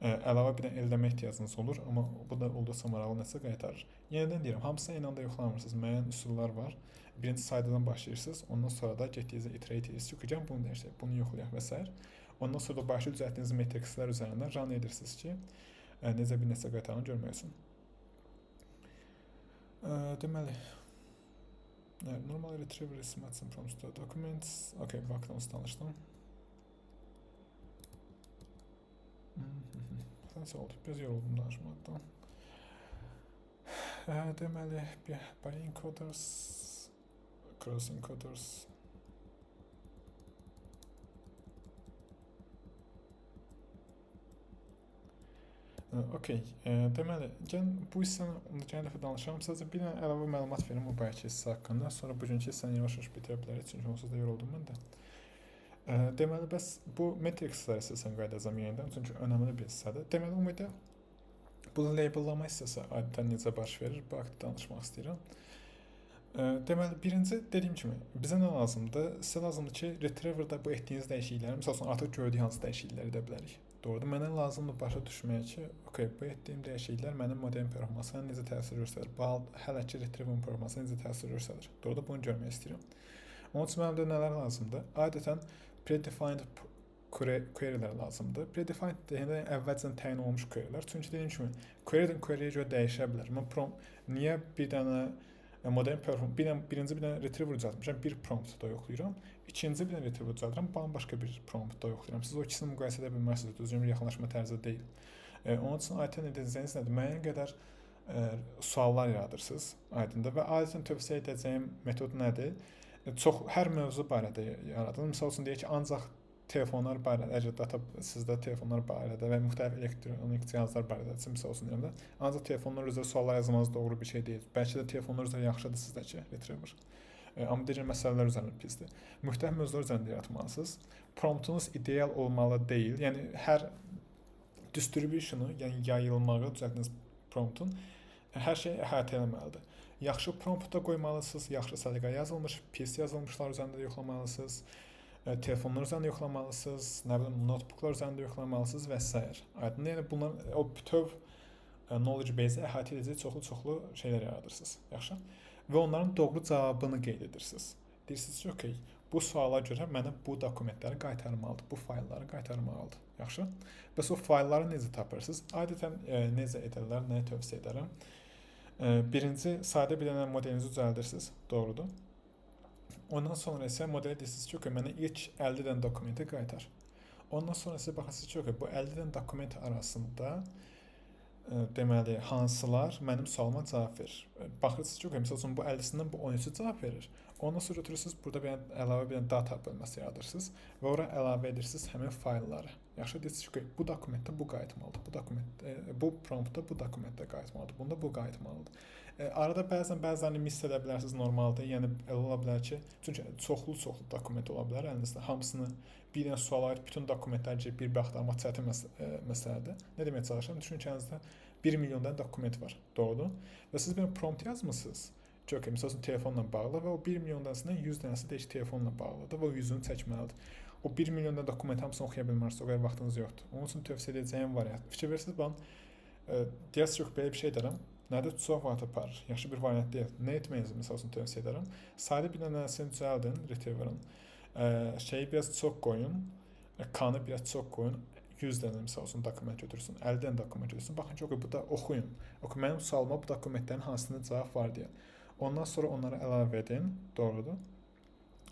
əlavə bir eləmə ehtiyacınız olur, amma bu da olduqca maraqlı nəticə qaytarır. Yenidən deyirəm, hamısına eyni anda yoxlamırsınız. Müəyyən üsullar var. Birinci saydadan başlayırsınız, ondan sonra da getdiyinizdə iterate edirsiniz. Yoxlayacaq, bunu dəyişək, bunu yoxlayaq və s. Ondan sonra da başqa düzəltdiyiniz metrikslər üzərindən run edirsiniz ki, necə bir nəticə qaytarını görmək üçün. Deməli, normal retriever is matching prompts to documents. Okey, baxdan danışdım. Nəsə oldu, biraz yoruldum danışmaqdan. Deməli, by encoders, cross encoders. Okey. Deməli, gəlin bu hissəni gəlin dəfə danışalım. Sadəcə bir dənə əlavə məlumat verim bu bayaqki hissə haqqında. Sonra bugünkü hissəni yavaş-yavaş bitirə bilərik. Çünki onsuz da yoruldum mən də. Deməli, bəs bu metriksləri əsasən qayıdacağam yenidən. Çünki önəmli bir hissədir. Deməli, ümumiyyətlə bu labellama hissəsi adətən necə baş verir? Bu haqqda danışmaq istəyirəm. Deməli, birinci dediyim kimi bizə nə lazımdır? Sizə lazımdır ki, retrieverda bu etdiyiniz dəyişiklikləri, məsələn, artıq gördüyük hansı dəyişiklikləri edə bilərik. Doğrudur. Mənə lazımdır başa düşməyə ki, okey, bu etdiyim dəyişikliklər mənim modelin performansına necə təsir göstərir? Bu hələki retriever performansına necə təsir göstərir? Doğrudur, bunu görmək istəyirəm. Onun üçün mənim də nələr lazımdır? Adətən predefined querylər lazımdır. Predefined deyəndə əvvəlcədən təyin olunmuş querylər. Çünki dediyim kimi, querydən queryyə görə dəyişə bilər. Mən niyə bir dənə modelin performansını birinci bir dənə retriever düzəltmişəm, bir promptda yoxlayıram. İkinci bir dənə retriever düzəldirəm, bambaşqa bir promptda yoxlayıram. Siz o ikisini müqayisə edə bilmərsiniz, düzgün bir yaxınlaşma tərzi deyil. Onun üçün adətən edəcəyiniz nədir? Müəyyən qədər suallar yaradırsınız aydındır və adətən tövsiyə edəcəyim metod nədir? Hər mövzu barədə yaradın. Məsəl üçün deyək ki, ancaq telefonlar barədə, əgər sizdə telefonlar barədə və müxtəlif elektronik cihazlar barədə misal olsun deyəndə, ancaq telefonlar üzrə suallar yazmanız doğru bir şey deyil. Bəlkə də telefonlar üzrə yaxşıdır sizdəki retriever. Amma digər məsələlər üzərində pisdir. Müxtəlif mövzular üzərində yaratmalısınız. Promptunuz ideal olmalı deyil. Yəni hər distributionu, yəni yayılmağı düzəltdiyiniz promptun hər şey əhatə etməlidir. Yaxşı promptda qoymalısınız, yaxşı səliqə yazılmış, pis yazılmışlar üzərində yoxlamalısınız. Telefonlar üzərində yoxlamalısınız, nə bilim, notebooklar üzərində yoxlamalısınız və s. Aydın, yəni bunlar o bütöv knowledge base-i əhatə edəcək çoxlu şeylər yaradırsınız. Yaxşı? Və onların doğru cavabını qeyd edirsiniz. Deyirsiniz ki, okey, bu suala görə mənə bu dokumentləri qaytarmalıdır, bu faylları qaytarmalıdır. Yaxşı? Bəs o faylları necə tapırsınız? Adətən necə edərlər, nəyə tövsiyə edərəm? Birinci, sadə bir dənə modelinizi düzəldirsiniz, doğrudur. Ondan sonra isə modelə deyirsiniz ki, okey, mənə ilk 50 dənə dokumenti qaytar. Ondan sonra isə baxırsınız ki, okey, bu 50 dənə dokument arasında deməli, hansılar mənim sualıma cavab verir. Baxırsınız ki, məsəl üçün bu 50-sindən bu 13-ü cavab verir. Ondan sonra götürürsünüz, burada əlavə bir data bölməsi yaradırsınız və ora əlavə edirsiniz həmin faylları. Yaxşı, deyirsiniz ki, bu dokumentdə bu qayıtmalıdır, bu promptda bu dokumentdə qayıtmalıdır, bunda bu qayıtmalıdır. Arada bəzən miss edə bilərsiniz, normaldır. Yəni elə ola bilər ki, çünki çoxlu dokument ola bilər əlinizdə. Hamısını bir dənə suala aid bütün dokumentlər ki, bir axtarmaq çətin məsələdir. Nə deməyə çalışıram? Düşünün ki, əlinizdə 1 milyon dənə dokument var, doğrudur? Və siz bir prompt yazmısınız. Çox məsəl üçün telefonla bağlı və o 1 milyon dənəsindən 100 dənəsi də telefonla bağlıdır və o 100-ünü çəkməlidir. O 1 milyon dənə dokument hamısını oxuya bilmərsiniz, o qədər vaxtınız yoxdur. Onun üçün tövsiyə edəcəyim variant. Fikir verirsiniz, deyərsiniz yox, belə bir şey edərəm. Nədir? Çox vaxt aparır. Yaxşı bir variant deyil. Nə etməyinizi misal üçün tövsiyə edərəm. Sadə bir dənəsini düzəldin, retriever'ın. Şeyi biraz çox qoyun, kanı biraz çox qoyun. 100 dənə misal üçün dokument götürsün, 50 dənə dokument götürsün. Baxın ki, bu da oxuyun. Mənim sualıma bu dokumentlərin hansının cavab var deyə. Ondan sonra onları əlavə edin, doğrudur.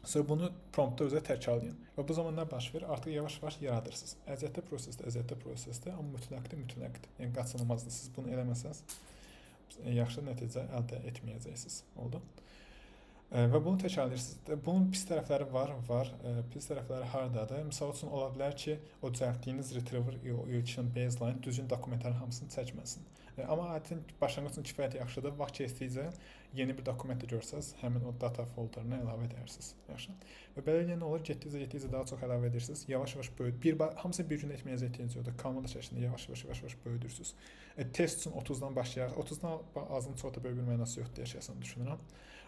Sonra bunu promptda özə təkrarlayın. Və bu zaman nə baş verir? Artıq yavaş-yavaş yaradırsınız. Əziyyətli prosesdə, amma mütləqdir. Yəni qaçınılmazdır. Siz bunu eləməsəniz yaxşı nəticə əldə etməyəcəksiniz. Oldu? Və bunu təkrarlayırsınız. Bunun pis tərəfləri var. Pis tərəfləri hardadır? Misal üçün ola bilər ki, o düzəltdiyiniz retriever ilkin baseline düzgün dokumentlərin hamısını çəkməsin. Amma adətən başlanğıc üçün kifayət yaxşıdır. Vaxt keçdikcə yeni bir dokument görsəz, həmin o data folderına əlavə edərsiniz. Yaxşı. Və belə nə olur? Getdikcə daha çox əlavə edirsiniz. Yavaş-yavaş hamısını bir gün etməyəcək ehtiyac yoxdur. Komanda şəklində yavaş-yavaş böyüdürsünüz. Test üçün 30-dan başlayaraq, 30-dan azın çox da böyük bir mənası yoxdur deyə şəxsən düşünürəm.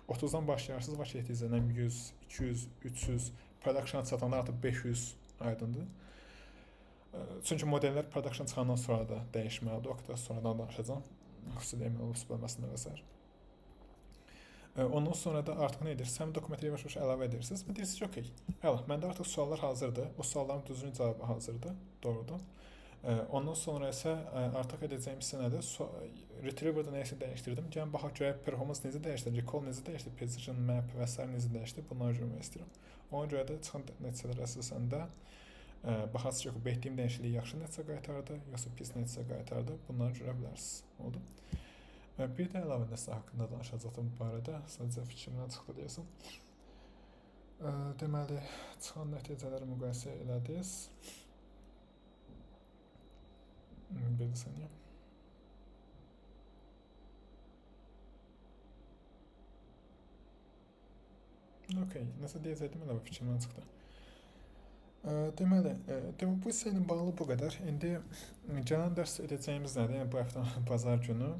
30-dan başlayarsınız, vaxt etdikcə 100, 200, 300, production çatanda artıq 500 aydındır. Çünki modellər production çıxandan sonra da dəyişməlidir. O qədər sonradan danışacağam. Xüsusilə MLOps bölməsində və s. Ondan sonra da artıq nə edirsiniz? Həmin dokumenti yavaş-yavaş əlavə edirsiniz və deyirsiniz ki, okey, məndə artıq suallar hazırdır. O sualların düzgün cavabı hazırdır. Doğrudur. Ondan sonra isə artıq edəcəyim hissə nədir? Retriever'da nəyisə dəyişdirdim. Gəlin baxaq görək performans necə dəyişdi, recall necə dəyişdi, precision map və s. necə dəyişdi. Bunları görmək istəyirəm. Ona görə də çıxan nəticələr əsasən baxasınız ki, bu etdiyim dəyişikliyi yaxşı nəticə qaytardı, yoxsa pis nəticə qaytardı. Bunları görə bilərsiniz. Oldu? Bir də əlavə nəsə haqqında danışacaqdım bu barədə. Sadəcə fikrimdən çıxdı deyəsən. Deməli, çıxan nəticələri müqayisə elədiniz. Bir saniyə. Okey, nəsə deyəcəkdim, elə fikrimdən çıxdı. Deməli, bu hissə ilə bağlı bu qədər. İndi gələn dərs edəcəyimiz nədir? Yəni bu həftə bazar günü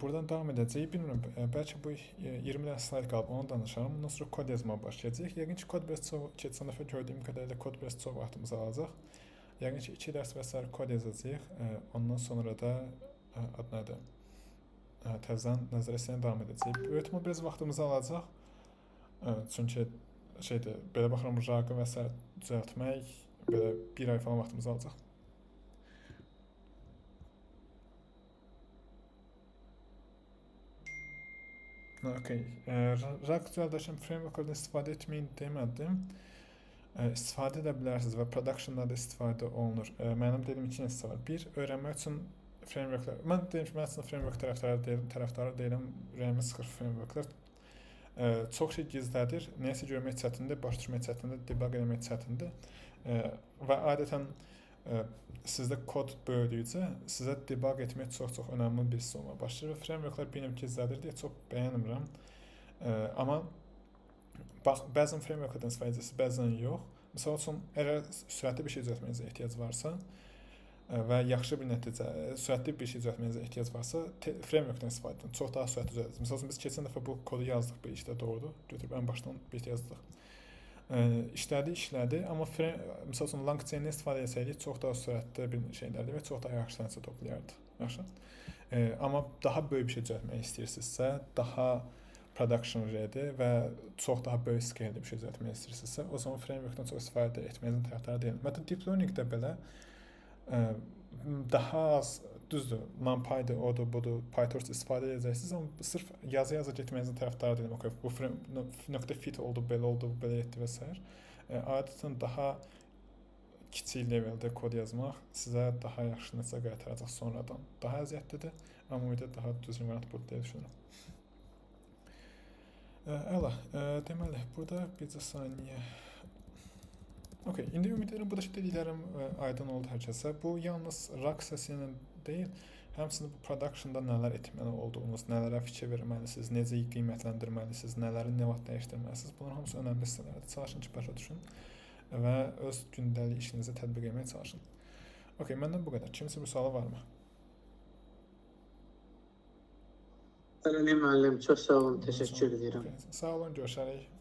buradan davam edəcəyik. Bilmirəm, bəlkə bu 20 dənə slayd qalıb, onu danışaram. Ondan sonra kod yazmağa başlayacağıq. Yəqin ki, kod biraz çox, keçən dəfə gördüyüm qədərilə kod biraz çox vaxtımızı alacaq. Yəqin ki, 2 dərs və s. kod yazacağıq. Ondan sonra da ad nədir? Təzədən nəzərə istəyən davam edəcəyik. Böyük ehtimal biraz vaxtımızı alacaq. Çünki şeydir, belə baxıram, raqı və s. düzəltmək belə 1 ay falan vaxtımızı alacaq. Okey. Raq düzəldərkən frameworklardan istifadə etməyin demədim. İstifadə edə bilərsiniz və productionda da istifadə olunur. Mənim dediyim iki nəsə var. Bir, öyrənmək üçün frameworklar. Mən deyim ki, mən əslində framework tərəfdarı deyiləm. Ürəyimə sıxır frameworklar. Çox şey gizlədir. Nəyəsə görmək çətindir, baş düşmək çətindir, debug etmək çətindir. Və adətən sizdə kod böyüdükcə sizə debug etmək çox önəmli bir hissə olmağa başlayır və frameworklar bir növ gizlədir deyə çox bəyənmirəm. Amma bax, bəzən frameworklardan istifadə edirsiniz, bəzən yox. Məsəl üçün, əgər sürətli bir şey düzəltməyinizə ehtiyac varsa və yaxşı bir nəticə, sürətli bir şey düzəltməyinizə ehtiyac varsa, frameworkdan istifadə edin. Çox daha sürətli düzəldəcək. Məsəl üçün, biz keçən dəfə bu kodu yazdıq, bir işdə doğrudur. Götürüb ən başdan bir yazdıq. İşlədi, amma məsəl üçün long chain-dən istifadə etsəydik, çox daha sürətli bir şeylərdir və çox daha yaxşı nəticə toplayardı. Yaxşı. Amma daha böyük bir şey düzəltmək istəyirsinizsə, daha production ready və çox daha böyük scale-də bir şey düzəltmək istəyirsinizsə, o zaman frameworkdan çox istifadə etməyinizin tərəfdarı deyiləm. Məncə deep learning-də belə daha az, düzdür, NumPy-dır, odur, budur, PyTorch istifadə edəcəksiniz, amma sırf yazı getməyinizin tərəfdarı deyiləm. Okay, bu nöqtə fit oldu, belə etdi və s. Adətən daha kiçik leveldə kod yazmaq sizə daha yaxşı nəticə qaytaracaq sonradan. Daha əziyyətlidir, amma ümumiyyətlə daha düzgün variant budur deyə düşünürəm. Əla, deməli, burada bircə saniyə. Okey, indi ümid edirəm, buradakı dediklərim aydın oldu hər kəsə. Bu yalnız raq səsi ilə deyil, həmçinin bu productionda nələr etməli olduğunuz, nələrə fikir verməlisiniz, necə qiymətləndirməlisiniz, nələri nə vaxt dəyişdirməlisiniz. Bunlar hamısı önəmli hissələrdir. Çalışın ki, başa düşün və öz gündəlik işinizi tətbiq etməyə çalışın. Okey, məndən bu qədər. Kimsə bir sualı varmı? Müəllim, çox sağ olun, təşəkkür edirəm. Sağ olun, görüşərik.